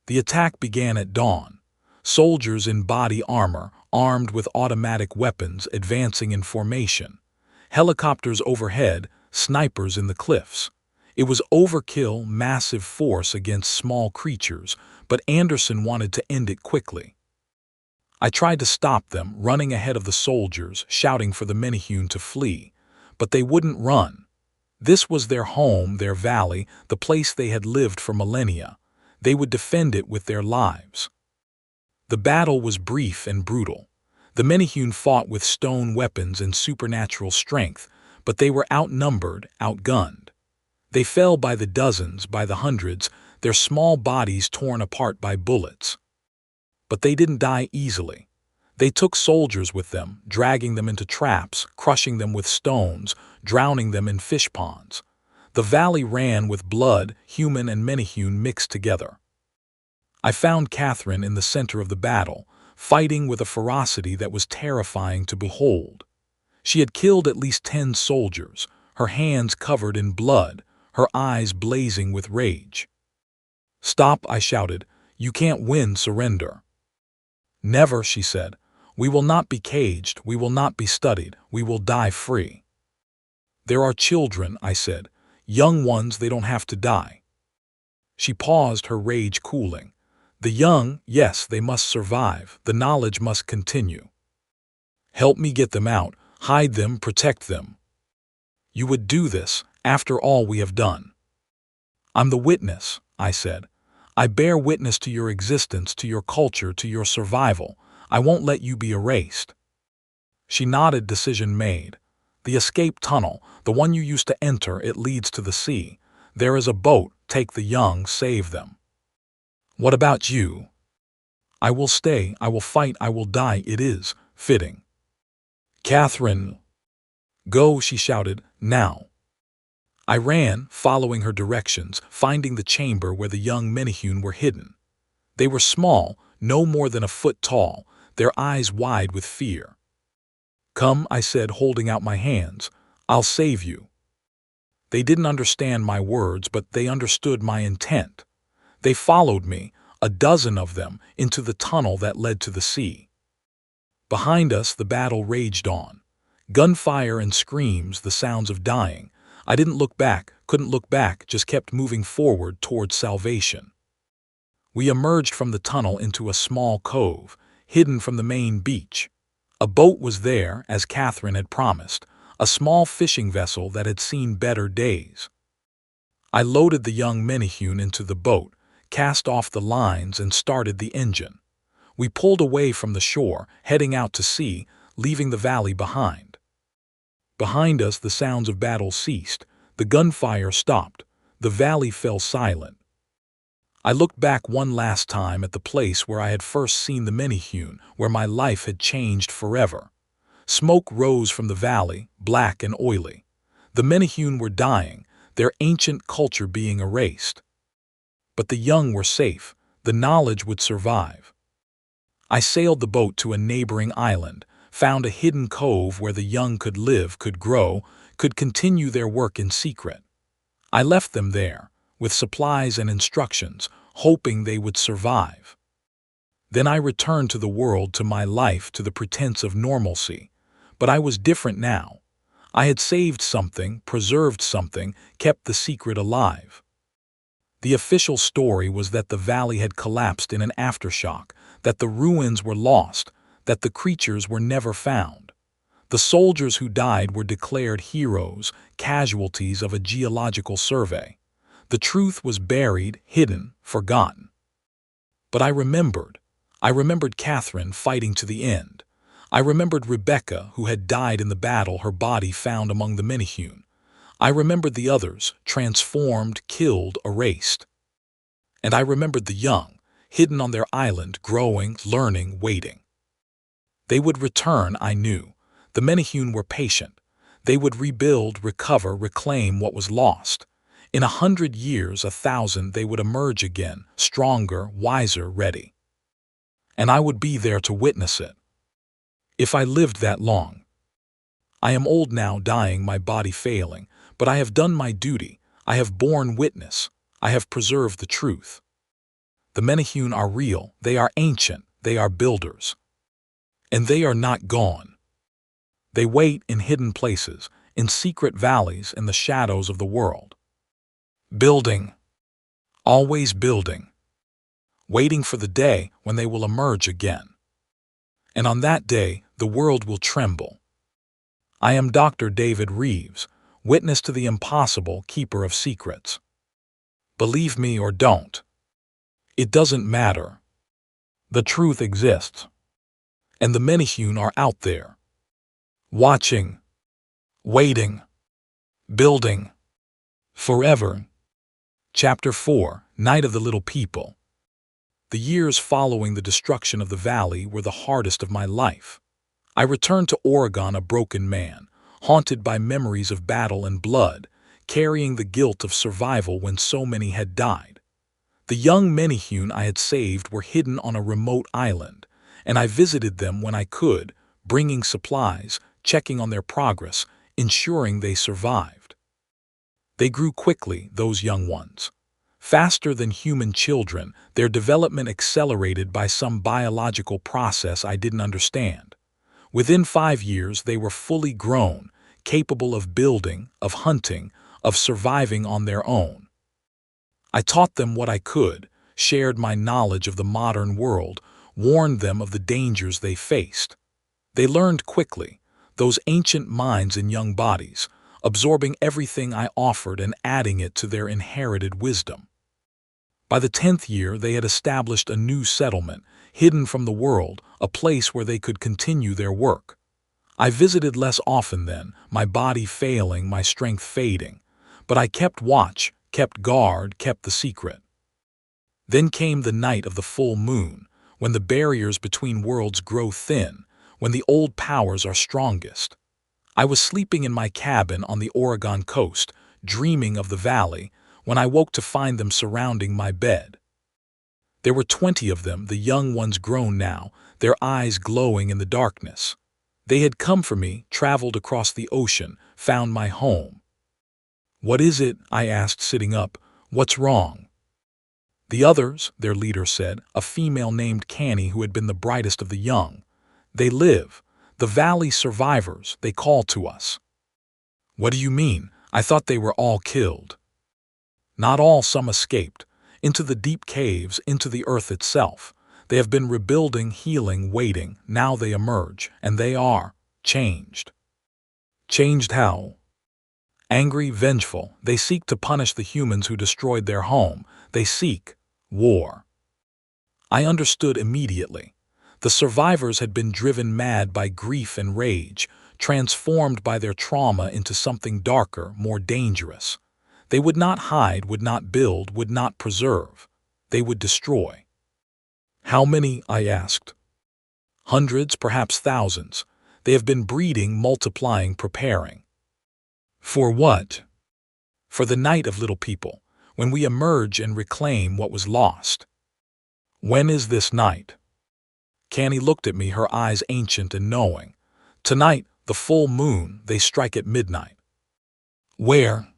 The attack began at dawn. Soldiers in body armor, armed with automatic weapons, advancing in formation. Helicopters overhead, snipers in the cliffs. It was overkill, massive force against small creatures, but Anderson wanted to end it quickly. I tried to stop them, running ahead of the soldiers, shouting for the Menehune to flee. But they wouldn't run. This was their home, their valley, the place they had lived for millennia. They would defend it with their lives. The battle was brief and brutal. The Menehune fought with stone weapons and supernatural strength, but they were outnumbered, outgunned. They fell by the dozens, by the hundreds, their small bodies torn apart by bullets. But they didn't die easily. They took soldiers with them, dragging them into traps, crushing them with stones, drowning them in fish ponds. The valley ran with blood, human and Menehune mixed together. I found Catherine in the center of the battle, fighting with a ferocity that was terrifying to behold. She had killed at least 10 soldiers, her hands covered in blood, her eyes blazing with rage. Stop, I shouted. You can't win, surrender. Never, she said. We will not be caged, we will not be studied, we will die free. There are children, I said. Young ones, they don't have to die. She paused, her rage cooling. The young, yes, they must survive. The knowledge must continue. Help me get them out, hide them, protect them. You would do this, after all we have done. I'm the witness, I said. I bear witness to your existence, to your culture, to your survival. I won't let you be erased. She nodded, decision made. The escape tunnel, the one you used to enter, it leads to the sea. There is a boat, take the young, save them. What about you? I will stay, I will fight, I will die, it is fitting. Catherine. Go, she shouted, now. I ran, following her directions, finding the chamber where the young Menehune were hidden. They were small, no more than a foot tall, their eyes wide with fear. Come, I said, holding out my hands. I'll save you. They didn't understand my words, but they understood my intent. They followed me, a dozen of them, into the tunnel that led to the sea. Behind us, the battle raged on. Gunfire and screams, the sounds of dying. I didn't look back, couldn't look back, just kept moving forward towards salvation. We emerged from the tunnel into a small cove, hidden from the main beach. A boat was there, as Catherine had promised, a small fishing vessel that had seen better days. I loaded the young Menehune into the boat, cast off the lines and started the engine. We pulled away from the shore, heading out to sea, leaving the valley behind. Behind us, the sounds of battle ceased. The gunfire stopped. The valley fell silent. I looked back one last time at the place where I had first seen the Menehune, where my life had changed forever. Smoke rose from the valley, black and oily. The Menehune were dying, their ancient culture being erased. But the young were safe, the knowledge would survive. I sailed the boat to a neighboring island, found a hidden cove where the young could live, could grow, could continue their work in secret. I left them there, with supplies and instructions, hoping they would survive. Then I returned to the world, to my life, to the pretense of normalcy. But I was different now. I had saved something, preserved something, kept the secret alive. The official story was that the valley had collapsed in an aftershock, that the ruins were lost, that the creatures were never found. The soldiers who died were declared heroes, casualties of a geological survey. The truth was buried, hidden, forgotten. But I remembered. I remembered Catherine fighting to the end. I remembered Rebecca, who had died in the battle, her body found among the Menehune. I remembered the others, transformed, killed, erased. And I remembered the young, hidden on their island, growing, learning, waiting. They would return, I knew. The Menehune were patient. They would rebuild, recover, reclaim what was lost. In 100 years, 1,000, they would emerge again, stronger, wiser, ready. And I would be there to witness it. If I lived that long. I am old now, dying, my body failing, but I have done my duty. I have borne witness. I have preserved the truth. The Menehune are real, they are ancient, they are builders. And they are not gone. They wait in hidden places, in secret valleys, in the shadows of the world. Building. Always building. Waiting for the day when they will emerge again. And on that day, the world will tremble. I am Dr. David Reeves, witness to the impossible, keeper of secrets. Believe me or don't. It doesn't matter. The truth exists. And the Menehune are out there. Watching. Waiting. Building. Forever. Chapter 4, Night of the Little People. The years following the destruction of the valley were the hardest of my life. I returned to Oregon a broken man, haunted by memories of battle and blood, carrying the guilt of survival when so many had died. The young Menehune I had saved were hidden on a remote island, and I visited them when I could, bringing supplies, checking on their progress, ensuring they survived. They grew quickly, those young ones. Faster than human children, their development accelerated by some biological process I didn't understand. Within 5 years, they were fully grown, capable of building, of hunting, of surviving on their own. I taught them what I could, shared my knowledge of the modern world, warned them of the dangers they faced. They learned quickly, those ancient minds in young bodies, absorbing everything I offered and adding it to their inherited wisdom. By the 10th year, they had established a new settlement, hidden from the world, a place where they could continue their work. I visited less often then, my body failing, my strength fading. But I kept watch, kept guard, kept the secret. Then came the night of the full moon, when the barriers between worlds grow thin, when the old powers are strongest. I was sleeping in my cabin on the Oregon coast, dreaming of the valley, when I woke to find them surrounding my bed. There were 20 of them, the young ones grown now, their eyes glowing in the darkness. They had come for me, traveled across the ocean, found my home. "What is it?" I asked, sitting up. "What's wrong?" "The others," their leader said, a female named Canny who had been the brightest of the young. "They live. The valley survivors, they call to us." "What do you mean? I thought they were all killed." "Not all, some escaped. Into the deep caves, into the earth itself. They have been rebuilding, healing, waiting. Now they emerge, and they are changed." "Changed how?" "Angry, vengeful. They seek to punish the humans who destroyed their home. They seek war." I understood immediately. The survivors had been driven mad by grief and rage, transformed by their trauma into something darker, more dangerous. They would not hide, would not build, would not preserve. They would destroy. "How many?" I asked. "Hundreds, perhaps thousands. They have been breeding, multiplying, preparing." For what? For the night of little people, when we emerge and reclaim what was lost. When is this night? Canny looked at me, her eyes ancient and knowing. Tonight, the full moon, they strike at midnight. Where?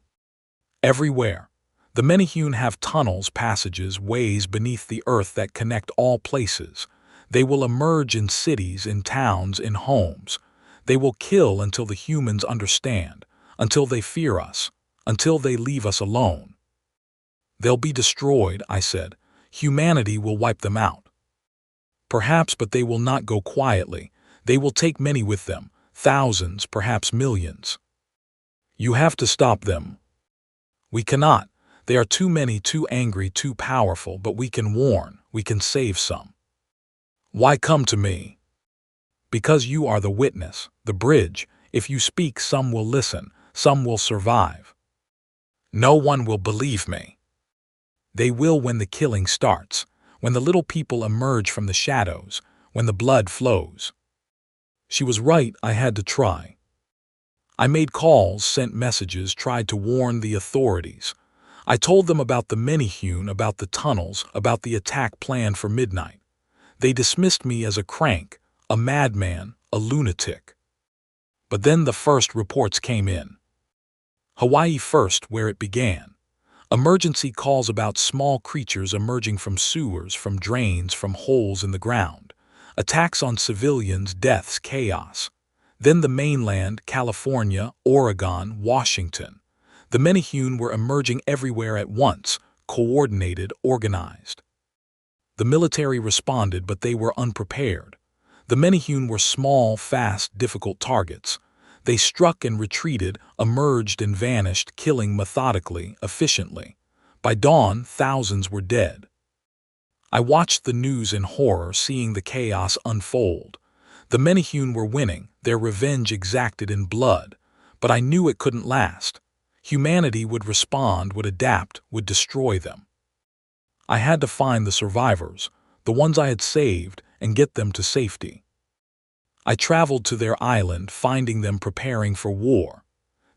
Everywhere. The Menehune have tunnels, passages, ways beneath the earth that connect all places. They will emerge in cities, in towns, in homes. They will kill until the humans understand, until they fear us, until they leave us alone. They'll be destroyed, I said. Humanity will wipe them out. Perhaps, but they will not go quietly. They will take many with them, thousands, perhaps millions. You have to stop them. We cannot. They are too many, too angry, too powerful, but we can warn, we can save some. Why come to me? Because you are the witness, the bridge. If you speak, some will listen, some will survive. No one will believe me. They will when the killing starts, when the little people emerge from the shadows, when the blood flows. She was right, I had to try. I made calls, sent messages, tried to warn the authorities. I told them about the Menehune, about the tunnels, about the attack planned for midnight. They dismissed me as a crank, a madman, a lunatic. But then the first reports came in. Hawaii first, where it began. Emergency calls about small creatures emerging from sewers, from drains, from holes in the ground. Attacks on civilians, deaths, chaos. Then the mainland, California, Oregon, Washington. The Menehune were emerging everywhere at once, coordinated, organized. The military responded, but they were unprepared. The Menehune were small, fast, difficult targets. They struck and retreated, emerged and vanished, killing methodically, efficiently. By dawn, thousands were dead. I watched the news in horror, seeing the chaos unfold. The Menehune were winning, their revenge exacted in blood. But I knew it couldn't last. Humanity would respond, would adapt, would destroy them. I had to find the survivors, the ones I had saved, and get them to safety. I traveled to their island, finding them preparing for war.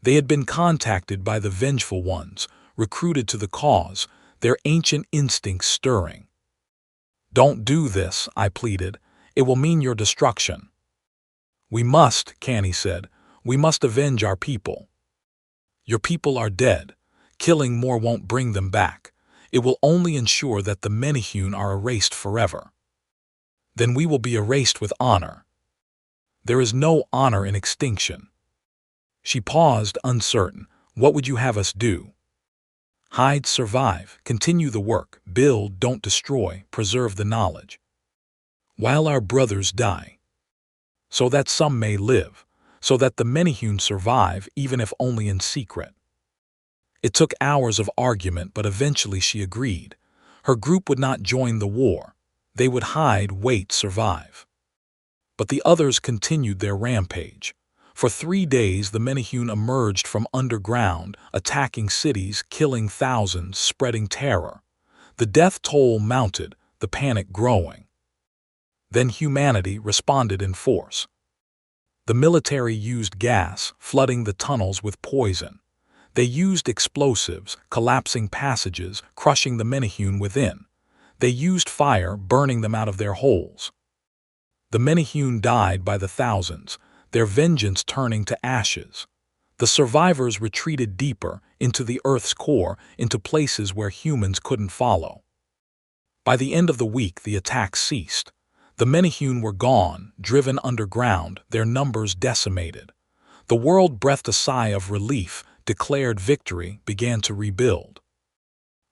They had been contacted by the vengeful ones, recruited to the cause, their ancient instincts stirring. Don't do this, I pleaded. It will mean your destruction. We must, Canny said. We must avenge our people. Your people are dead. Killing more won't bring them back. It will only ensure that the Menehune are erased forever. Then we will be erased with honor. There is no honor in extinction. She paused, uncertain. What would you have us do? Hide, survive, continue the work, build, don't destroy, preserve the knowledge. While our brothers die. So that some may live, so that the Menehune survive, even if only in secret. It took hours of argument, but eventually she agreed. Her group would not join the war. They would hide, wait, survive. But the others continued their rampage. For 3 days the Menehune emerged from underground, attacking cities, killing thousands, spreading terror. The death toll mounted, the panic growing. Then humanity responded in force. The military used gas, flooding the tunnels with poison. They used explosives, collapsing passages, crushing the Menehune within. They used fire, burning them out of their holes. The Menehune died by the thousands, their vengeance turning to ashes. The survivors retreated deeper, into the Earth's core, into places where humans couldn't follow. By the end of the week, the attacks ceased. The Menehune were gone, driven underground, their numbers decimated. The world breathed a sigh of relief, declared victory, began to rebuild.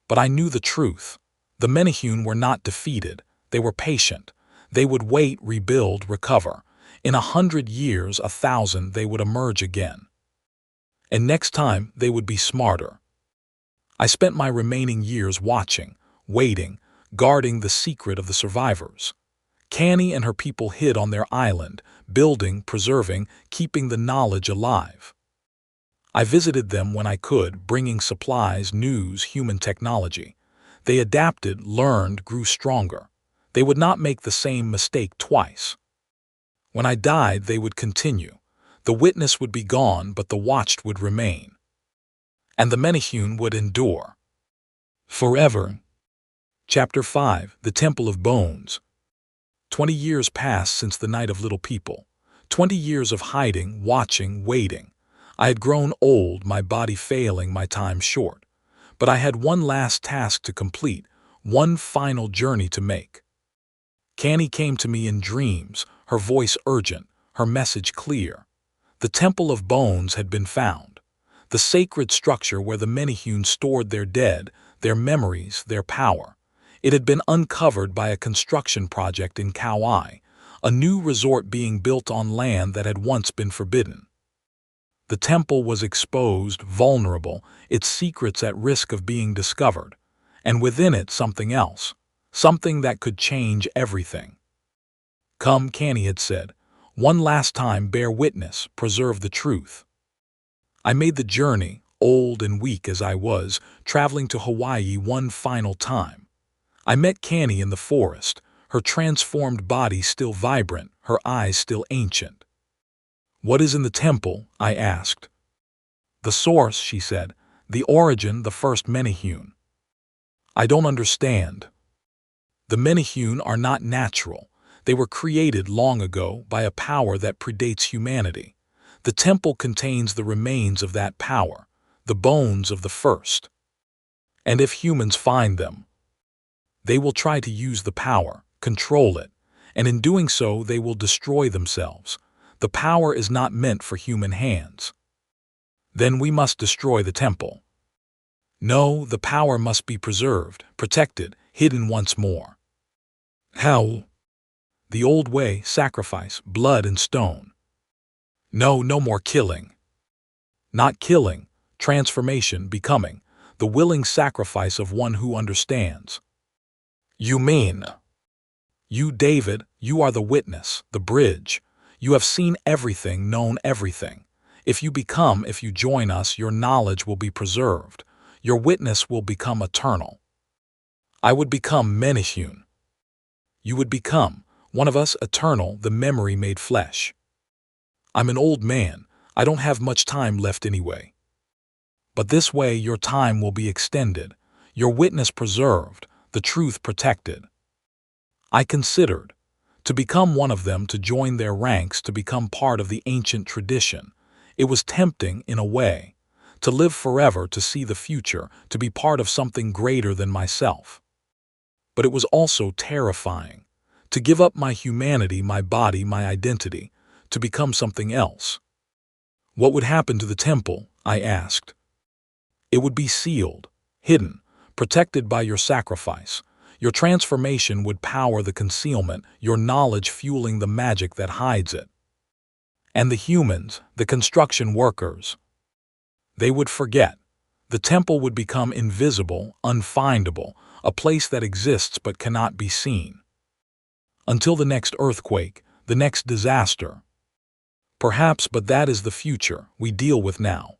But I knew the truth. The Menehune were not defeated. They were patient. They would wait, rebuild, recover. In 100 years, 1,000, they would emerge again. And next time, they would be smarter. I spent my remaining years watching, waiting, guarding the secret of the survivors. Canny and her people hid on their island, building, preserving, keeping the knowledge alive. I visited them when I could, bringing supplies, news, human technology. They adapted, learned, grew stronger. They would not make the same mistake twice. When I died, they would continue. The witness would be gone, but the watched would remain. And the Menehune would endure. Forever. Chapter 5. The Temple of Bones. 20 years passed since the night of little people. 20 years of hiding, watching, waiting. I had grown old, my body failing, my time short. But I had one last task to complete, one final journey to make. Canny came to me in dreams, her voice urgent, her message clear. The Temple of Bones had been found. The sacred structure where the Menehune stored their dead, their memories, their power. It had been uncovered by a construction project in Kauai, a new resort being built on land that had once been forbidden. The temple was exposed, vulnerable, its secrets at risk of being discovered, and within it something else, something that could change everything. Come, Canny had said, one last time bear witness, preserve the truth. I made the journey, old and weak as I was, traveling to Hawaii one final time. I met Canny in the forest, her transformed body still vibrant, her eyes still ancient. What is in the temple? I asked. The source, she said, the origin, the first Menehune. I don't understand. The Menehune are not natural. They were created long ago by a power that predates humanity. The temple contains the remains of that power, the bones of the first. And if humans find them, they will try to use the power, control it, and in doing so they will destroy themselves. The power is not meant for human hands. Then we must destroy the temple. No, the power must be preserved, protected, hidden once more. How? The old way, sacrifice, blood and stone. No, no more killing. Not killing, transformation, becoming, the willing sacrifice of one who understands. You mean? You, David, you are the witness, the bridge. You have seen everything, known everything. If you join us, your knowledge will be preserved. Your witness will become eternal. I would become Menehune. You would become, one of us, eternal, the memory made flesh. I'm an old man. I don't have much time left anyway. But this way your time will be extended, your witness preserved, the truth protected. I considered to become one of them, to join their ranks, to become part of the ancient tradition. It was tempting in a way, to live forever, to see the future, to be part of something greater than myself. But it was also terrifying, to give up my humanity, my body, my identity, to become something else. What would happen to the temple? I asked. It would be sealed, hidden, protected by your sacrifice. Your transformation would power the concealment, your knowledge fueling the magic that hides it. And the humans, the construction workers, they would forget. The temple would become invisible, unfindable, a place that exists but cannot be seen. Until the next earthquake, the next disaster. Perhaps, but that is the future we deal with now.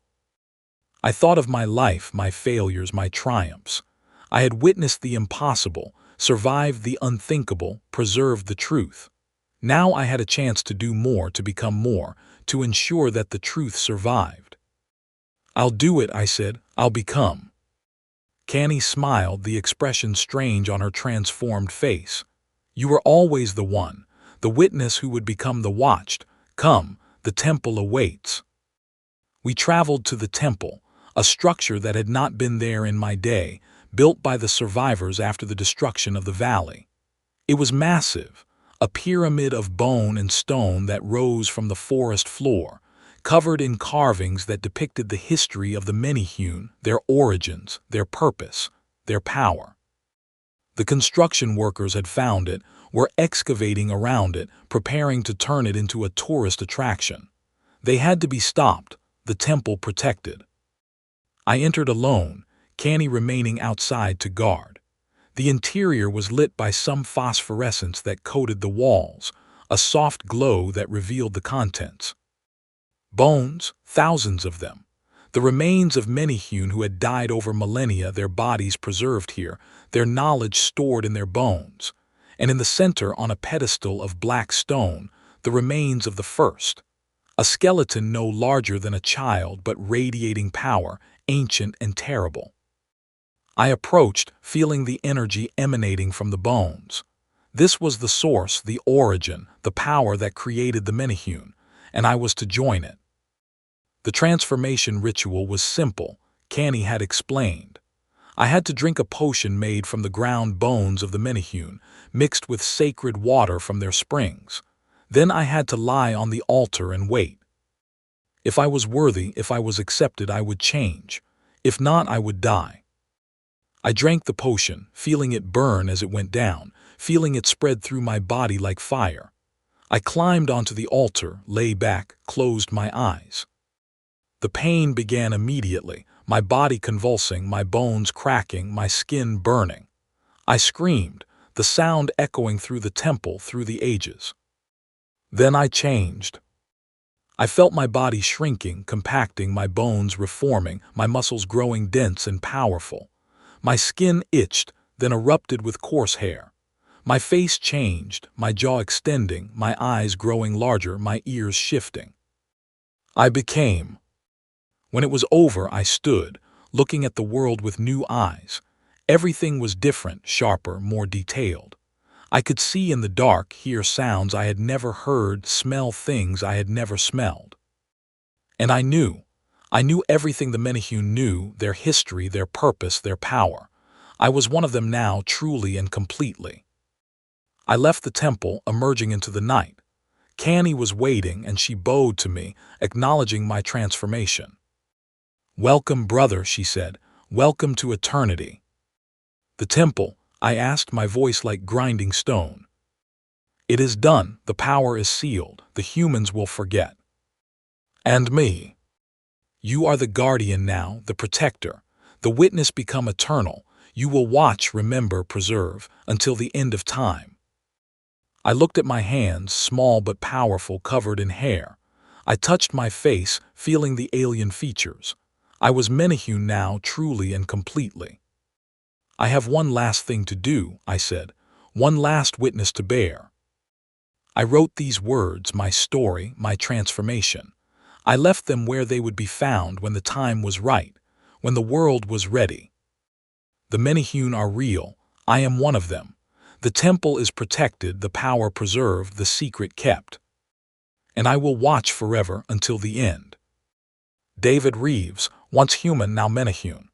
I thought of my life, my failures, my triumphs. I had witnessed the impossible, survived the unthinkable, preserved the truth. Now I had a chance to do more, to become more, to ensure that the truth survived. I'll do it, I said. I'll become. Canny smiled, the expression strange on her transformed face. You were always the one, the witness who would become the watched. Come, the temple awaits. We traveled to the temple, a structure that had not been there in my day, built by the survivors after the destruction of the valley. It was massive, a pyramid of bone and stone that rose from the forest floor, covered in carvings that depicted the history of the Menehune, their origins, their purpose, their power. The construction workers had found it, were excavating around it, preparing to turn it into a tourist attraction. They had to be stopped, the temple protected. I entered alone, Canny remaining outside to guard. The interior was lit by some phosphorescence that coated the walls, a soft glow that revealed the contents. Bones, thousands of them. The remains of Menehune who had died over millennia, their bodies preserved here, their knowledge stored in their bones. And in the center, on a pedestal of black stone, the remains of the first. A skeleton no larger than a child but radiating power, ancient and terrible. I approached, feeling the energy emanating from the bones. This was the source, the origin, the power that created the Menehune, and I was to join it. The transformation ritual was simple, Canny had explained. I had to drink a potion made from the ground bones of the Menehune, mixed with sacred water from their springs. Then I had to lie on the altar and wait. If I was worthy, if I was accepted, I would change. If not, I would die. I drank the potion, feeling it burn as it went down, feeling it spread through my body like fire. I climbed onto the altar, lay back, closed my eyes. The pain began immediately, my body convulsing, my bones cracking, my skin burning. I screamed, the sound echoing through the temple, through the ages. Then I changed. I felt my body shrinking, compacting, my bones reforming, my muscles growing dense and powerful. My skin itched, then erupted with coarse hair. My face changed, my jaw extending, my eyes growing larger, my ears shifting. I became. When it was over, I stood, looking at the world with new eyes. Everything was different, sharper, more detailed. I could see in the dark, hear sounds I had never heard, smell things I had never smelled. And I knew everything the Menehune knew, their history, their purpose, their power. I was one of them now, truly and completely. I left the temple, emerging into the night. Canny was waiting, and she bowed to me, acknowledging my transformation. "Welcome, brother," she said. "Welcome to eternity." "The temple?" I asked, my voice like grinding stone. "It is done. The power is sealed. The humans will forget." "And me?" "You are the guardian now, the protector. The witness become eternal. You will watch, remember, preserve, until the end of time." I looked at my hands, small but powerful, covered in hair. I touched my face, feeling the alien features. I was Menehune now, truly and completely. "I have one last thing to do," I said, "one last witness to bear." I wrote these words, my story, my transformation. I left them where they would be found when the time was right, when the world was ready. The Menehune are real. I am one of them. The temple is protected, the power preserved, the secret kept. And I will watch forever until the end. David Reeves, once human, now Menehune.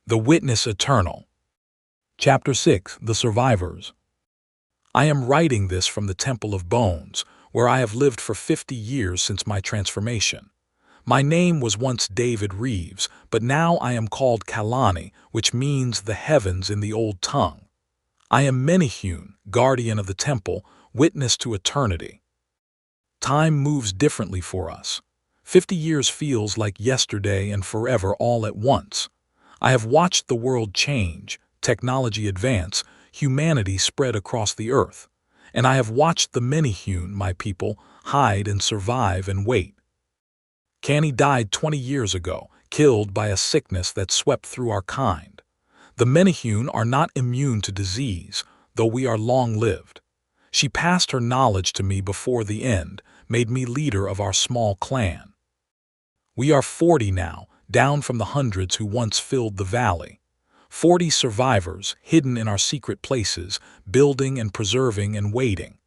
The Witness Eternal. Chapter 6. The Survivors. I am writing this from the Temple of Bones, where I have lived for 50 years since my transformation. My name was once David Reeves, but now I am called Kalani, which means the heavens in the old tongue. I am Menehune, guardian of the temple, witness to eternity. Time moves differently for us. 50 years feels like yesterday and forever all at once. I have watched the world change, technology advance, humanity spread across the earth. And I have watched the Menehune, my people, hide and survive and wait. Canny died 20 years ago, killed by a sickness that swept through our kind. The Menehune are not immune to disease, though we are long-lived. She passed her knowledge to me before the end, made me leader of our small clan. We are 40 now, down from the hundreds who once filled the valley. 40 survivors, hidden in our secret places, building and preserving and waiting.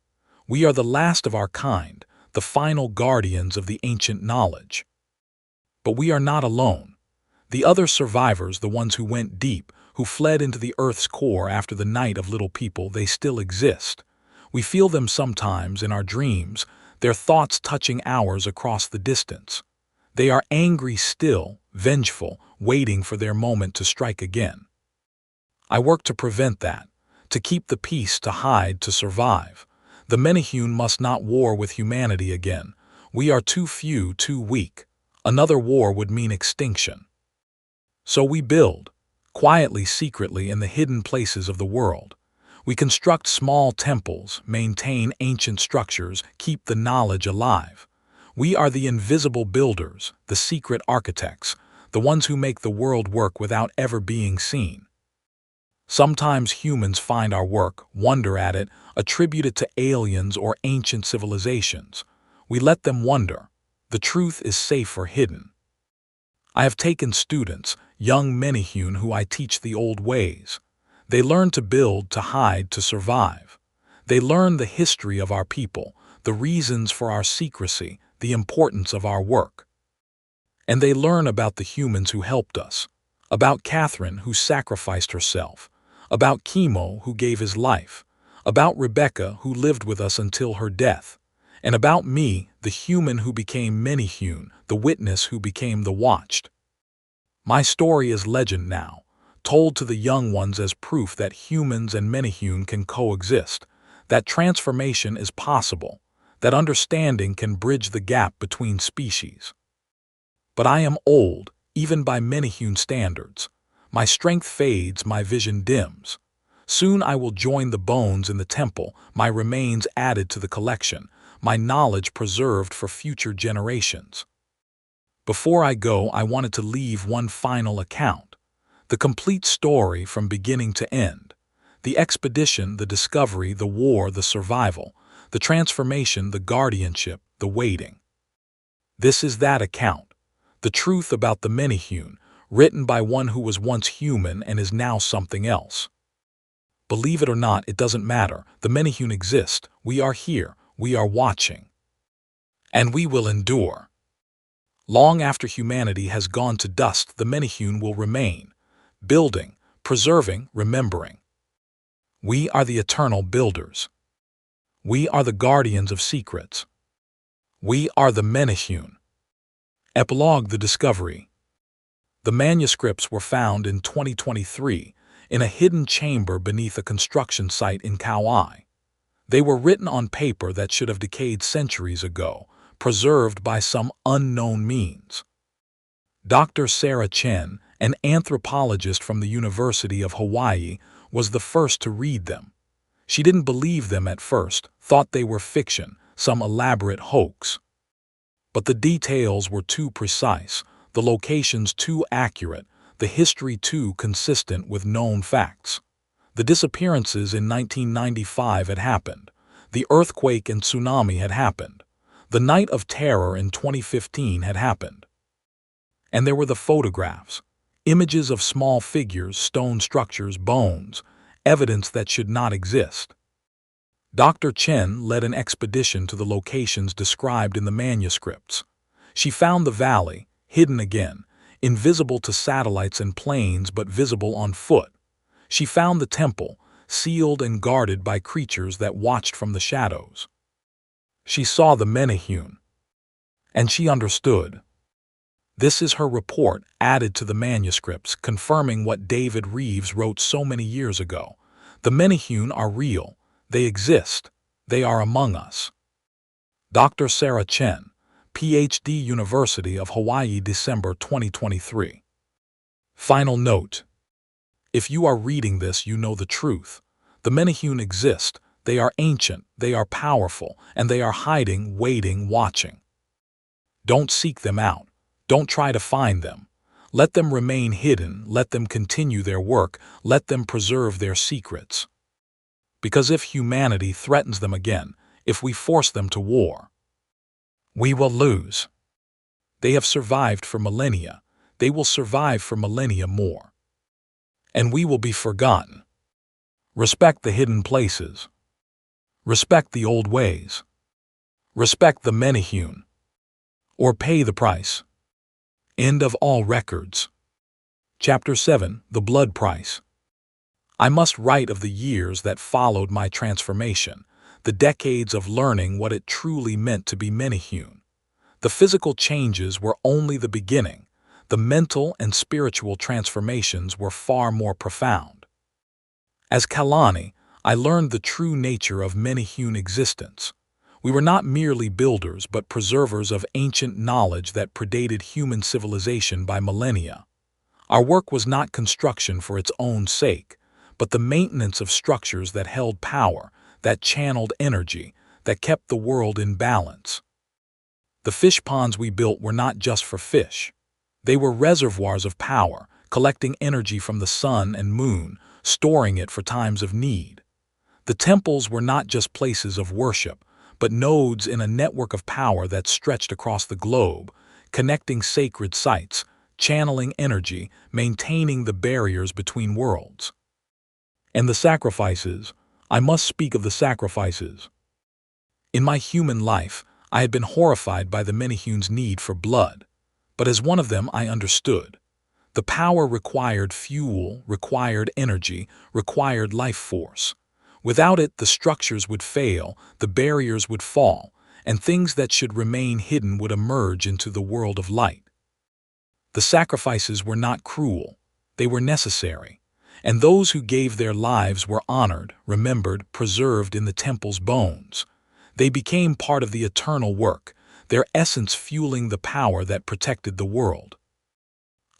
We are the last of our kind, the final guardians of the ancient knowledge. But we are not alone. The other survivors, the ones who went deep, who fled into the earth's core after the night of little people, they still exist. We feel them sometimes in our dreams, their thoughts touching ours across the distance. They are angry still, vengeful, waiting for their moment to strike again. I work to prevent that, to keep the peace, to hide, to survive. The Menehune must not war with humanity again. We are too few, too weak. Another war would mean extinction. So we build, quietly, secretly, in the hidden places of the world. We construct small temples, maintain ancient structures, keep the knowledge alive. We are the invisible builders, the secret architects, the ones who make the world work without ever being seen. Sometimes humans find our work, wonder at it, attribute it to aliens or ancient civilizations. We let them wonder. The truth is safe or hidden. I have taken students, young Menehune who I teach the old ways. They learn to build, to hide, to survive. They learn the history of our people, the reasons for our secrecy, the importance of our work. And they learn about the humans who helped us, about Catherine who sacrificed herself, about Chemo who gave his life, about Rebecca who lived with us until her death, and about me, the human who became Menehune, the witness who became the watched. My story is legend now, told to the young ones as proof that humans and Menehune can coexist, that transformation is possible, that understanding can bridge the gap between species. But I am old, even by Menehune standards. My strength fades, my vision dims. Soon I will join the bones in the temple, my remains added to the collection, my knowledge preserved for future generations. Before I go, I wanted to leave one final account. The complete story from beginning to end. The expedition, the discovery, the war, the survival, the transformation, the guardianship, the waiting. This is that account. The truth about the Menehune, written by one who was once human and is now something else. Believe it or not, it doesn't matter. The Menehune exist. We are here. We are watching. And we will endure. Long after humanity has gone to dust, the Menehune will remain, building, preserving, remembering. We are the eternal builders. We are the guardians of secrets. We are the Menehune. Epilogue: The Discovery. The manuscripts were found in 2023 in a hidden chamber beneath a construction site in Kauai. They were written on paper that should have decayed centuries ago, preserved by some unknown means. Dr. Sarah Chen, an anthropologist from the University of Hawaii, was the first to read them. She didn't believe them at first, thought they were fiction, some elaborate hoax. But the details were too precise, the locations too accurate, the history too consistent with known facts. The disappearances in 1995 had happened. The earthquake and tsunami had happened. The Night of Terror in 2015 had happened. And there were the photographs, images of small figures, stone structures, bones, evidence that should not exist. Dr. Chen led an expedition to the locations described in the manuscripts. She found the valley, hidden again, invisible to satellites and planes but visible on foot. She found the temple, sealed and guarded by creatures that watched from the shadows. She saw the Menehune. And she understood. This is her report, added to the manuscripts, confirming what David Reeves wrote so many years ago. The Menehune are real. They exist. They are among us. Dr. Sarah Chen, Ph.D., University of Hawaii, December 2023. Final note. If you are reading this, you know the truth. The Menehune exist. They are ancient, they are powerful, and they are hiding, waiting, watching. Don't seek them out. Don't try to find them. Let them remain hidden, let them continue their work, let them preserve their secrets. Because if humanity threatens them again, if we force them to war, we will lose. They have survived for millennia. They will survive for millennia more. And we will be forgotten. Respect the hidden places. Respect the old ways. Respect the Menehune. Or pay the price. End of all records. Chapter 7, The Blood Price. I must write of the years that followed my transformation, the decades of learning what it truly meant to be Menehune. The physical changes were only the beginning. The mental and spiritual transformations were far more profound. As Kalani, I learned the true nature of Menehune existence. We were not merely builders but preservers of ancient knowledge that predated human civilization by millennia. Our work was not construction for its own sake, but the maintenance of structures that held power, that channeled energy, that kept the world in balance. The fish ponds we built were not just for fish. They were reservoirs of power, collecting energy from the sun and moon, storing it for times of need. The temples were not just places of worship, but nodes in a network of power that stretched across the globe, connecting sacred sites, channeling energy, maintaining the barriers between worlds. And the sacrifices. I must speak of the sacrifices. In my human life, I had been horrified by the Menehune's need for blood, but as one of them I understood. The power required fuel, required energy, required life force. Without it, the structures would fail, the barriers would fall, and things that should remain hidden would emerge into the world of light. The sacrifices were not cruel, they were necessary, and those who gave their lives were honored, remembered, preserved in the temple's bones. They became part of the eternal work, their essence fueling the power that protected the world.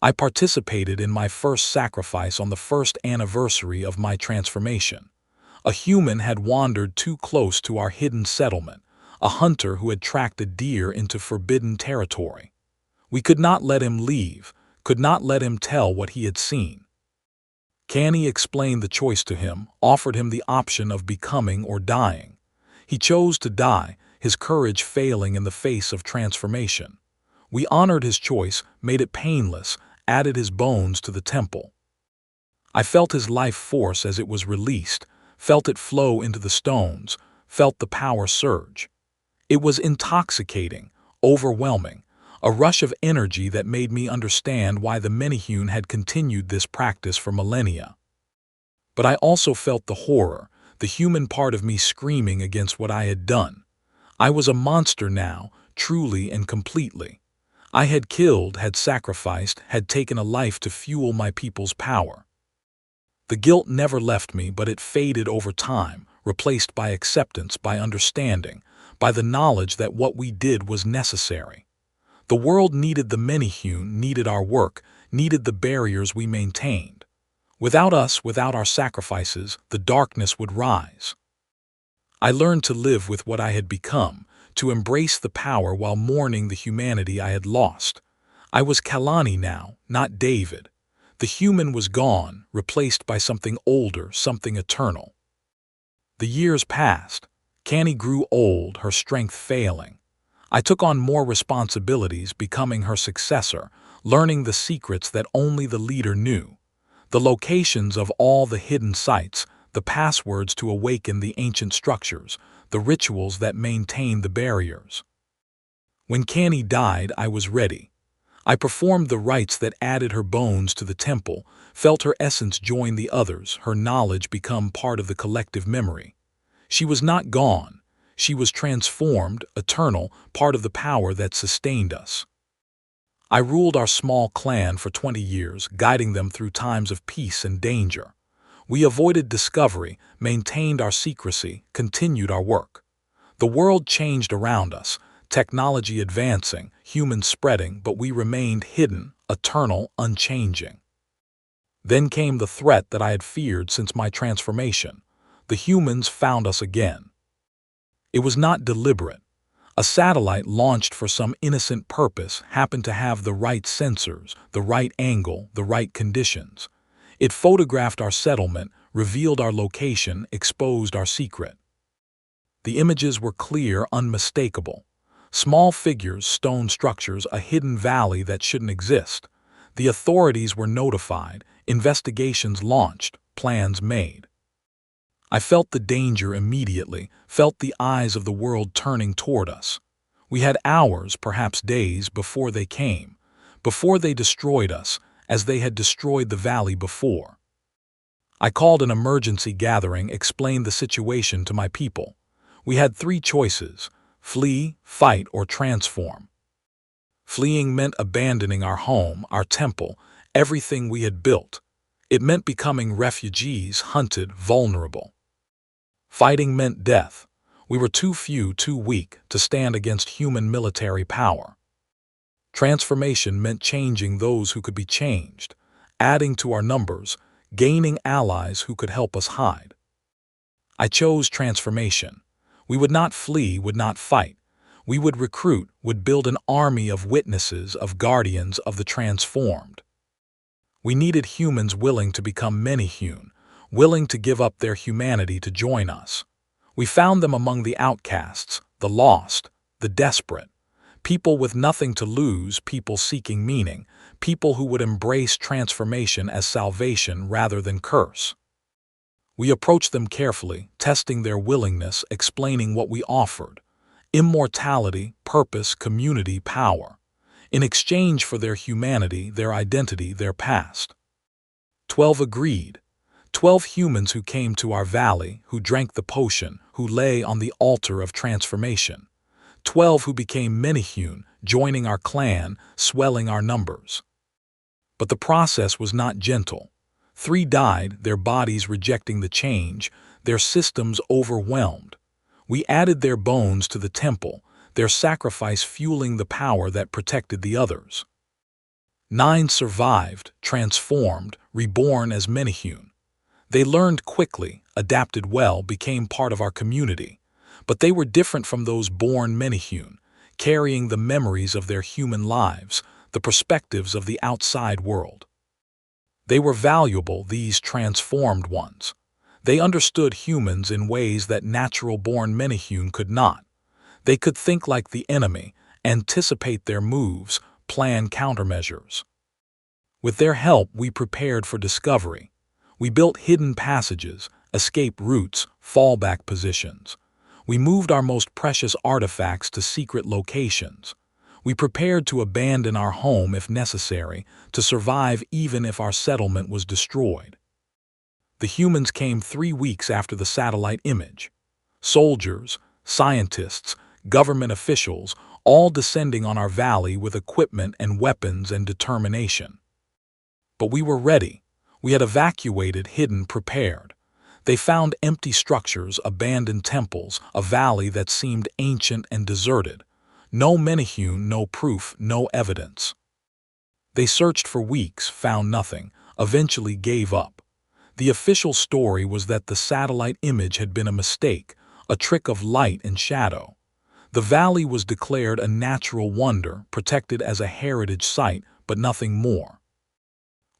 I participated in my first sacrifice on the first anniversary of my transformation. A human had wandered too close to our hidden settlement, a hunter who had tracked a deer into forbidden territory. We could not let him leave, could not let him tell what he had seen. Canny explained the choice to him, offered him the option of becoming or dying. He chose to die, his courage failing in the face of transformation. We honored his choice, made it painless, added his bones to the temple. I felt his life force as it was released, felt it flow into the stones, felt the power surge. It was intoxicating, overwhelming, a rush of energy that made me understand why the Menehune had continued this practice for millennia. But I also felt the horror, the human part of me screaming against what I had done. I was a monster now, truly and completely. I had killed, had sacrificed, had taken a life to fuel my people's power. The guilt never left me, but it faded over time, replaced by acceptance, by understanding, by the knowledge that what we did was necessary. The world needed the Menehune, needed our work, needed the barriers we maintained. Without us, without our sacrifices, the darkness would rise. I learned to live with what I had become, to embrace the power while mourning the humanity I had lost. I was Kalani now, not David. The human was gone, replaced by something older, something eternal. The years passed. Canny grew old, her strength failing. I took on more responsibilities, becoming her successor, learning the secrets that only the leader knew, the locations of all the hidden sites, the passwords to awaken the ancient structures, the rituals that maintained the barriers. When Canny died, I was ready. I performed the rites that added her bones to the temple, felt her essence join the others, her knowledge become part of the collective memory. She was not gone. She was transformed, eternal, part of the power that sustained us. I ruled our small clan for 20 years, guiding them through times of peace and danger. We avoided discovery, maintained our secrecy, continued our work. The world changed around us, technology advancing, humans spreading, but we remained hidden, eternal, unchanging. Then came the threat that I had feared since my transformation. The humans found us again. It was not deliberate. A satellite launched for some innocent purpose happened to have the right sensors, the right angle, the right conditions. It photographed our settlement, revealed our location, exposed our secret. The images were clear, unmistakable. Small figures, stone structures, a hidden valley that shouldn't exist. The authorities were notified, investigations launched, plans made. I felt the danger immediately, felt the eyes of the world turning toward us. We had hours, perhaps days, before they came, before they destroyed us, as they had destroyed the valley before. I called an emergency gathering, explained the situation to my people. We had 3 choices: flee, fight, or transform. Fleeing meant abandoning our home, our temple, everything we had built. It meant becoming refugees, hunted, vulnerable. Fighting meant death. We were too few, too weak to stand against human military power. Transformation meant changing those who could be changed, adding to our numbers, gaining allies who could help us hide. I chose transformation. We would not flee, would not fight. We would recruit, would build an army of witnesses, of guardians of the transformed. We needed humans willing to become Menehune, willing to give up their humanity to join us. We found them among the outcasts, the lost, the desperate. People with nothing to lose, people seeking meaning, people who would embrace transformation as salvation rather than curse. We approached them carefully, testing their willingness, explaining what we offered: immortality, purpose, community, power, in exchange for their humanity, their identity, their past. 12 agreed. 12 humans who came to our valley, who drank the potion, who lay on the altar of transformation. 12 who became Menehune, joining our clan, swelling our numbers. But the process was not gentle. 3 died, their bodies rejecting the change, their systems overwhelmed. We added their bones to the temple, their sacrifice fueling the power that protected the others. 9 survived, transformed, reborn as Menehune. They learned quickly, adapted well, became part of our community. But they were different from those born Menehune, carrying the memories of their human lives, the perspectives of the outside world. They were valuable, these transformed ones. They understood humans in ways that natural-born Menehune could not. They could think like the enemy, anticipate their moves, plan countermeasures. With their help, we prepared for discovery. We built hidden passages, escape routes, fallback positions. We moved our most precious artifacts to secret locations. We prepared to abandon our home if necessary, to survive even if our settlement was destroyed. The humans came 3 weeks after the satellite image. Soldiers, scientists, government officials, all descending on our valley with equipment and weapons and determination. But we were ready. We had evacuated, hidden, prepared. They found empty structures, abandoned temples, a valley that seemed ancient and deserted. No Menehune, no proof, no evidence. They searched for weeks, found nothing, eventually gave up. The official story was that the satellite image had been a mistake, a trick of light and shadow. The valley was declared a natural wonder, protected as a heritage site, but nothing more.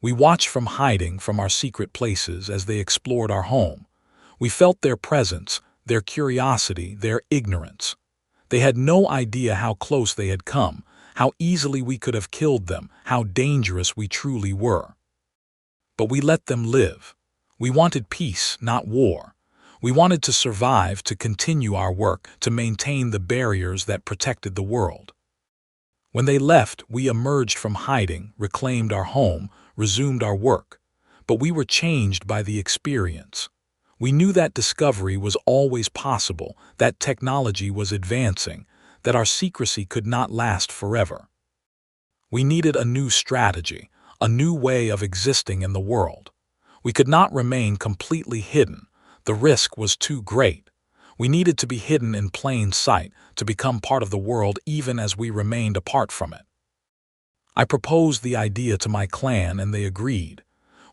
We watched from hiding from our secret places as they explored our home. We felt their presence, their curiosity, their ignorance. They had no idea how close they had come, how easily we could have killed them, how dangerous we truly were. But we let them live. We wanted peace, not war. We wanted to survive, to continue our work, to maintain the barriers that protected the world. When they left, we emerged from hiding, reclaimed our home, resumed our work. But we were changed by the experience. We knew that discovery was always possible, that technology was advancing, that our secrecy could not last forever. We needed a new strategy, a new way of existing in the world. We could not remain completely hidden. The risk was too great. We needed to be hidden in plain sight, to become part of the world even as we remained apart from it. I proposed the idea to my clan and they agreed.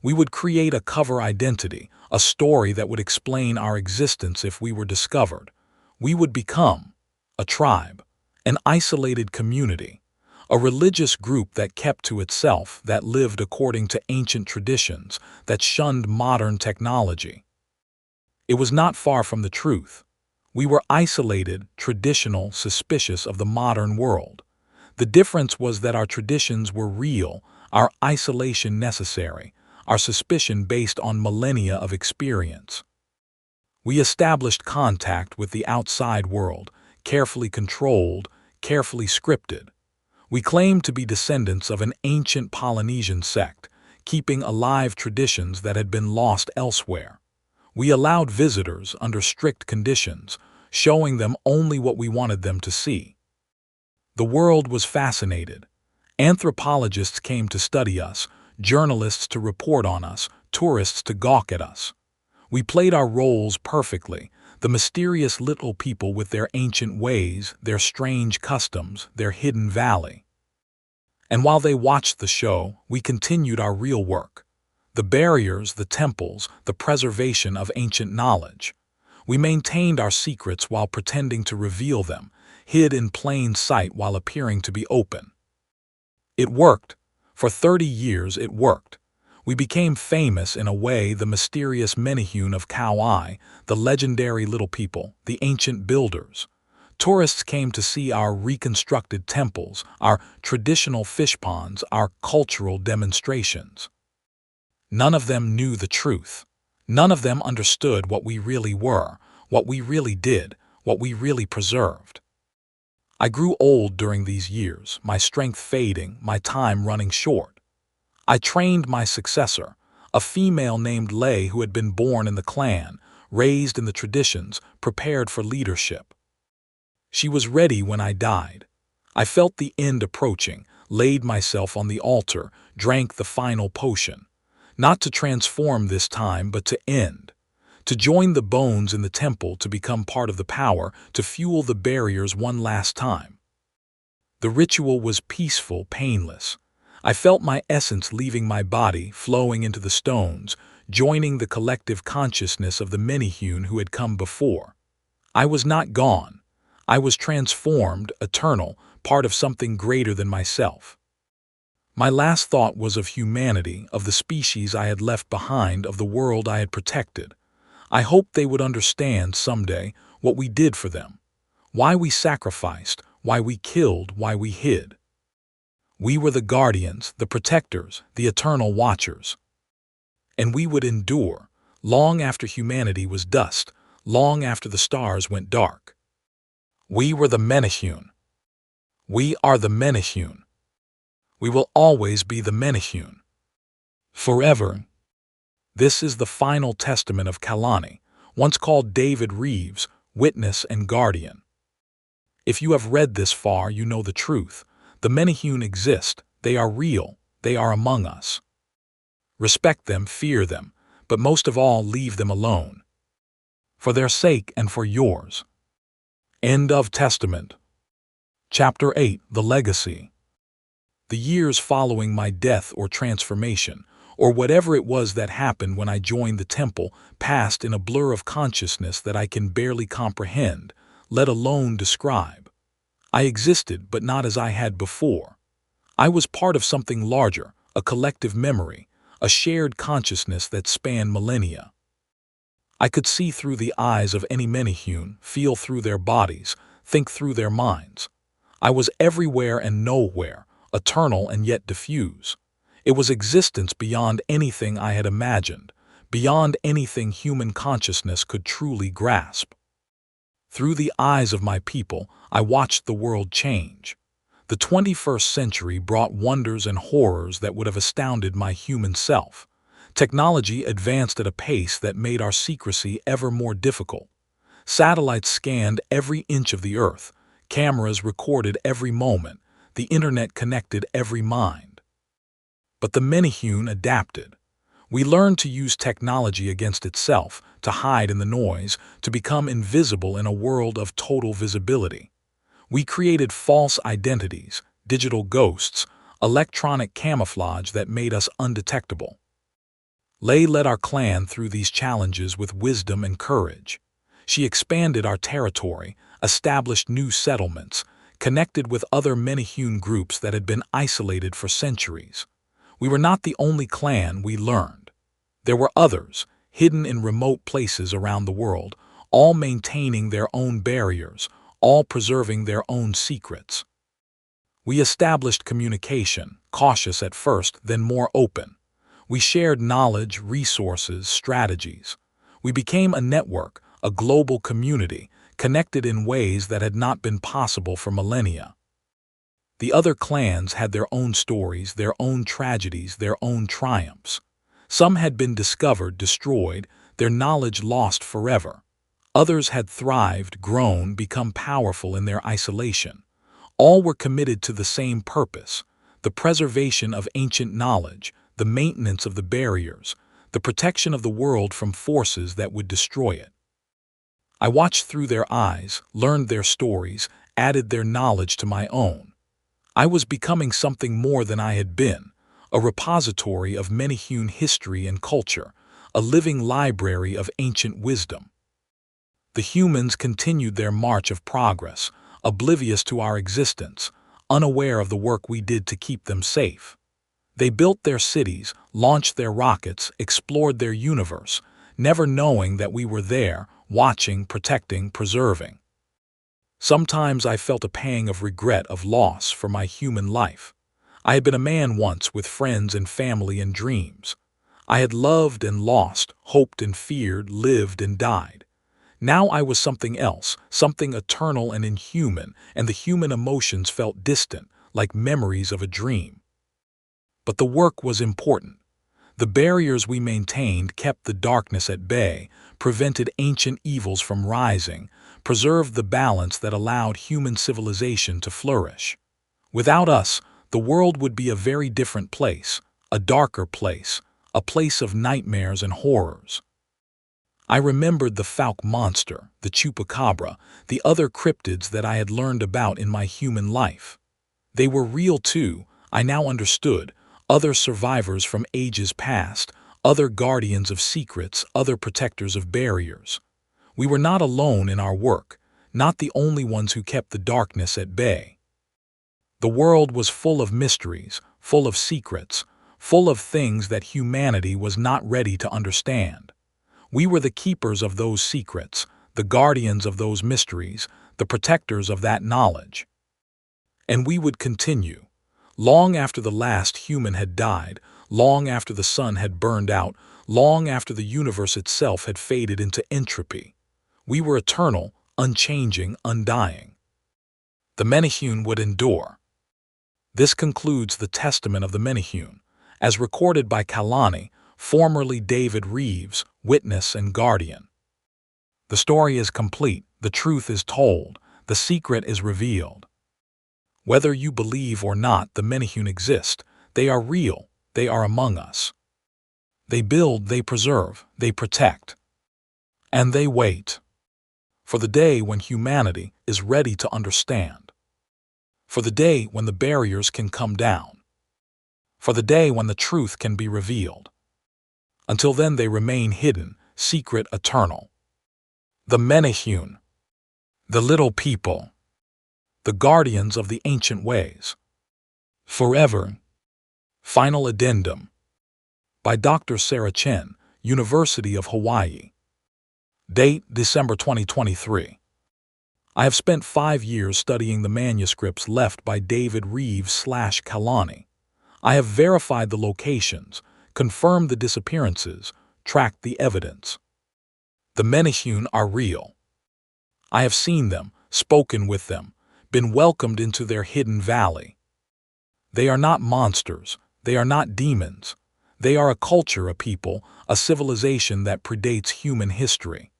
We would create a cover identity, a story that would explain our existence if we were discovered. We would become a tribe, an isolated community, a religious group that kept to itself, that lived according to ancient traditions, that shunned modern technology. It was not far from the truth. We were isolated, traditional, suspicious of the modern world. The difference was that our traditions were real, our isolation necessary, our suspicion based on millennia of experience. We established contact with the outside world, carefully controlled, carefully scripted. We claimed to be descendants of an ancient Polynesian sect, keeping alive traditions that had been lost elsewhere. We allowed visitors under strict conditions, showing them only what we wanted them to see. The world was fascinated. Anthropologists came to study us, journalists to report on us, tourists to gawk at us. We played our roles perfectly, the mysterious little people with their ancient ways, their strange customs, their hidden valley. And while they watched the show, we continued our real work. The barriers, the temples, the preservation of ancient knowledge. We maintained our secrets while pretending to reveal them, hid in plain sight while appearing to be open. It worked. For 30 years it worked. We became famous in a way, the mysterious Menehune of Hawaii, the legendary little people, the ancient builders. Tourists came to see our reconstructed temples, our traditional fish ponds, our cultural demonstrations. None of them knew the truth. None of them understood what we really were, what we really did, what we really preserved. I grew old during these years, my strength fading, my time running short. I trained my successor, a female named Lei who had been born in the clan, raised in the traditions, prepared for leadership. She was ready when I died. I felt the end approaching, laid myself on the altar, drank the final potion. Not to transform this time, but to end. To join the bones in the temple, to become part of the power, to fuel the barriers one last time. The ritual was peaceful, painless. I felt my essence leaving my body, flowing into the stones, joining the collective consciousness of the Menehune who had come before. I was not gone. I was transformed, eternal, part of something greater than myself. My last thought was of humanity, of the species I had left behind, of the world I had protected. I hoped they would understand someday what we did for them, why we sacrificed, why we killed, why we hid. We were the guardians, the protectors, the eternal watchers. And we would endure, long after humanity was dust, long after the stars went dark. We were the Menehune. We are the Menehune. We will always be the Menehune. Forever. This is the final testament of Kalani, once called David Reeves, witness and guardian. If you have read this far, you know the truth. The Menehune exist. They are real. They are among us. Respect them, fear them, but most of all, leave them alone. For their sake and for yours. End of Testament. Chapter 8. The Legacy. The years following my death or transformation, or whatever it was that happened when I joined the temple, passed in a blur of consciousness that I can barely comprehend, let alone describe. I existed, but not as I had before. I was part of something larger, a collective memory, a shared consciousness that spanned millennia. I could see through the eyes of any Menehune, feel through their bodies, think through their minds. I was everywhere and nowhere, eternal and yet diffuse. It was existence beyond anything I had imagined, beyond anything human consciousness could truly grasp. Through the eyes of my people, I watched the world change. The 21st century brought wonders and horrors that would have astounded my human self. Technology advanced at a pace that made our secrecy ever more difficult. Satellites scanned every inch of the earth, cameras recorded every moment, the internet connected every mind. But the Menehune adapted. We learned to use technology against itself, to hide in the noise, to become invisible in a world of total visibility. We created false identities, digital ghosts, electronic camouflage that made us undetectable. Lei led our clan through these challenges with wisdom and courage. She expanded our territory, established new settlements, connected with other Menehune groups that had been isolated for centuries. We were not the only clan, we learned. There were others, hidden in remote places around the world, all maintaining their own barriers, all preserving their own secrets. We established communication, cautious at first, then more open. We shared knowledge, resources, strategies. We became a network, a global community, connected in ways that had not been possible for millennia. The other clans had their own stories, their own tragedies, their own triumphs. Some had been discovered, destroyed, their knowledge lost forever. Others had thrived, grown, become powerful in their isolation. All were committed to the same purpose, the preservation of ancient knowledge, the maintenance of the barriers, the protection of the world from forces that would destroy it. I watched through their eyes, learned their stories, added their knowledge to my own. I was becoming something more than I had been, a repository of Menehune history and culture, a living library of ancient wisdom. The humans continued their march of progress, oblivious to our existence, unaware of the work we did to keep them safe. They built their cities, launched their rockets, explored their universe, never knowing that we were there, watching, protecting, preserving. Sometimes I felt a pang of regret of loss for my human life. I had been a man once with friends and family and dreams. I had loved and lost, hoped and feared, lived and died. Now I was something else, something eternal and inhuman, and the human emotions felt distant, like memories of a dream. But the work was important. The barriers we maintained kept the darkness at bay, prevented ancient evils from rising, preserved the balance that allowed human civilization to flourish. Without us, the world would be a very different place, a darker place, a place of nightmares and horrors. I remembered the Falk monster, the chupacabra, the other cryptids that I had learned about in my human life. They were real too, I now understood, other survivors from ages past, other guardians of secrets, other protectors of barriers. We were not alone in our work, not the only ones who kept the darkness at bay. The world was full of mysteries, full of secrets, full of things that humanity was not ready to understand. We were the keepers of those secrets, the guardians of those mysteries, the protectors of that knowledge. And we would continue. Long after the last human had died, long after the sun had burned out, long after the universe itself had faded into entropy. We were eternal, unchanging, undying. The Menehune would endure. This concludes the testament of the Menehune, as recorded by Kalani, formerly David Reeves, witness and guardian. The story is complete, the truth is told, the secret is revealed. Whether you believe or not the Menehune exist, they are real, they are among us. They build, they preserve, they protect. And they wait for the day when humanity is ready to understand. For the day when the barriers can come down. For the day when the truth can be revealed. Until then they remain hidden, secret, eternal. The Menehune, the little people, the guardians of the ancient ways. Forever. Final Addendum. By Dr. Sarah Chen, University of Hawaii. Date, December 2023. I have spent 5 years studying the manuscripts left by David Reeves/Kalani. I have verified the locations, confirmed the disappearances, tracked the evidence. The Menehune are real. I have seen them, spoken with them, been welcomed into their hidden valley. They are not monsters, they are not demons. They are a culture, a people, a civilization that predates human history.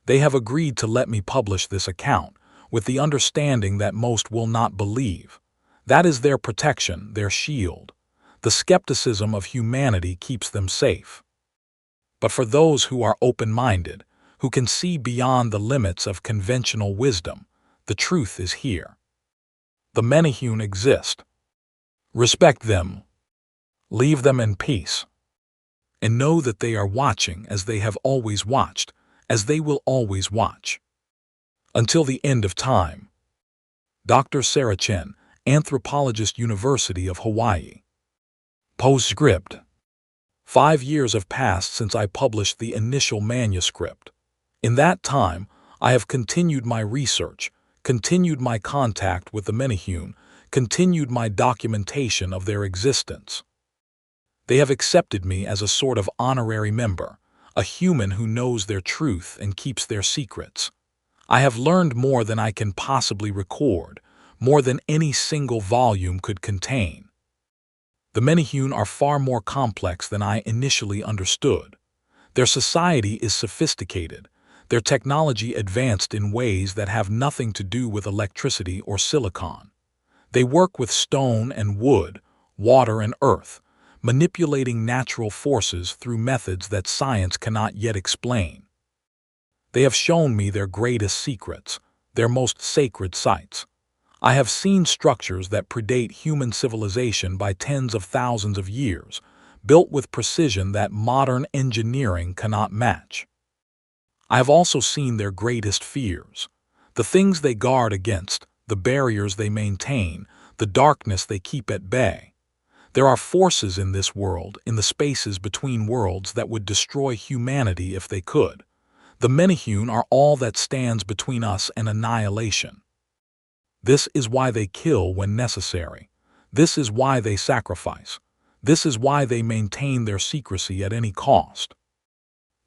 They have agreed to let me publish this account, with the understanding that most will not believe. That is their protection, their shield. The skepticism of humanity keeps them safe. But for those who are open-minded, who can see beyond the limits of conventional wisdom, the truth is here. The Menehune exist. Respect them. Leave them in peace. And know that they are watching as they have always watched, as they will always watch. Until the end of time. Dr. Sarah Chen, Anthropologist, University of Hawaii. Postscript. 5 years have passed since I published the initial manuscript. In that time, I have continued my research, continued my contact with the Menehune, continued my documentation of their existence. They have accepted me as a sort of honorary member, a human who knows their truth and keeps their secrets. I have learned more than I can possibly record, more than any single volume could contain. The Menehune are far more complex than I initially understood. Their society is sophisticated, their technology advanced in ways that have nothing to do with electricity or silicon. They work with stone and wood, water and earth, manipulating natural forces through methods that science cannot yet explain. They have shown me their greatest secrets, their most sacred sites. I have seen structures that predate human civilization by tens of thousands of years, built with precision that modern engineering cannot match. I have also seen their greatest fears, the things they guard against, the barriers they maintain, the darkness they keep at bay. There are forces in this world, in the spaces between worlds, that would destroy humanity if they could. The Menehune are all that stands between us and annihilation. This is why they kill when necessary. This is why they sacrifice. This is why they maintain their secrecy at any cost.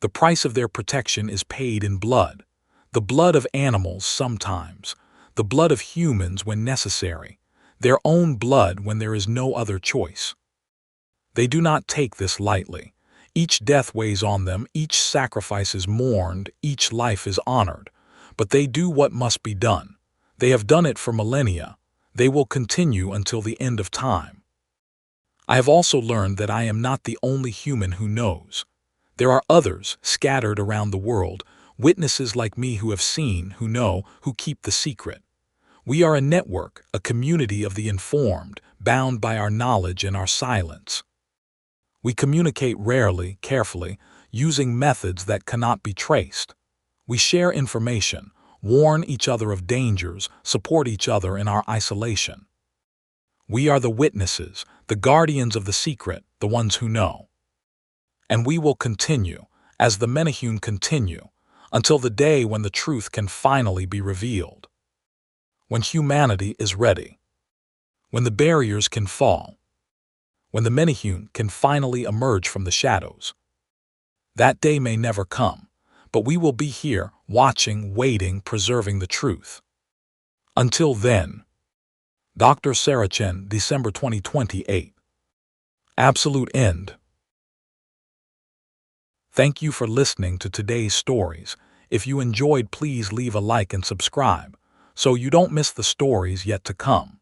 The price of their protection is paid in blood. The blood of animals sometimes, the blood of humans when necessary, their own blood when there is no other choice. They do not take this lightly. Each death weighs on them, each sacrifice is mourned, each life is honored. But they do what must be done. They have done it for millennia. They will continue until the end of time. I have also learned that I am not the only human who knows. There are others scattered around the world, witnesses like me who have seen, who know, who keep the secret. We are a network, a community of the informed, bound by our knowledge and our silence. We communicate rarely, carefully, using methods that cannot be traced. We share information, warn each other of dangers, support each other in our isolation. We are the witnesses, the guardians of the secret, the ones who know. And we will continue, as the Menehune continue, until the day when the truth can finally be revealed. When humanity is ready. When the barriers can fall. When the Menehune can finally emerge from the shadows. That day may never come, but we will be here, watching, waiting, preserving the truth. Until then. Dr. Sarachen, December 2028. Absolute end. Thank you for listening to today's stories. If you enjoyed, please leave a like and subscribe, so you don't miss the stories yet to come.